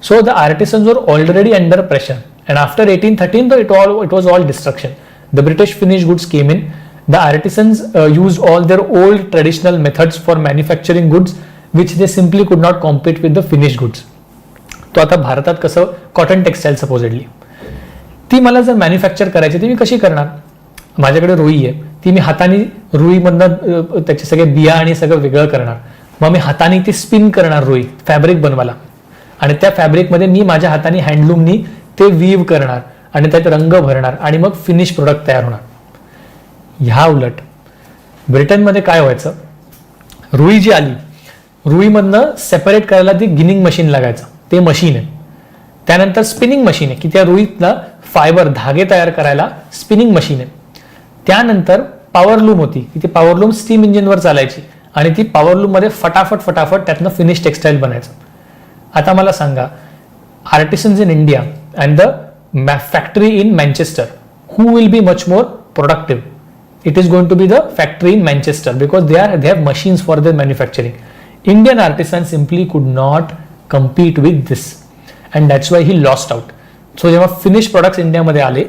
So the artisans were already under pressure and after 1813 it was all destruction. The British finish goods came in. The artisans use all their old traditional methods for manufacturing goods which they simply could not compete with the finish goods. तो आता भारतात कसं कॉटन टेक्सटाईल सपोजेडली, ती मला जर मॅन्युफॅक्चर करायची ती मी कशी करणार? माझ्याकडे रुई आहे, ती मी हाताने रुईमधनं त्याचे सगळे बिया आणि सगळं वेगळं करणार. मग मी हाताने ती स्पिन करणार रुई फॅब्रिक बनवायला, आणि त्या फॅब्रिकमध्ये मी माझ्या हाताने हँडलूमनी ते वीव करणार आणि त्यात रंग भरणार आणि मग फिनिश प्रोडक्ट तयार होणार. ह्या उलट ब्रिटनमध्ये काय व्हायचं, रुई जी आली, रुईमधनं सेपरेट करायला ती गिनिंग मशीन लागायचं, ते मशीन आहे. त्यानंतर स्पिनिंग मशीन आहे की त्या रुईतनं फायबर धागे तयार करायला स्पिनिंग मशीन आहे. त्यानंतर पॉवरलूम होती की ती पॉवरलूम स्टीम इंजिनवर चालायची आणि ती पॉवरलूममध्ये फटाफट त्यातनं फिनिश टेक्सटाईल बनायचं. आता मला सांगा, artisans in India and the factory in Manchester who will be much more productive? It is going to be the factory in Manchester because they have machines for their manufacturing. Indian artisans simply could not compete with this and that's why he lost out. So जेव्हा फिनिश प्रोडक्ट्स इंडियामध्ये आले,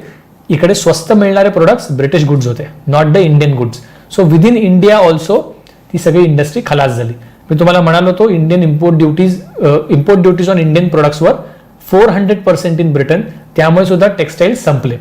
इकडे स्वस्त मिळणारे प्रोडक्ट्स ब्रिटिश गुड्स होते, not the Indian goods. So within India also ती सगळी इंडस्ट्री खलास झाली. मी तुम्हाला म्हणालो होतो Indian import duties on Indian प्रोडक्ट्सवर 400% इन ब्रिटन, त्यामुळे सुद्धा टेक्सटाईल संपले.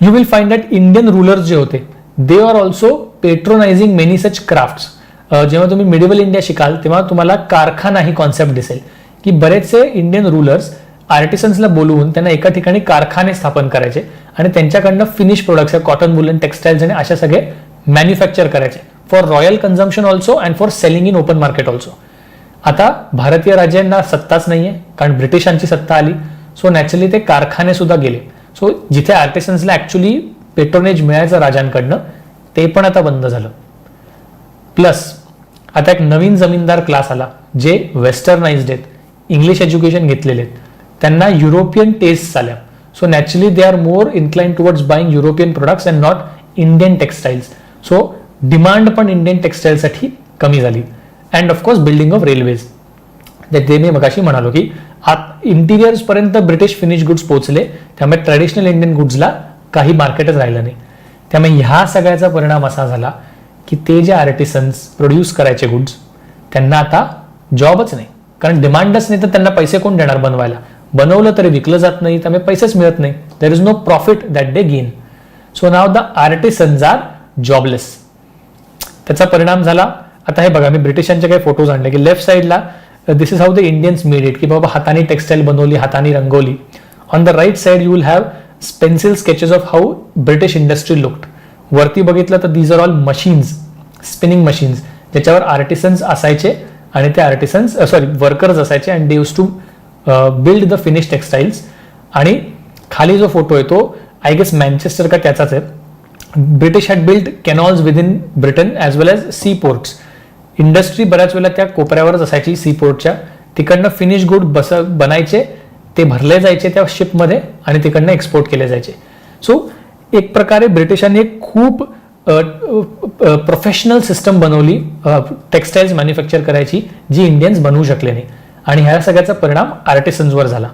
You will find that Indian rulers जे होते they are also patronising many such crafts. जेव्हा तुम्ही मिडिवल इंडिया शिकाल तेव्हा तुम्हाला कारखाना ही कॉन्सेप्ट दिसेल की बरेचसे इंडियन रूलर्स आर्टिसन्सला बोलवून त्यांना एका ठिकाणी कारखाने स्थापन करायचे आणि त्यांच्याकडनं finish products cotton woollen textiles आणि अशा सगळे मॅन्युफॅक्चर करायचे for royal consumption also and for selling in open market also. आता भारतीय राज्यांना सत्ताच नाहीये कारण ब्रिटिशांची सत्ता आली. सो नॅचरली ते कारखाने सुद्धा गेले. सो जिथे आर्टिसन्सला ऍक्च्युली पेट्रोनेज मिळायचं राजांकडनं ते पण आता बंद झालं. प्लस आता एक नवीन जमीनदार क्लास आला जे वेस्टर्नाइज्ड आहेत, इंग्लिश एज्युकेशन घेतलेले आहेत, त्यांना युरोपियन टेस्ट आल्या. So naturally they are more inclined towards buying European products and not Indian textiles. So demand पण इंडियन टेक्सटाईलसाठी कमी झाली. And of course building of railways, ते मी मगाशी म्हणालो की इंटिरियर्स पर्यंत ब्रिटिश फिनिश गुड्स पोहोचले, त्यामुळे ट्रॅडिशनल इंडियन गुड्सला काही मार्केटच राहिलं नाही. त्यामुळे ह्या सगळ्याचा परिणाम असा झाला की ते जे आर्टिसन्स प्रोड्यूस करायचे गुड्स त्यांना आता जॉबच नाही, कारण डिमांडच नाही तर त्यांना पैसे कोण देणार बनवायला. बनवलं तरी विकलं जात नाही, त्यामुळे पैसेच मिळत नाही. There is no profit that they gain. So now the artisans are jobless. त्याचा परिणाम झाला. आता हे बघा, मी ब्रिटिशांचे काही फोटोज आणले की लेफ्ट साईडला this is how the Indians made it, की बाबा हाताने टेक्सटाईल बनवली, हाताने रंगवली. On the right side you will have pencil sketches of how British industry looked. वरती बघितलं तर these are all machines, spinning machines, ज्याच्यावर आर्टिसन्स असायचे आणि ते आर्टिसन्स वर्कर्स असायचे and they use to build the finish textiles. आणि खाली जो फोटो आहे तो आय गेस मँचेस्टर का त्याचाच आहे. British had build canals within Britain as well as sea ports. Industry बऱ्याच वेळेला त्या कोपऱ्यावरच असायची सी पोर्टच्या. तिकडनं फिनिश गुड बनायचे, ते भरले जायचे त्या शिपमध्ये आणि तिकडनं एक्सपोर्ट केले जायचे. सो एक प्रकारे ब्रिटिशांनी एक खूप प्रोफेशनल सिस्टम बनवली टेक्सटाईल्स मॅन्युफॅक्चर करायची, जी इंडियन्स बनवू शकले नाही. आणि ह्या सगळ्याचा परिणाम आर्टिसन्सवर झाला.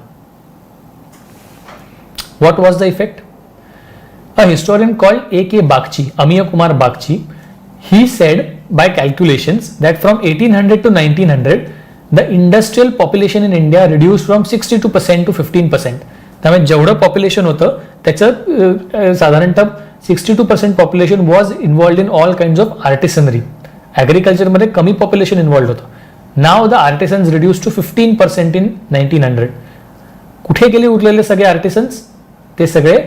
What was the effect? A historian called A.K. Bagchi, Amiya Kumar Bagchi, he said by calculations that from 1800 to 1900 the industrial population in India reduced from 62% to 15%. त्यामुळे जेवढं पॉप्युलेशन होतं त्याचं साधारणतः 62% population was involved in all kind of artisanry. ॲग्रिकल्चरमध्ये कमी पॉप्युलेशन इन्व्हॉल्ड होतं. Now the artisans reduce to 15% in 1900. कुठे गेले उरलेले सगळे आर्टिसन्स? ते सगळे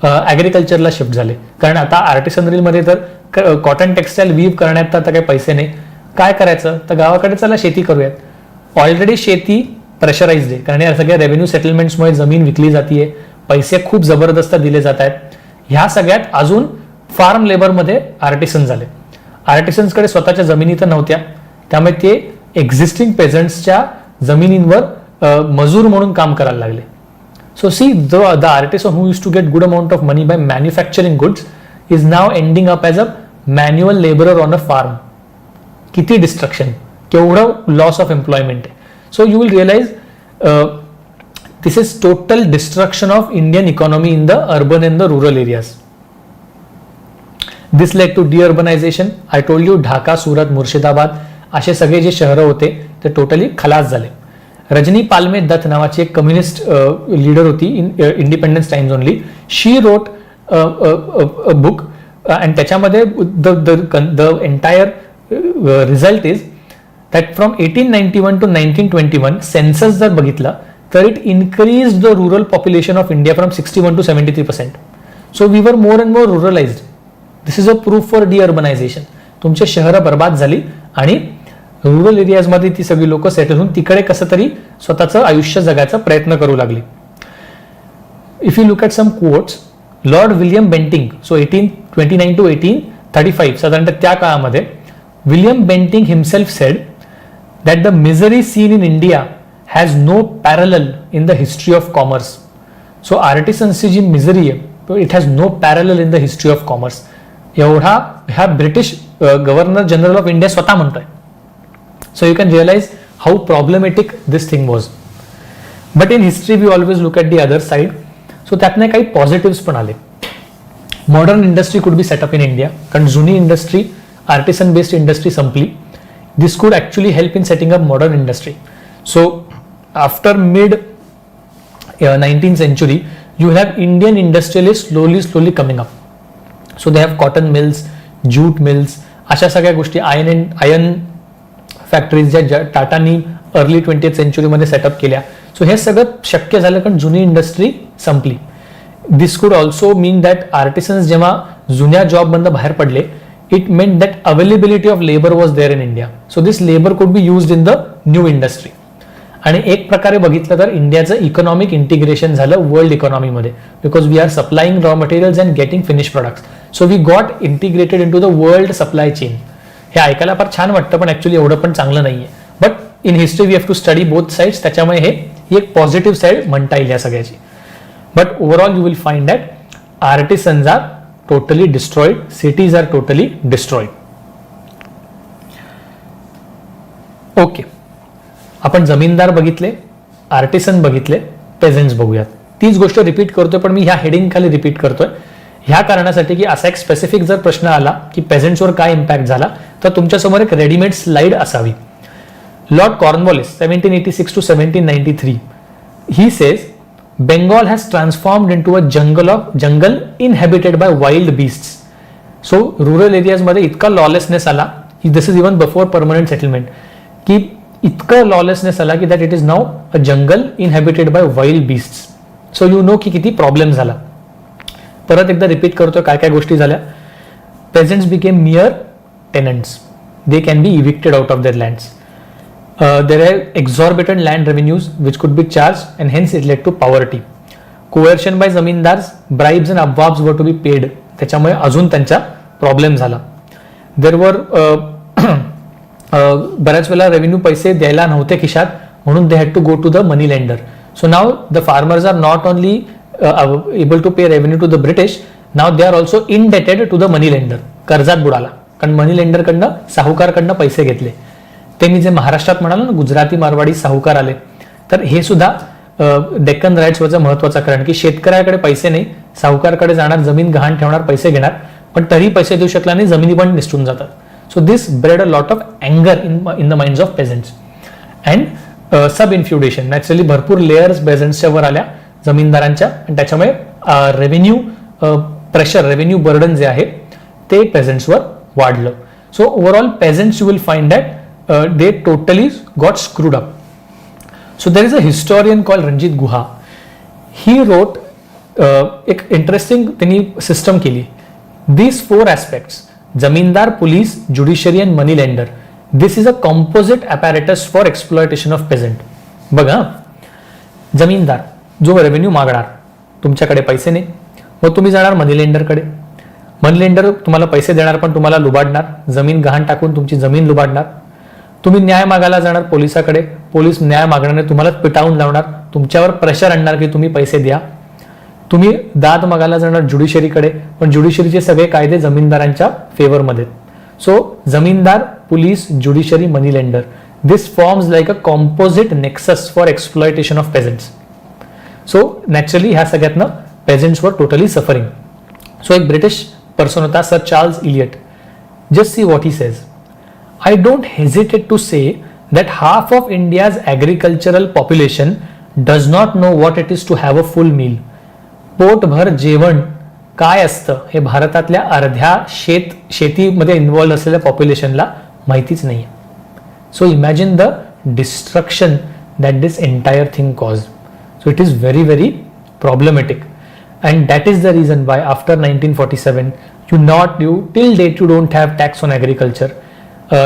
ॲग्रिकल्चरला शिफ्ट झाले, कारण आता आर्टिसनरीमध्ये तर कॉटन टेक्सटाईल वीव करण्यात तर आता काही पैसे नाही. काय करायचं तर गावाकडे चला शेती करूयात. ऑलरेडी शेती प्रेशराइज्ड आहे, कारण या सगळ्या रेव्हेन्यू सेटलमेंट्समुळे जमीन विकली जाते, पैसे खूप जबरदस्त दिले जात आहेत. ह्या सगळ्यात अजून फार्म लेबरमध्ये आर्टिसन झाले. आर्टिसन्सकडे स्वतःच्या जमिनी तर नव्हत्या, त्यामुळे ते एक्झिस्टिंग पेझंट्सच्या जमिनींवर मजूर म्हणून काम करायला लागले. So see, the artisan who used to get good amount of money by manufacturing goods is now ending up as a manual laborer on a farm. किती डिस्ट्रक्शन, केवढं लॉस ऑफ एम्प्लॉयमेंट आहे. So you will realise this is total destruction of Indian economy in the urban and the rural areas. This led to deurbanization. I told you Dhaka, Surat, Murshidabad असे सगळे जे शहरं होते ते टोटली खलास झाले. रजनी पालमे दत्त नावाची एक कम्युनिस्ट लीडर होती in independence times only. She wrote book and त्याच्यामध्ये the entire result is that from 1891 to 1921 census जर बघितला तर it increase the rural population of India from 61 to 73%. So we were more and more ruralised. This is a proof for deurbanisation. तुमचे शहरं बर्बाद झाली आणि रुरल एरियाजमध्ये ती सगळी लोक सेटल होऊन तिकडे कसं तरी स्वतःचं आयुष्य जगायचा प्रयत्न करू लागली. If you look at some quotes, Lord William Bentinck, so 1829 to 1835 साधारणतः त्या काळामध्ये William Bentinck himself said that the misery seen in India has no parallel in the history of commerce. So आर्टिसन्सची जी मिझरी आहे it has no parallel in the history of commerce, एवढा ह्या British governor general of India स्वतः म्हणतोय. So you can realise how problematic this thing was. But in history we always look at the other side. So त्यातनं काही पॉझिटिव्स पण आले. Modern industry could be set up in India, कारण जुनी इंडस्ट्री आर्टिसन बेस्ड इंडस्ट्री संपली. दिस कुड actually help in setting up modern industry. So after mid 19th century you have Indian industrialists slowly coming up. So they have cotton mills, jute mills, अशा सगळ्या गोष्टी, आयर्न फॅक्टरीज ज्या टाटानी अर्ली 20th century मध्ये सेटअप केल्या. सो हे सगळं शक्य झालं कारण जुनी इंडस्ट्री संपली. दिस कुड ऑल्सो मीन दॅट आर्टिसन्स जेव्हा जुन्या जॉबमधनं बाहेर पडले, it meant that availability of labour was there in India. So this labour could be used in the new industry. आणि एक प्रकारे बघितलं तर इंडियाचं इकॉनॉमिक इंटिग्रेशन झालं वर्ल्ड इकॉनॉमीमध्ये, because we are supplying raw materials and getting finish products. So we got integrated in to the world supply chain. हे ऐकायला फार छान वाटतं, पण ऍक्च्युअली एवढं पण चांगलं नाहीये. But in history we have to study both sides. त्याच्यामुळे ही एक पॉझिटिव्ह साइड म्हणता येईल या सगळ्याची. But overall you will find that artisans are totally destroyed, cities are totally destroyed. Okay, आपण जमीनदार बघितले, आर्टिसन बघितले, पेझेंट्स बघूयात. तीच गोष्ट रिपीट करतोय, पण मी ह्या हेडिंग खाली रिपीट करतोय ह्या कारणासाठी की असा एक स्पेसिफिक जर प्रश्न आला की पेझेंट्सवर काय इम्पॅक्ट झाला, तर तुमच्यासमोर एक रेडीमेड स्लाइड असावी. Lord Cornwallis 1786 to 1793 he says Bengal has transformed into a jungle inhabited by wild beasts. So rural एरियाजमध्ये इतका लॉलेसनेस आला, this is even before permanent settlement, की इतकं लॉलेसनेस आला की that it is now a jungle inhabited by wild beasts. So you know की किती प्रॉब्लेम झाला. परत एकदा रिपीट करतोय काय काय गोष्टी झाल्या. Peasants became mere tenants, they can be evicted out of their lands. There are exorbitant land revenues which could be charge and hence it led to poverty. Coercion by zamindars, bribes and abwabs were to be paid, त्याच्यामुळे अजून त्यांचा प्रॉब्लेम झाला. देर वर बऱ्याच वेळेला रेव्हेन्यू पैसे द्यायला नव्हते खिशात, म्हणून they had to go to the money lender. So now the farmers are not only able to pay revenue to the British, now they are also indebted to the money lender. कर्जात बुडाला, कारण मनी लेंडरकडनं, साहुकारकडनं पैसे घेतले. ते मी जे महाराष्ट्रात म्हणालो ना, गुजराती मारवाडी साहुकार आले, तर हे सुद्धा डेक्कन राईट्सवरचं महत्वाचं कारण की शेतकऱ्याकडे पैसे नाही, साहुकारकडे जाणार, जमीन गहाण ठेवणार, पैसे घेणार, पण तरी पैसे देऊ शकला नाही, जमिनी पण निसटून जातात. So this bred a lot of anger in the minds of peasants and sub-infeudation. Naturally भरपूर लेयर्स पेझंट्सच्या वर आल्या जमीनदारांच्या, आणि त्याच्यामुळे रेव्हेन्यू प्रेशर, रेव्हेन्यू बर्डन जे आहे ते पेझंट्सवर वाढलं. So overall peasants you will find that they totally got screwed up. So there is a historian call Ranajit Guha. He wrote एक इंटरेस्टिंग त्यांनी सिस्टम केली. These 4 aspects, zamindar, police, judiciary and money lender, this is a composite apparatus for exploitation of peasant. बघा, जमीनदार जो रेव्हेन्यू मागणार, तुमच्याकडे पैसे नाही, मग तुम्ही जाणार मनी लेंडरकडे. मनी लेंडर तुम्हाला पैसे देणार, पण तुम्हाला लुबाडणार, जमीन गहाण टाकून तुमची जमीन लुबाडणार. तुम्ही न्याय मागायला जाणार पोलिसाकडे, पोलीस न्याय मागण्याने तुम्हाला पिटावून लावणार, तुमच्यावर प्रेशर आणणार की तुम्ही पैसे द्या. तुम्ही दाद मागायला जाणार ज्युडिशरीकडे, पण ज्युडिशरीचे सगळे कायदे जमीनदारांच्या फेवरमध्ये. So zamindar, police, judiciary, money lender, this forms like a composite nexus for exploitation of peasants. So naturally ह्या सगळ्यातनं peasants were totally suffering. So एक ब्रिटिश पर्सन होता, sir Charles Elliott. Just see what he says. I don't hesitate to say that half of India's agricultural population does not know what it is to have a full meal. पोटभर जेवण काय असतं हे भारतातल्या अर्ध्या शेतीमध्ये इन्व्हॉल्व असलेल्या पॉप्युलेशनला माहितीच नाहीये. So imagine the destruction that this entire thing cause. So it is very very problematic, and that is the reason why after 1947 you till date you don't have tax on agriculture.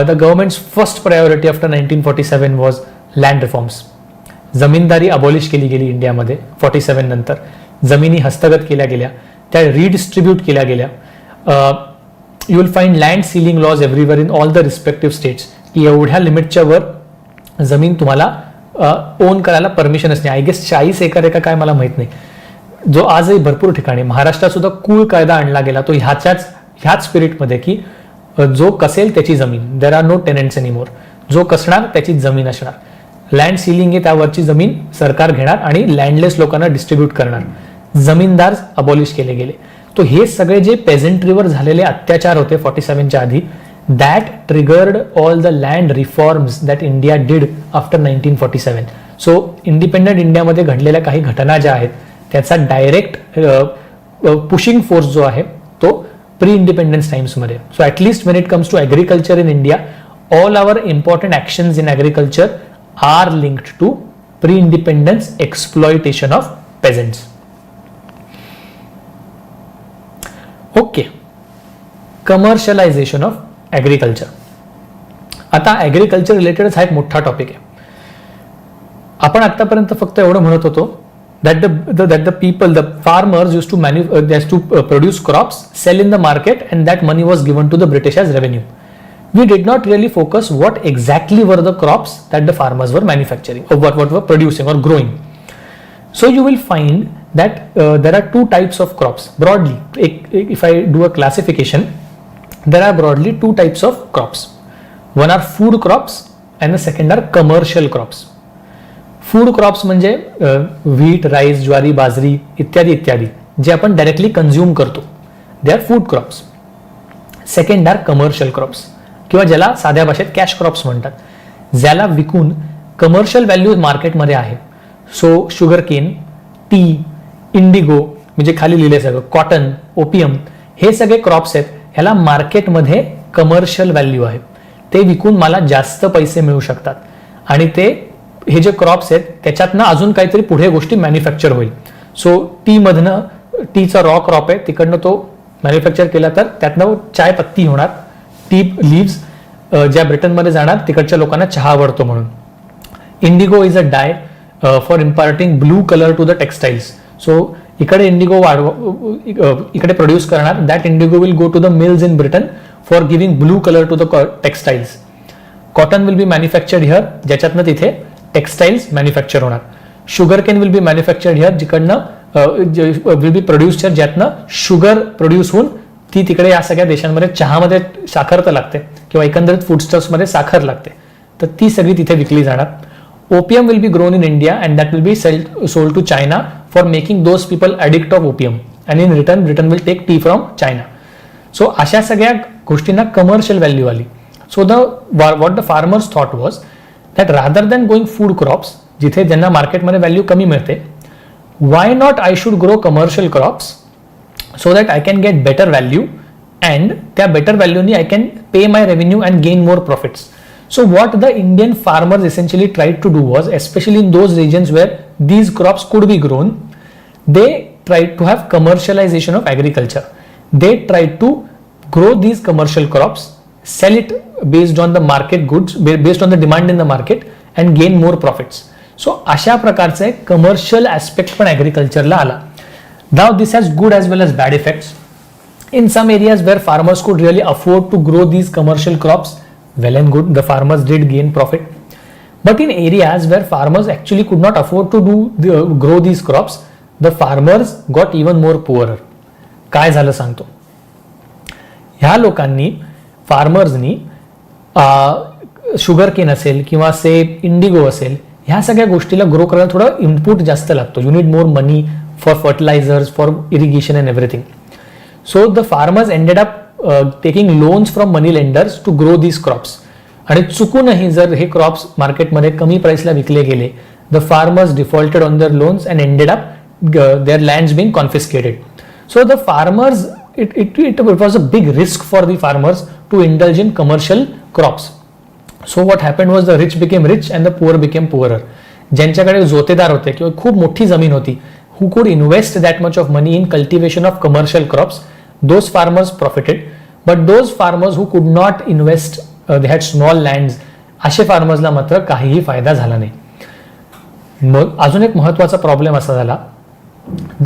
The government's first priority after 1947 was land reforms. Zamindari abolish केली गेली इंडियामध्ये 47 नंतर. जमिनी हस्तगत केल्या गेल्या, त्या रिडिस्ट्रीब्यूट केल्या गेल्या. You will find land ceiling laws everywhere in all the respective states, की एवढ्या लिमिटच्या वर जमीन तुम्हाला ओन करायला परमिशनच नाही. आय गेस 40 एकर आहे का काय मला माहित नाही. जो आजही भरपूर ठिकाणी, महाराष्ट्रात सुद्धा कूळ कायदा आणला गेला तो ह्याच स्पिरिटमध्ये की जो कसेल त्याची जमीन, there are no tenants anymore, जो कसणार त्याची जमीन असणार, लँड सिलिंग आहे त्यावरची जमीन सरकार घेणार आणि लँडलेस लोकांना डिस्ट्रीब्यूट करणार, जमीनदार अबॉलिश केले गेले. तो हे सगळे जे पेझेंट्रीवर झालेले अत्याचार होते 47च्या आधी, that triggered all the land reforms that India did after 1947. So independent इंडियामध्ये घडलेल्या काही घटना ज्या आहेत त्याचा डायरेक्ट पुशिंग फोर्स जो आहे तो प्री इंडिपेंडन्स टाइम्समध्ये. So at least when it comes to agriculture in India, all our important actions in agriculture are linked to pre independence exploitation of peasants. Okay, commercialisation of agriculture. आता ॲग्रिकल्चर रिलेटेडच हा एक मोठा टॉपिक आहे. आपण आतापर्यंत फक्त एवढं म्हणत होतो that the people, the farmers used to produce crops, sell in the market, and that money was given to the British as revenue. We did not really focus what exactly were the crops that the farmers were manufacturing or what were producing or growing. So you will find that there are two types of crops broadly. If I do a classification, there are broadly two types of crops. One are food crops and the second are commercial crops. Food crops म्हणजे व्हीट, राईस, ज्वारी, बाजरी इत्यादी इत्यादी जे आपण डायरेक्टली कन्झ्युम करतो, they are food crops. Second are commercial crops किंवा ज्याला साध्या भाषेत कॅश क्रॉप्स म्हणतात, ज्याला विकून कमर्शियल व्हॅल्यू मार्केटमध्ये आहे. So sugar cane, T, Indigo म्हणजे खाली लिहिले सगळं, कॉटन, ओपियम, हे सगळे क्रॉप्स आहेत, ह्याला मार्केटमध्ये कमर्शियल व्हॅल्यू आहे. ते विकून मला जास्त पैसे मिळू शकतात आणि ते हे जे क्रॉप्स आहेत त्याच्यातनं अजून काहीतरी पुढे गोष्टी मॅन्युफॅक्चर होईल. सो टीचा रॉ क्रॉप आहे, तिकडनं तो मॅन्युफॅक्चर केला तर त्यातनं चाय पत्ती होणार, टी लिव्स ज्या ब्रिटनमध्ये जाणार, तिकडच्या लोकांना चहा आवडतो म्हणून. Indigo is a dye for imparting blue colour to the textiles. So इकडे इंडिगो इकडे प्रोड्यूस करणार, that indigo will go to the mills in Britain for giving blue colour to the textiles. Cotton will be manufactured here, ज्याच्यातनं तिथे टेक्सटाईल्स मॅन्युफॅक्चर होणार. Sugar cane will be manufactured here, जिकडनं विल बी प्रोड्यूस हिअर, ज्यातनं शुगर प्रोड्यूस होऊन ती तिकडे या सगळ्या देशांमध्ये चहामध्ये साखर तर लागते किंवा एकंदरीत फूडस्टफ्समध्ये साखर लागते, तर ती सगळी तिथे विकली जाणार. Opium will be grown in India and that will be sold to China for making those people addict of opium and in return Britain will take tea from China. So अशा सगळ्या गोष्टींना कमर्शियल व्हॅल्यू आली. So what the farmers thought was that rather than going food crops जिथे ज्यांना मार्केटमध्ये व्हॅल्यू कमी मिळते, why not I should grow commercial crops so that I can get better value and त्या better value I can pay my revenue and gain more profits. So what the Indian farmers essentially tried to do was, especially in those regions where these crops could be grown, they tried to have commercialization of agriculture. They tried to grow these commercial crops, sell it based on the market goods, based on the demand in the market and gain more profits. So अशा प्रकारचे कमर्शियल ॲस्पेक्ट पण ॲग्रिकल्चरला आला. Now this has good as well as bad effects. In some areas where farmers could really afford to grow these commercial crops, well and good, the farmers did gain profit. But in areas where farmers actually could not afford to grow these crops, the farmers got even more poorer. काय झालं सांगतो. ह्या लोकांनी, फार्मर्सनी शुगर केन असेल किंवा से इंडिगो असेल, ह्या सगळ्या गोष्टीला ग्रो करायला थोडं इनपुट जास्त लागतो. You need more money for fertilisers, for irrigation and everything. So the farmers ended up taking loans from money lenders to grow these crops. आणि चुकूनही जर हे क्रॉप्स मार्केटमध्ये कमी प्राइसला विकले गेले, the farmers defaulted on their loans and ended up their lands being confiscated. So the farmers it was a big risk for the farmers to indulge in commercial crops. So what happened was the rich became rich and the poor became poorer. ज्यांच्याकडे जोतेदार होते किंवा खूप मोठी जमीन होती, who could invest that much of money in cultivation of commercial crops, those farmers profited. But those farmers who could not invest, they had small lands, असे फार्मर्सला मात्र काहीही फायदा झाला नाही. मग अजून एक महत्त्वाचा प्रॉब्लेम असा झाला,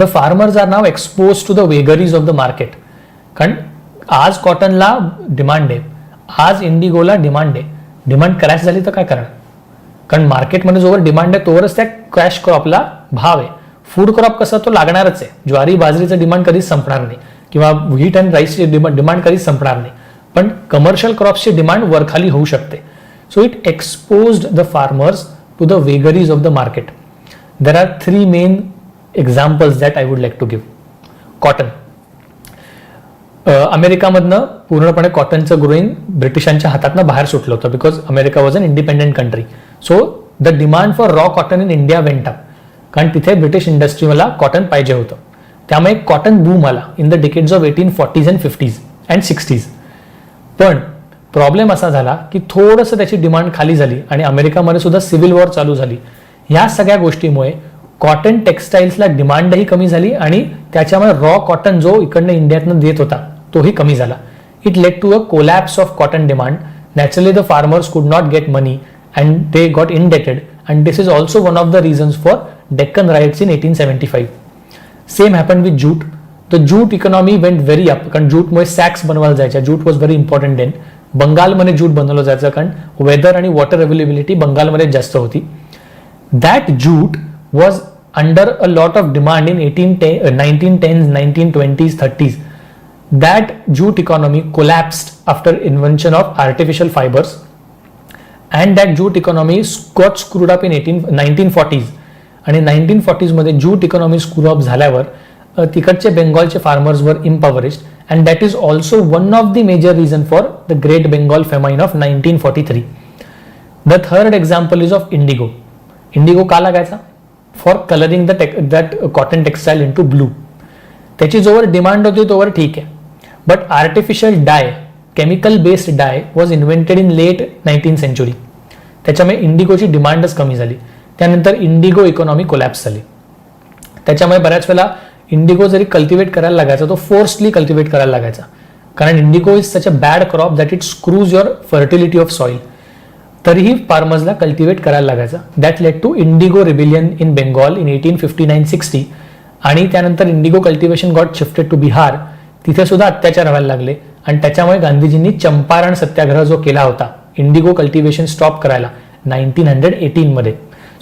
the farmers are now exposed to the vagaries of the market. कारण आज कॉटनला डिमांड आहे, आज इंडिगोला डिमांड आहे, डिमांड क्रॅश झाली तर काय करणार? कारण मार्केटमध्ये जोवर डिमांड आहे तोवरच त्या क्रॅश क्रॉपला भाव आहे. फूड क्रॉप कसं तो लागणारच आहे, ज्वारी बाजरीचं डिमांड कधीच संपणार नाही किंवा व्हीट अँड राईसची डिमांड कधीच संपणार नाही, पण कमर्शियल क्रॉप्सची डिमांड वरखाली होऊ शकते. So it exposed the farmers to the vagaries of the market. There are 3 main examples that I would like to give. Cotton. अमेरिकामधनं पूर्णपणे कॉटनचं ग्रोईंग ब्रिटिशांच्या हातातनं बाहेर सुटलं होतं because America was an independent country. So the demand for raw cotton in India went up, कारण तिथे ब्रिटिश इंडस्ट्रीला कॉटन पाहिजे होतं. त्यामुळे कॉटन बूम आला in the decades of 1840s and 50s and 60s. पण प्रॉब्लेम असा झाला की थोडंसं त्याची डिमांड खाली झाली आणि अमेरिकामध्ये सुद्धा सिव्हिल वॉर चालू झाली. ह्या सगळ्या गोष्टीमुळे कॉटन टेक्सटाईल्सला डिमांडही कमी झाली आणि त्याच्यामुळे रॉ कॉटन जो इकडनं इंडियातनं देत होता तोही कमी झाला. It led to a collapse of cotton demand. Naturally the farmers could not get money and they got indebted and this is also one of the reasons for Deccan riots in 1875. Same happen with jute. The jute economy went very up, कारण जूटमुळे सॅक्स बनवायला जायच्या. Jute was very important then. बंगालमध्ये जूट बनवलं जायचं कारण वेदर आणि वॉटर अवेलेबिलिटी बंगालमध्ये जास्त होती. That jute was under a lot of demand in 1910s, 1920s, 30s. That jute economy collapsed after invention of artificial fibers, and that jute economy got screwed up in 1940s. आणि 1940s मध्ये jute economy screw up झाल्यावर तिकडचे बेंगॉलचे फार्मर्स वर impoverished, and that is also one of the major reason for the Great Bengal Famine of 1943. The third example is of indigo. Indigo का लागायचा? For colouring that cotton textile into blue. त्याची जोवर डिमांड होती तोवर ठीक आहे, but artificial dye, chemical based dye was invented in late 19th century. त्याच्यामुळे इंडिगोची डिमांडच कमी झाली. त्यानंतर इंडिगो इकॉनॉमी कोलॅप्स झाली. त्याच्यामुळे बऱ्याच वेळेला इंडिगो जरी कल्टिवेट करायला लागायचा तो फोर्सली कल्टिवेट करायला लागायचा, कारण indigo is such a bad crop that it screws your fertility of soil. तरीही फार्मर्सला कल्टिवेट करायला लागायचं. That led to indigo rebellion in Bengal in 1859-60. आणि त्यानंतर indigo cultivation got shifted to Bihar. तिथे सुद्धा अत्याचार व्हायला लागले आणि त्याच्यामुळे गांधीजींनी चंपारण सत्याग्रह जो केला होता इंडिगो कल्टिवेशन स्टॉप करायला 1918 मध्ये.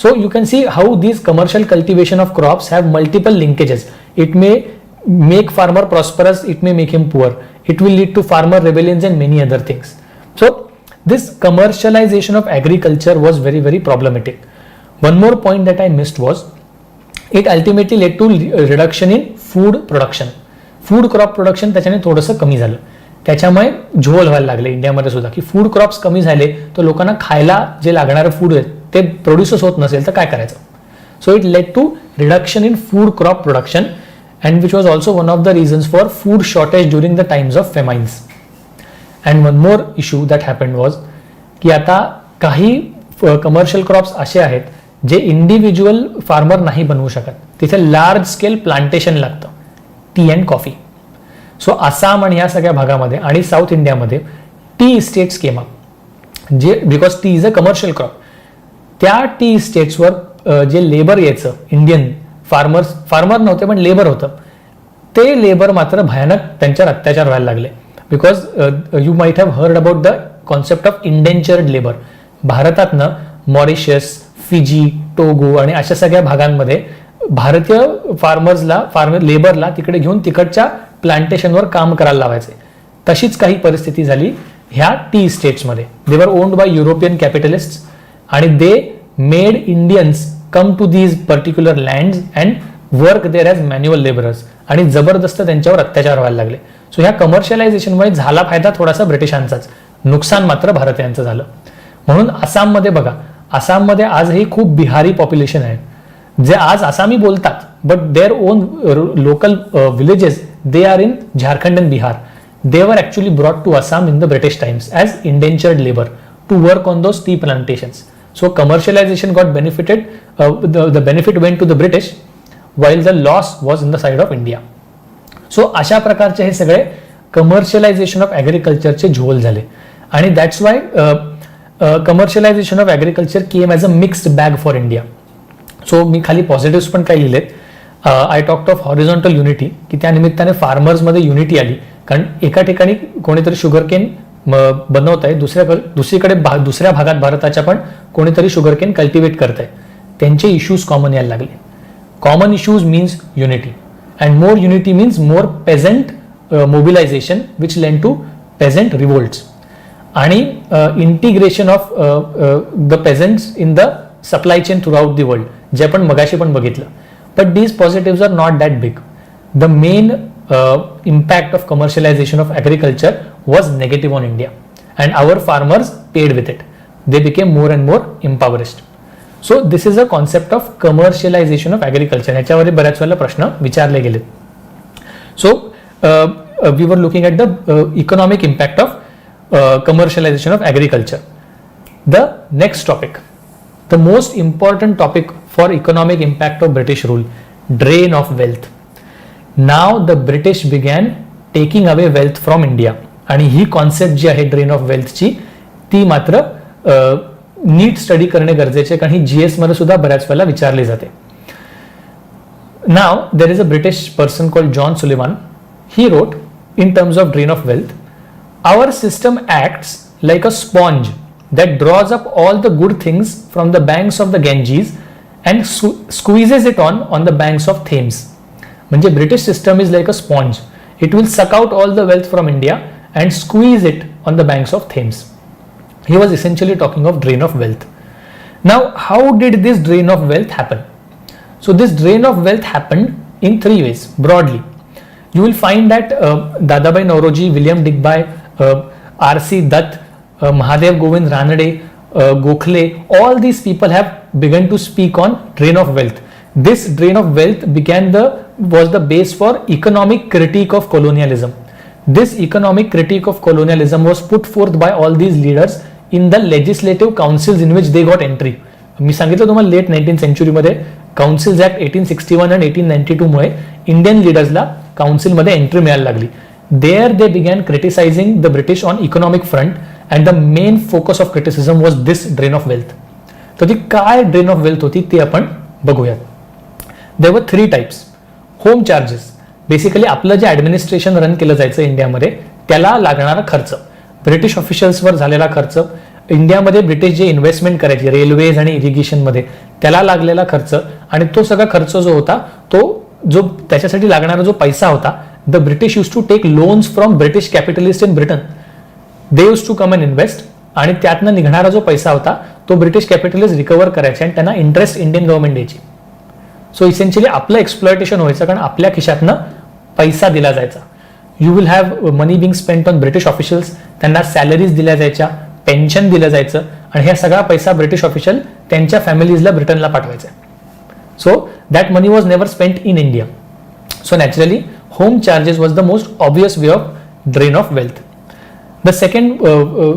So you can see how these commercial cultivation of crops have multiple linkages. It may make farmer prosperous, it may make him poor, it will lead to farmer rebellions and many other things. So this commercialization of agriculture was very, very problematic. One more point that I missed was it ultimately led to reduction in food production. Food crop production त्याच्याने थोडंसं कमी झालं. त्याच्यामुळे झोल व्हायला लागले इंडियामध्ये सुद्धा की फूड क्रॉप्स कमी झाले तर लोकांना खायला जे लागणारे फूड आहे ते प्रोड्यूसच होत नसेल तर काय करायचं. So it led to reduction in food crop production and which was also one of the reasons for food shortage during the times of famines. And one more issue that happened was की आता काही कमर्शियल क्रॉप्स असे आहेत जे इंडिव्हिज्युअल फार्मर नाही बनवू शकत. तिथे लार्ज स्केल प्लांटेशन लागतं. T and coffee. So Assam आणि ह्या सगळ्या भागामध्ये आणि साऊथ इंडियामध्ये टी इस्टेट्स केम अप जे because T is a commercial crop. त्या टी इस्टेट्सवर जे लेबर यायचं इंडियन फार्मर नव्हते पण लेबर होतं, ते लेबर मात्र भयानक त्यांच्यावर अत्याचार व्हायला लागले. Because you might have heard about the concept of indentured labour. भारतातनं मॉरिशस, फिजी, टोगो आणि अशा सगळ्या भागांमध्ये भारतीय लेबरला तिकडे घेऊन तिकडच्या प्लांटेशनवर काम करायला लावायचे. तशीच काही परिस्थिती झाली ह्या टी इस्टेट्समध्ये. दे वर ओन्ड बाय युरोपियन कॅपिटलिस्ट आणि they made Indians come to these particular lands and work there as manual labourers आणि जबरदस्त त्यांच्यावर अत्याचार व्हायला लागले. सो ह्या कमर्शियलायझेशनमुळे झाला फायदा थोडासा ब्रिटिशांचाच, नुकसान मात्र भारतीयांचं झालं. म्हणून आसाममध्ये बघा, आसाममध्ये आजही खूप बिहारी पॉप्युलेशन आहे जे आज आसामी बोलतात, but their own local villages they are in Jharkhand and Bihar. They were actually brought to Assam in the British times as indentured labour to work on those tea plantations. So commercialization got benefited, the benefit went to the British while the loss was in the side of India. So अशा प्रकारचे हे सगळे कमर्शियलायझेशन ऑफ ॲग्रिकल्चरचे झोल झाले आणि that's why commercialization of agriculture came as a mixed bag for India. So मी खाली पॉझिटिव्स पण काही लिहिलेत. I talked of horizontal unity की त्या निमित्ताने फार्मर्समध्ये युनिटी आली, कारण एका ठिकाणी कोणीतरी शुगरकेन बनवत आहे, दुसरीकडे दुसऱ्या भागात भारताच्या पण कोणीतरी शुगरकेन कल्टिवेट करत आहे, त्यांचे इश्यूज कॉमन यायला लागले. Common issues means unity, and more unity means more peasant mobilization, which led to peasant revolts. आणि integration of the peasants in the supply chain throughout the world, जे आपण मगाशी पण बघितलं. But these positive are not that big. The main impact of commercialization of agriculture was negative on India, and our farmers paid with it. They became more and more impoverished. So this is a concept of commercialization of agriculture. ह्याच्यावर बऱ्याच वेळेला प्रश्न विचारले गेले. So we were looking at the economic impact of commercialization of agriculture. The next topic, the most important topic for economic impact of British rule, drain of wealth. Now the British began taking away wealth from India. आणि ही कॉन्सेप्ट जी आहे ड्रेन ऑफ वेल्थची, ती मात्र नीट स्टडी करणे गरजेचे, कारण ही जीएस मध्ये सुद्धा बऱ्याच वेळेला विचारली जाते. Now there is a British person called John Sullivan. He wrote in terms of drain of wealth, our system acts like a sponge that draws up all the good things from the banks of the Ganges and squeezes it on the banks of Thames. म्हणजे British system is like a sponge. It will suck out all the wealth from India and squeeze it on the banks of Thames. He was essentially talking of drain of wealth. Now, how did this drain of wealth happen? So this drain of wealth happened in three ways broadly. You will find that Dadabhai Naoroji, William Digby, R.C. Dutt, Mahadev Govind Ranade, Gokhale, all these people have begun to speak on drain of wealth. This drain of wealth was the base for economic critique of colonialism. This economic critique of colonialism was put forth by all these leaders in the legislative councils in which they got entry. मी सांगितलं तुम्हाला लेट 19th century मध्ये काउन्सिल्स ऍक्ट 1861 आणि 1892 मुळे इंडियन लिडर्सला काउन्सिलमध्ये एंट्री मिळायला लागली. There they began criticizing the British on economic front, and the main focus of criticism was this drain of wealth. तर ती काय ड्रेन ऑफ वेल्थ होती ते आपण बघूयात. There were three types. Home charges, basically आपलं जे ऍडमिनिस्ट्रेशन रन केलं जायचं इंडियामध्ये त्याला लागणारा खर्च, ब्रिटिश ऑफिशियल्सवर झालेला खर्च, इंडियामध्ये ब्रिटिश जे इन्व्हेस्टमेंट करायची रेल्वेज आणि इरिगेशनमध्ये त्याला लागलेला खर्च, आणि तो सगळा खर्च जो होता तो जो त्याच्यासाठी लागणारा जो पैसा होता, the British use to take loans from British capitalist in Britain. They use to come and invest, आणि त्यातनं निघणारा जो पैसा होता तो ब्रिटिश कॅपिटलिस्ट रिकव्हर करायचे आणि त्यांना इंटरेस्ट इंडियन गव्हर्नमेंट द्यायची. सो इसेन्शियली आपलं एक्सप्लॉयटेशन व्हायचं, कारण आपल्या खिशातनं पैसा दिला जायचा. You will have money being spent on British officials, त्यांना सॅलरीज दिल्या जायच्या, पेन्शन दिलं जायचं, आणि हा सगळा पैसा ब्रिटिश ऑफिशियल त्यांच्या फॅमिलीजला ब्रिटनला पाठवायचा. So that money was never spent in India. So naturally home charges was the most obvious way of drain of wealth. The second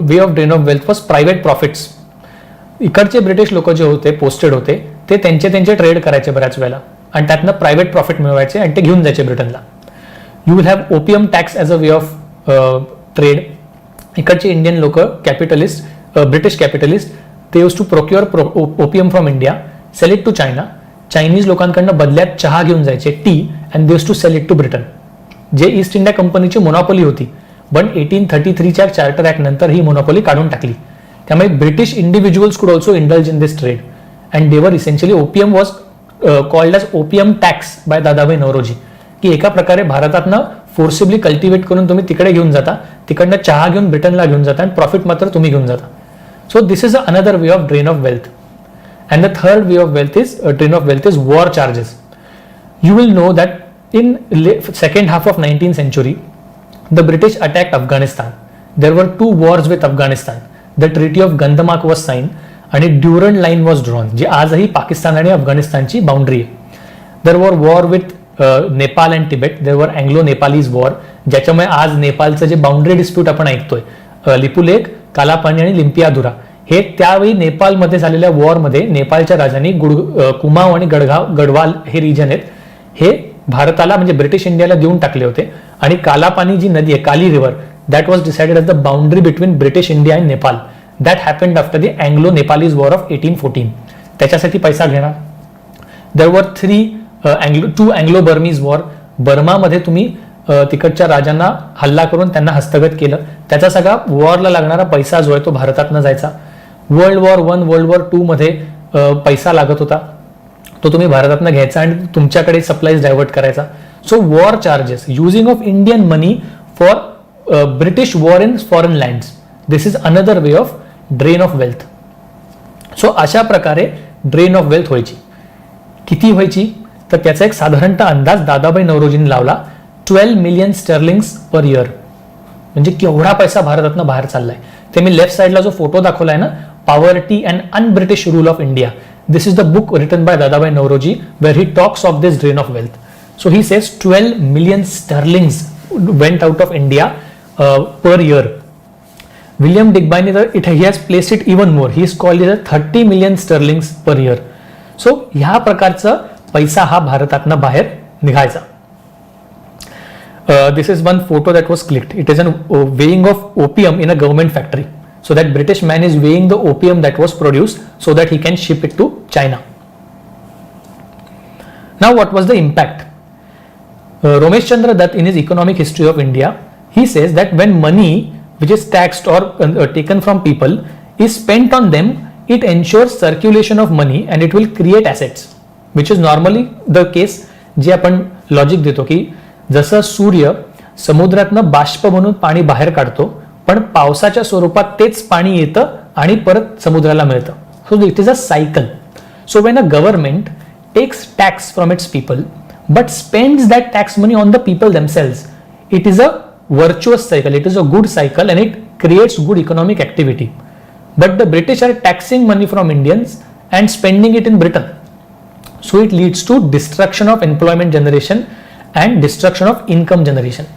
way of drain of wealth was private profits. इकडचे ब्रिटिश लोक जे होते पोस्टेड होते ते त्यांचे ट्रेड करायचे बऱ्याच वेळेला, आणि त्यातनं प्रायव्हेट प्रॉफिट मिळवायचे आणि ते घेऊन जायचे ब्रिटनला. You will have opium tax as a way of trade. इकडचे इंडियन लोक कॅपिटलिस्ट, ब्रिटिश कॅपिटलिस्ट, ते use to procure opium from India, sell it to China. Chinese लोकांकडनं बदल्यात चहा घेऊन जायचे, tea, and they use to sell it to Britain. जे ईस्ट इंडिया कंपनीची मोनोपॉली होती, पण 1833च्या चार्टर ऍक्ट नंतर ही मोनोपॉली काढून टाकली. त्यामुळे British individuals could also indulge in this trade, and they were essentially opium was called as opium tax by Dadabhai Naoroji, की एका प्रकारे भारतातनं फोर्सिबली कल्टिवेट करून तुम्ही तिकडे घेऊन जाता, तिकडनं चहा घेऊन ब्रिटनला घेऊन जाता, आणि प्रॉफिट मात्र तुम्ही घेऊन जाता. So this is another way of drain of wealth. And the third way of wealth is drain of wealth is war charges. You will know that in second half of 19th century, the British attacked Afghanistan. There were two wars with Afghanistan. The Treaty of Gandamak was signed and a Durand line was drawn, जी आजही पाकिस्तान आणि अफगाणिस्तानची बाउंड्री आहे. There were war with Nepal and Tibet. There were Anglo-Nepalese war, ज्याच्यामुळे आज नेपाळचं जे बाउंड्री डिस्प्यूट आपण ऐकतोय, लिपुलेख, कालापानी आणि लिम्पियाधुरा, हे त्यावेळी नेपाळमध्ये झालेल्या वॉरमध्ये नेपाळच्या राजांनी कुमाऊ आणि गढवाल हे रिजन आहेत, हे भारताला म्हणजे ब्रिटिश इंडियाला देऊन टाकले होते. आणि कालापानी जी नदी आहे, Kali river, that was decided as the boundary between British India and Nepal. That happened after the Anglo Nepalese war of 1814. त्याच्यासाठी पैसा घेणार. There were two Anglo Burmese war. बर्मामध्ये तुम्ही तिकडच्या राजांना हल्ला करून त्यांना हस्तगत केलं, त्याचा सगळा वॉरला लागणारा पैसा जो आहे तो भारतातनं जायचा. वर्ल्ड वॉर 1, वर्ल्ड वॉर 2 मध्ये पैसा लागत होता, तो तुम्ही भारतातनं घ्यायचा आणि तुमच्याकडे सप्लाईज डायव्हर्ट करायचा. So war charges, using of Indian money for British war in foreign lands, this is another way of drain of wealth. So अशा प्रकारे ड्रेन ऑफ वेल्थ व्हायची. किती व्हायची तर त्याचा एक साधारणतः अंदाज दादाभाई नौरोजींनी लावला, 12 मिलियन स्टर्लिंग्स पर इयर. म्हणजे केवढा पैसा भारतातनं बाहेर चाललाय. ते मी लेफ्ट साइडला जो फोटो दाखवलाय ना, poverty and un-British rule of India, this is the book written by Dadabhai Naoroji where he talks of this drain of wealth. So he says 12 million sterlings went out of India per year. William Digbani, he has placed it even more. He is called it 30 million sterlings per year. So ह्या प्रकारचा पैसा हा भारतातनं बाहेर निघायचा. This is one photo that was clicked. It is an weighing of opium in a government factory. So that British man is weighing the opium that was produced so that he can ship it to China. Now what was the impact? Ramesh Chandra Dutt in his Economic History of India, he says that when money which is taxed or taken from people is spent on them, it ensures circulation of money and it will create assets, which is normally the case. जे आपण लॉजिक देतो की जसं सूर्य समुद्रातनं बाष्प बनून पाणी बाहेर काढतो, पण पावसाच्या स्वरूपात तेच पाणी येतं आणि परत समुद्राला मिळतं. So it is a cycle. So when a government takes tax from its people but spends that tax money on the people themselves, it is a virtuous cycle, it is a good cycle and it creates good economic activity. But the British are taxing money from Indians and spending it in Britain. So it leads to destruction of employment generation and destruction of income generation.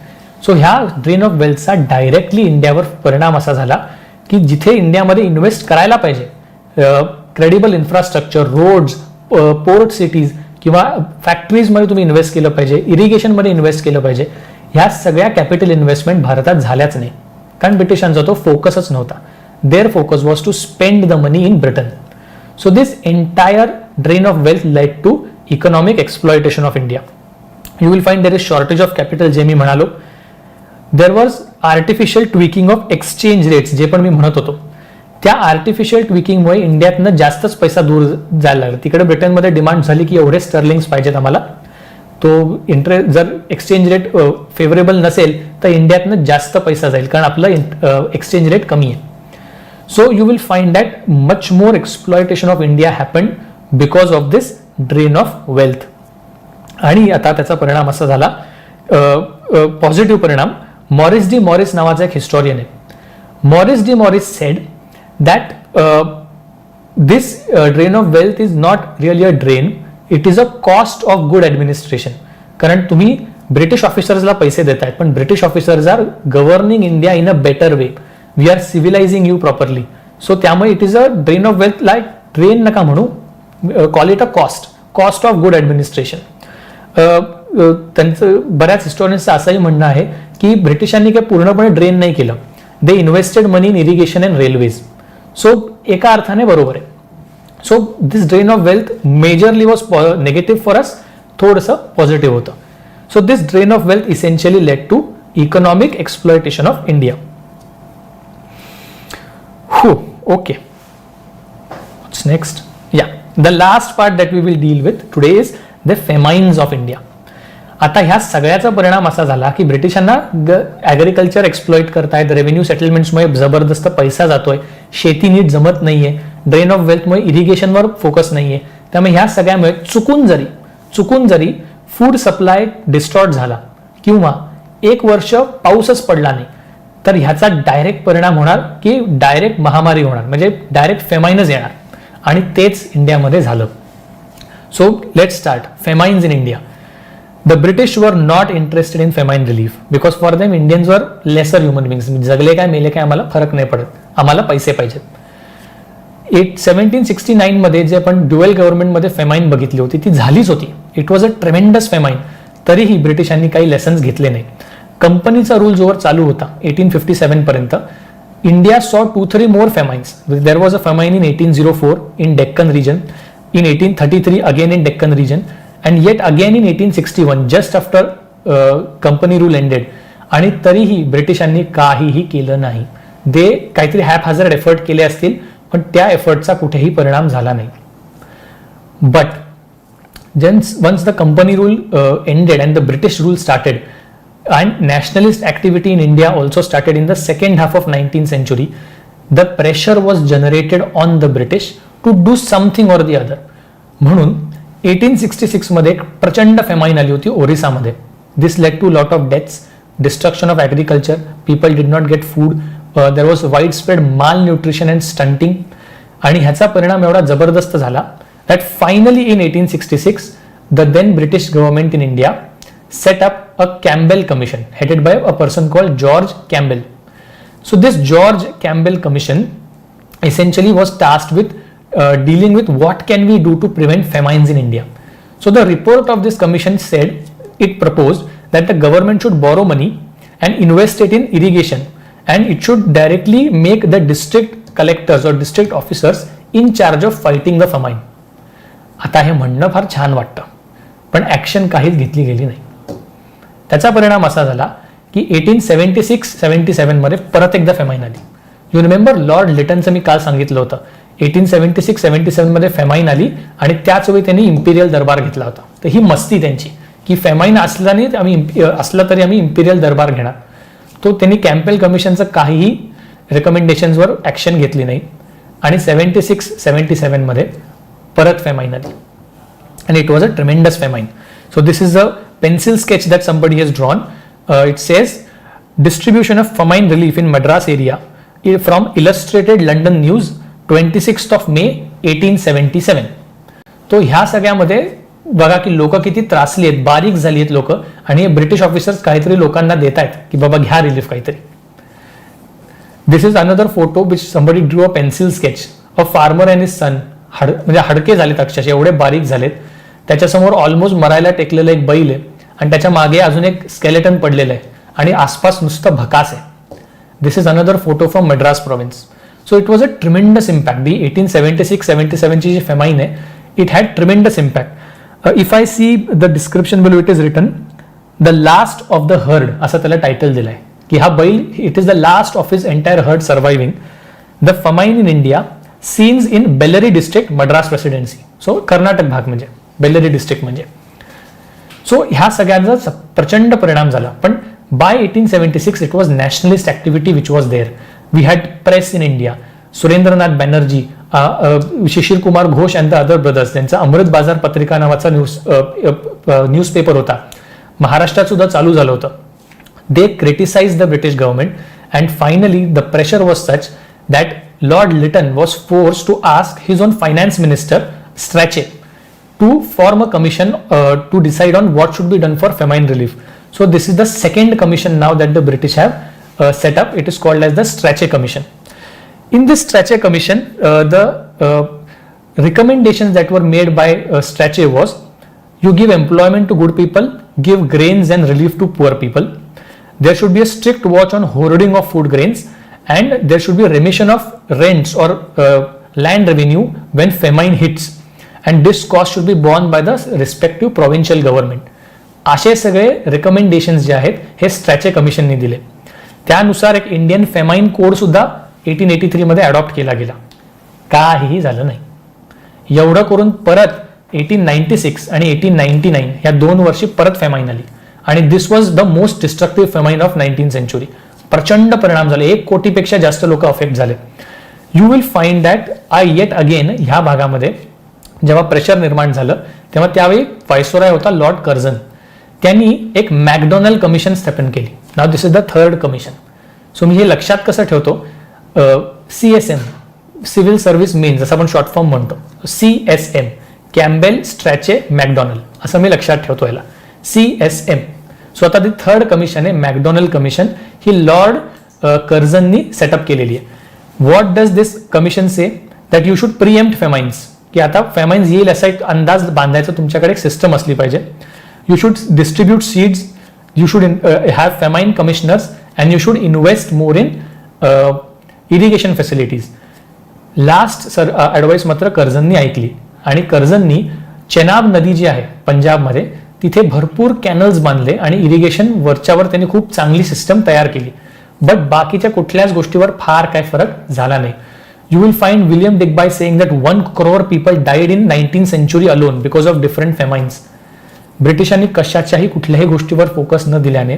So ह्या ड्रेन ऑफ वेल्थचा डायरेक्टली इंडियावर परिणाम असा झाला की जिथे इंडियामध्ये इन्व्हेस्ट करायला पाहिजे, credible infrastructure, roads, port cities किंवा फॅक्टरीजमध्ये तुम्ही इन्व्हेस्ट केलं पाहिजे, इरिगेशनमध्ये इन्व्हेस्ट केलं पाहिजे, ह्या सगळ्या कॅपिटल इन्व्हेस्टमेंट भारतात झाल्याच नाही, कारण ब्रिटिशांचा तो फोकसच नव्हता. Their focus was to spend the money in Britain. So this entire drain of wealth led to economic exploitation of India. You will find there is shortage of capital, जे मी म्हणालो. There was artificial tweaking of exchange rates, जे पण मी म्हणत होतो. त्या आर्टिफिशियल ट्विकिंगमुळे इंडियातनं जास्तच पैसा दूर जायला लागला. तिकडे ब्रिटनमध्ये डिमांड झाली की एवढे स्टर्लिंग्स पाहिजेत आम्हाला. तो जर एक्सचेंज रेट फेवरेबल नसेल तर इंडियातनं जास्त पैसा जाईल, कारण आपलं एक्सचेंज रेट कमी आहे. So you will find that much more exploitation of India happened because of this drain of wealth. आणि आता त्याचा परिणाम असा झाला, पॉझिटिव्ह परिणाम. मॉरिस डी मॉरिस नावाचा एक हिस्टॉरियन आहे. Morris D Morris said that this drain of wealth is not really a drain, it is a cost of good administration. कारण तुम्ही ब्रिटिश ऑफिसर्सला पैसे देतायत, पण British officers are governing India in a better way. We are civilizing you properly. So त्यामुळे it is a drain of wealth. Like drain नका म्हणू, call it a cost of good administration. त्यांचं बऱ्याच हिस्टॉरियन्सचं असंही म्हणणं आहे की ब्रिटिशांनी काही पूर्णपणे ड्रेन नाही केलं. They invested money in irrigation and railways. So एका अर्थाने बरोबर आहे. So this drain of wealth majorly was negative for us, थोडंसं पॉझिटिव्ह होतं. So this drain of wealth essentially led to economic exploitation of India. Okay, next, yeah the last part that we will deal with today is the famines of India. आता ह्या सगळ्याचा परिणाम असा झाला की ब्रिटिशांना ॲग्रिकल्चर एक्सप्लॉइट करतायत, रेव्हेन्यू सेटलमेंट्समुळे जबरदस्त पैसा जातोय, शेती नीट जमत नाहीये, ड्रेन ऑफ वेल्थमुळे इरिगेशनवर फोकस नाहीये. त्यामुळे ह्या सगळ्यामुळे चुकून जरी फूड सप्लाय डिस्ट्रॉट झाला किंवा एक वर्ष पाऊसच पडला नाही, तर ह्याचा डायरेक्ट परिणाम होणार की डायरेक्ट महामारी होणार, म्हणजे डायरेक्ट फेमाइनच येणार. आणि तेच इंडियामध्ये झालं. So let's start. Famines in India. The British were not interested in famine relief because for them Indians were lesser human beings. जगले काय मेले काय आम्हाला फरक नाही पडत, आम्हाला पैसे पाहिजेत. 1769 मध्ये जे आपण ड्युअल गव्हर्नमेंटमध्ये फेमाईन बघितली होती ती झालीच होती. It was a ट्रेमेंडस famine. तरीही ब्रिटिशांनी काही लेसन्स घेतले नाही. कंपनीचा रूल जोवर चालू होता 1857 पर्यंत, India saw 2-3 more famines. There was a famine in 1804 in Deccan region, in 1833 again in Deccan region, and yet again in 1861 just after company rule ended. आणि तरीही ब्रिटिशांनी काहीही केलं नाही. ते काहीतरी हॅपहॅझर्ड एफर्ट केले असतील, पण त्या एफर्टचा कुठेही परिणाम झाला नाही. But once the company rule ended and the British rule started, and nationalist activity in India also started in the second half of 19th century, the pressure was generated on the British to do something or the other. म्हणून 1866 मध्ये एक प्रचंड फेमाईन आली होती ओरिसामध्ये. This led to lot of deaths, destruction of agriculture, people did not get food, there was wide spread malnutrition and stunting. आणि ह्याचा परिणाम एवढा जबरदस्त झाला that finally in 1866 the then British government in India set up a Campbell Commission headed by a person called George Campbell. So this George Campbell Commission essentially was tasked with dealing with what can we do to prevent famines in India. So the report of this commission said, it proposed that the government should borrow money and invest it in irrigation, and it should directly make the district collectors or district officers in charge of fighting the famine. आता हे म्हणणं फार छान वाटतं, पण ॲक्शन काहीच घेतली गेली नाही. त्याचा परिणाम असा झाला की 1876-77 मध्ये परत एकदा फेमाईन आली. यू रिमेंबर लॉर्ड लिटनचं मी काल सांगितलं होतं, 1876-77 मध्ये फेमाईन आली आणि त्याच वेळी त्यांनी इम्पिरियल दरबार घेतला होता. तर ही मस्ती त्यांची की फेमाईन असला तरी आम्ही इम्पिरियल दरबार घेणार. तो त्यांनी कॅम्पेल कमिशनचं काहीही रेकमेंडेशन्सवर ॲक्शन घेतली नाही आणि 76-77 मध्ये परत फेमाईन आली. and it was a tremendous famine. So this is a pencil sketch that somebody has drawn. It says distribution of famine relief in Madras area from Illustrated London News 26th of May 1877. तो ह्या सगळ्यामध्ये बघा की लोक किती त्रासली आहेत, बारीक झाली आहेत लोक, आणि ब्रिटिश ऑफिसर्स काहीतरी लोकांना देत आहेत की बाबा घ्या रिलीफ काहीतरी. This is another photo which somebody drew a pencil sketch of farmer and his son. म्हणजे हडके झालेत अक्षरशः, एवढे बारीक झालेत. त्याच्यासमोर ऑलमोस्ट मरायला टेकलेलं एक बैल आहे आणि त्याच्या मागे अजून एक स्केलेटन पडलेलं आहे आणि आसपास नुसतं भकास आहे. This is another photo from Madras province. So it was a tremendous impact. The 1876-77 ची जी फेमाईन आहे, it had tremendous impact. If I see the description below, it is written the last of the herd असं त्याला टायटल दिलंय की हा बैल, it is the last of his entire herd surviving. The famine in India scenes in Bellary district, Madras presidency. So Karnataka भाग म्हणजे बेल्लरी डिस्ट्रिक्ट म्हणजे. सो ह्या सगळ्यांचा प्रचंड परिणाम झाला. पण by 1876 it was nationalist activity which was there. We had press in India. Surendranath Banerjee, Shishir Kumar Ghosh and the other brothers, त्यांचा अमृत बाजार पत्रिका नावाचा न्यूजपेपर होता. महाराष्ट्रात सुद्धा चालू झालं होतं. They criticize the British government and finally the pressure was such that Lord Lytton was forced to ask his own finance minister, Strachey, to form a commission to decide on what should be done for famine relief. So this is the second commission now that the British have set up. It is called as the Strachey Commission. In this Strachey Commission, the recommendations that were made by Strachey was, you give employment to good people, give grains and relief to poor people. There should be a strict watch on hoarding of food grains, and there should be remission of rents or land revenue when famine hits, and this cost should be borne by the respective provincial government. असे सगळे रिकमेंडेशन्स जे आहेत हे स्ट्रॅचे कमिशनने दिले. त्यानुसार एक इंडियन फेमाईन कोड सुद्धा 1883 मध्ये अडॉप्ट केला गेला. काहीही झालं नाही. एवढं करून परत 1896 आणि 1899 या 2 वर्षी परत फेमाईन आली आणि this was the most destructive famine of 19th century. प्रचंड परिणाम झाले. 1 कोटीपेक्षा जास्त लोक अफेक्ट झाले. You will find that yet again ह्या भागामध्ये जेव्हा प्रेशर निर्माण झालं तेव्हा त्यावेळी व्हायसरॉय होता लॉर्ड कर्झन. त्यांनी एक मॅकडोनल्ड कमिशन स्थापन केली. Now this is the third commission. So मी हे लक्षात कसं ठेवतो, CSM, सिव्हिल सर्व्हिस मेन्स असं आपण शॉर्ट फॉर्म म्हणतो. CSM, कॅम्बेल स्ट्रॅचे मॅकडोनल्ड, असं मी लक्षात ठेवतो याला. CSM. सो आता ती थर्ड कमिशन आहे मॅकडोनल्ड कमिशन. ही लॉर्ड कर्झननी सेटअप केलेली आहे. What does this commission say? That you should preempt famines, की आता फेमाइन्स येईल असा एक अंदाज बांधायचा तुमच्याकडे एक सिस्टम असली पाहिजे. You should distribute seeds, you should have famine commissioners and you should invest more in irrigation facilities. Last advice मात्र कर्झननी ऐकली आणि कर्झननी चेनाब नदी जी आहे पंजाबमध्ये तिथे भरपूर कॅनल्स बांधले आणि इरिगेशन वरच्यावर त्यांनी खूप चांगली सिस्टम तयार केली. बट बाकीच्या कुठल्याच गोष्टीवर फार काय फरक झाला नाही. you will find William Digby saying that 1 crore people died in 19th century alone because of different famines. ब्रिटिशांनी कशाच्याही कुठल्याही गोष्टीवर फोकस न दिल्याने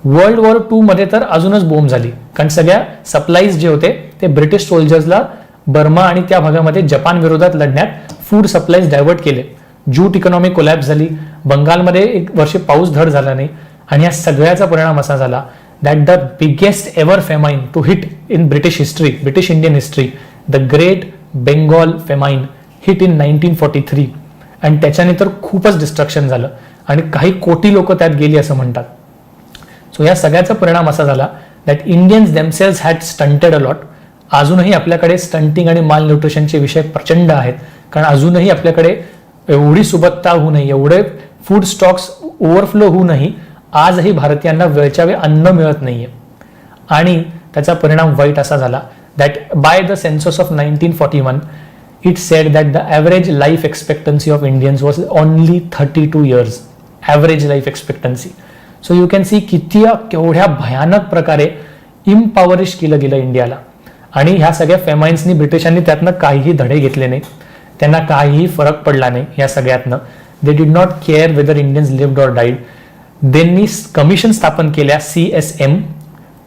वर्ल्ड वॉर 2 मध्ये तर अजूनच बॉम्ब झाली, कारण सगळ्या सप्लाईज जे होते ते ब्रिटिश सोल्जर्सला बर्मा आणि त्या भागामध्ये जपान विरोधात लढण्यात फूड सप्लाईज डायव्हर्ट केले. ज्यूट इकॉनॉमी कोलॅप्स झाली, बंगालमध्ये एक वर्ष पाऊस धड झाला नाही, आणि या सगळ्याचा परिणाम असा झाला that the biggest ever famine to hit in British history, British Indian history, the great Bengal famine hit in 1943. आणि त्याच्याने तर खूपच डिस्ट्रक्शन झालं आणि काही कोटी लोक त्यात गेली असं म्हणतात. सो या सगळ्याचा परिणाम असा झाला that Indians themselves had stunted a lot. अजूनही आपल्याकडे स्टंटिंग आणि माल न्यूट्रिशनचे विषय प्रचंड आहेत, कारण अजूनही आपल्याकडे एवढी सुबत्ता होऊ नये, एवढे फूड स्टॉक्स ओव्हरफ्लो होऊ नये, आजही भारतीयांना वेळच्या वेळ अन्न मिळत नाहीये. आणि त्याचा परिणाम वाईट असा झाला that by the census of 1941 it said that the average life expectancy of Indians was only 32 years. Average life expectancy. So you can see केवढ्या भयानक प्रकारे इम्पॉवरिश केलं गेलं इंडियाला. आणि ह्या सगळ्या फेमाइन्सनी ब्रिटिशांनी त्यातनं काहीही धडे घेतले नाही, त्यांना काहीही फरक पडला नाही या सगळ्यातनं. They did not care whether Indians lived or died. त्यांनी कमिशन स्थापन केल्या, CSM,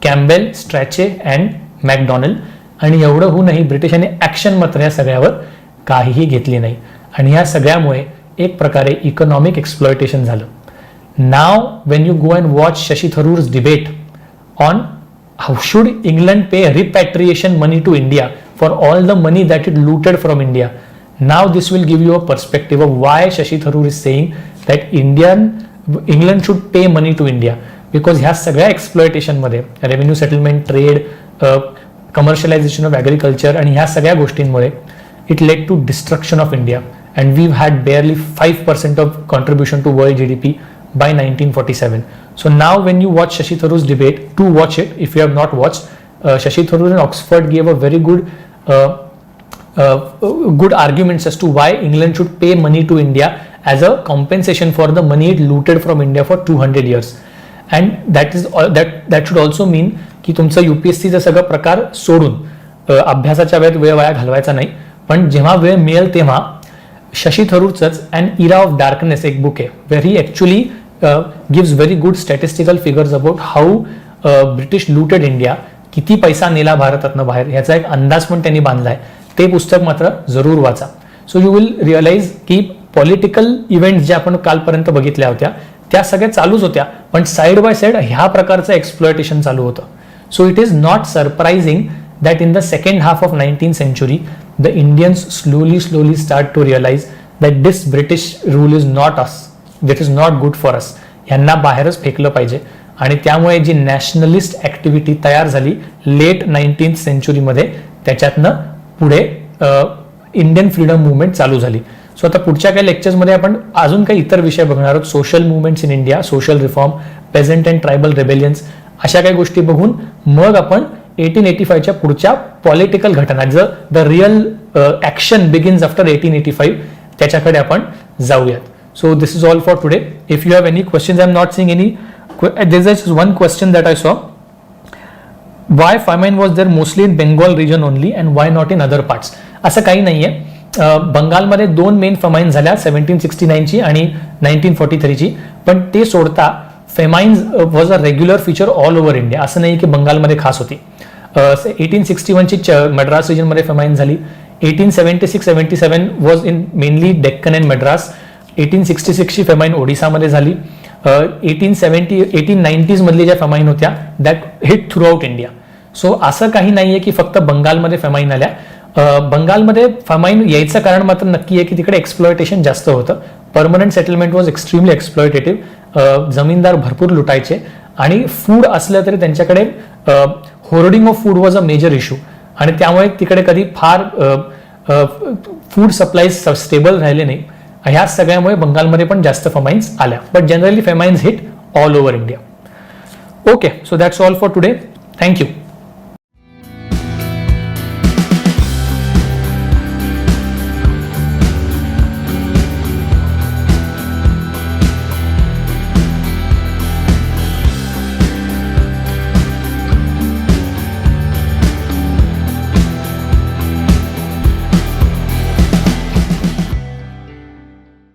Campbell, Strachey and McDonald. आणि एवढं होऊनही ब्रिटिशांनी ऍक्शन मात्र या सगळ्यावर काहीही घेतली नाही, आणि या सगळ्यामुळे एक प्रकारे इकॉनॉमिक एक्सप्लॉयटेशन झालं. Now when you go and watch Shashi Tharoor's debate on how should England pay repatriation money to India for all the money that it looted from India, now this will give you a perspective of why Shashi Tharoor is saying that England should pay money to India. Because ह्या सगळ्या एक्सप्लॉयटेशनमध्ये revenue settlement, trade, commercialization of agriculture आणि ह्या सगळ्या गोष्टींमुळे it led to destruction of India, and we had barely 5% of contribution to world GDP by 1947. So now when you watch Shashi Tharoor's debate, to watch it if you have not watched, Shashi Tharoor in Oxford gave a very good arguments as to why England should pay money to India as a compensation for the money it looted from India for 200 years. And that should also mean की तुमचं UPSCचं सगळं प्रकार सोडून अभ्यासाच्या वेळेत वेळ वाया घालवायचा नाही, पण जेव्हा वेळ मिळेल तेव्हा शशी थरूरचंच अँड इरा ऑफ डार्कनेस एक बुक आहे, where he actually gives very good statistical figures about how British looted India, किती पैसा नेला भारतातनं बाहेर, ह्याचा एक अंदाज पण त्यांनी बांधलाय. ते पुस्तक मात्र जरूर वाचा. सो यू विल रिअलाइज की पॉलिटिकल इव्हेंट्स ज्या आपण कालपर्यंत बघितल्या होत्या त्या सगळ्या चालूच होत्या, पण साइड बाय साइड ह्या प्रकारचं एक्सप्लॉयटेशन चालू होतं. So it is not surprising that in the second half of 19th century, the Indians slowly start to realize that this British rule is not us, that is not good for us. यांना बाहेरच फेकलं पाहिजे, आणि त्यामुळे जी नॅशनलिस्ट ऍक्टिव्हिटी तयार झाली लेट 19th सेंचुरीमध्ये, त्याच्यातनं पुढे इंडियन फ्रीडम मुवमेंट चालू झाली. सो आता पुढच्या काही लेक्चर्समध्ये आपण अजून काही इतर विषय बघणार आहोत. Social movements in India, social reform, peasant and tribal rebellions, अशा काही गोष्टी बघून मग आपण 1885च्या पुढच्या पॉलिटिकल घटना, जर the real action begins after 1885, त्याच्याकडे आपण जाऊयात. So this is all for today. If you have any questions, I am not seeing any. There is one question that I saw, why famine was there mostly in Bengal region only and why not in other parts? असं काही नाहीये. बंगालमध्ये 2 मेन famine झाल्या, 1769ची आणि 1943ची, पण ते सोडता famine was a regular feature all over India. असं नाही की बंगालमध्ये खास होती. 1861ची मद्रास रिजनमध्ये फेमाइन झाली. 1876-77 was in mainly Deccan and Madras. 1866ची फेमाइन ओडिसामध्ये झाली. 1890s मधली ज्या फेमाइन होत्या that hit throughout India. So असं काही नाहीये की फक्त बंगालमध्ये फेमाइन आल्या. बंगालमध्ये फेमाइन यायचं कारण मात्र नक्की आहे की तिकडे एक्सप्लॉयटेशन जास्त होतं. Permanent settlement was extremely exploitative. Zamindar भरपूर लुटायचे, आणि फूड असलं तरी त्यांच्याकडे hoarding of food was a major issue, आणि त्यामुळे तिकडे कधी फार फूड सप्लाईज स्टेबल राहिले नाही. ह्या सगळ्यामुळे बंगालमध्ये पण जास्त फेमाइन्स आल्या, but generally famines hit all over India. Okay, so that's all for today. Thank you.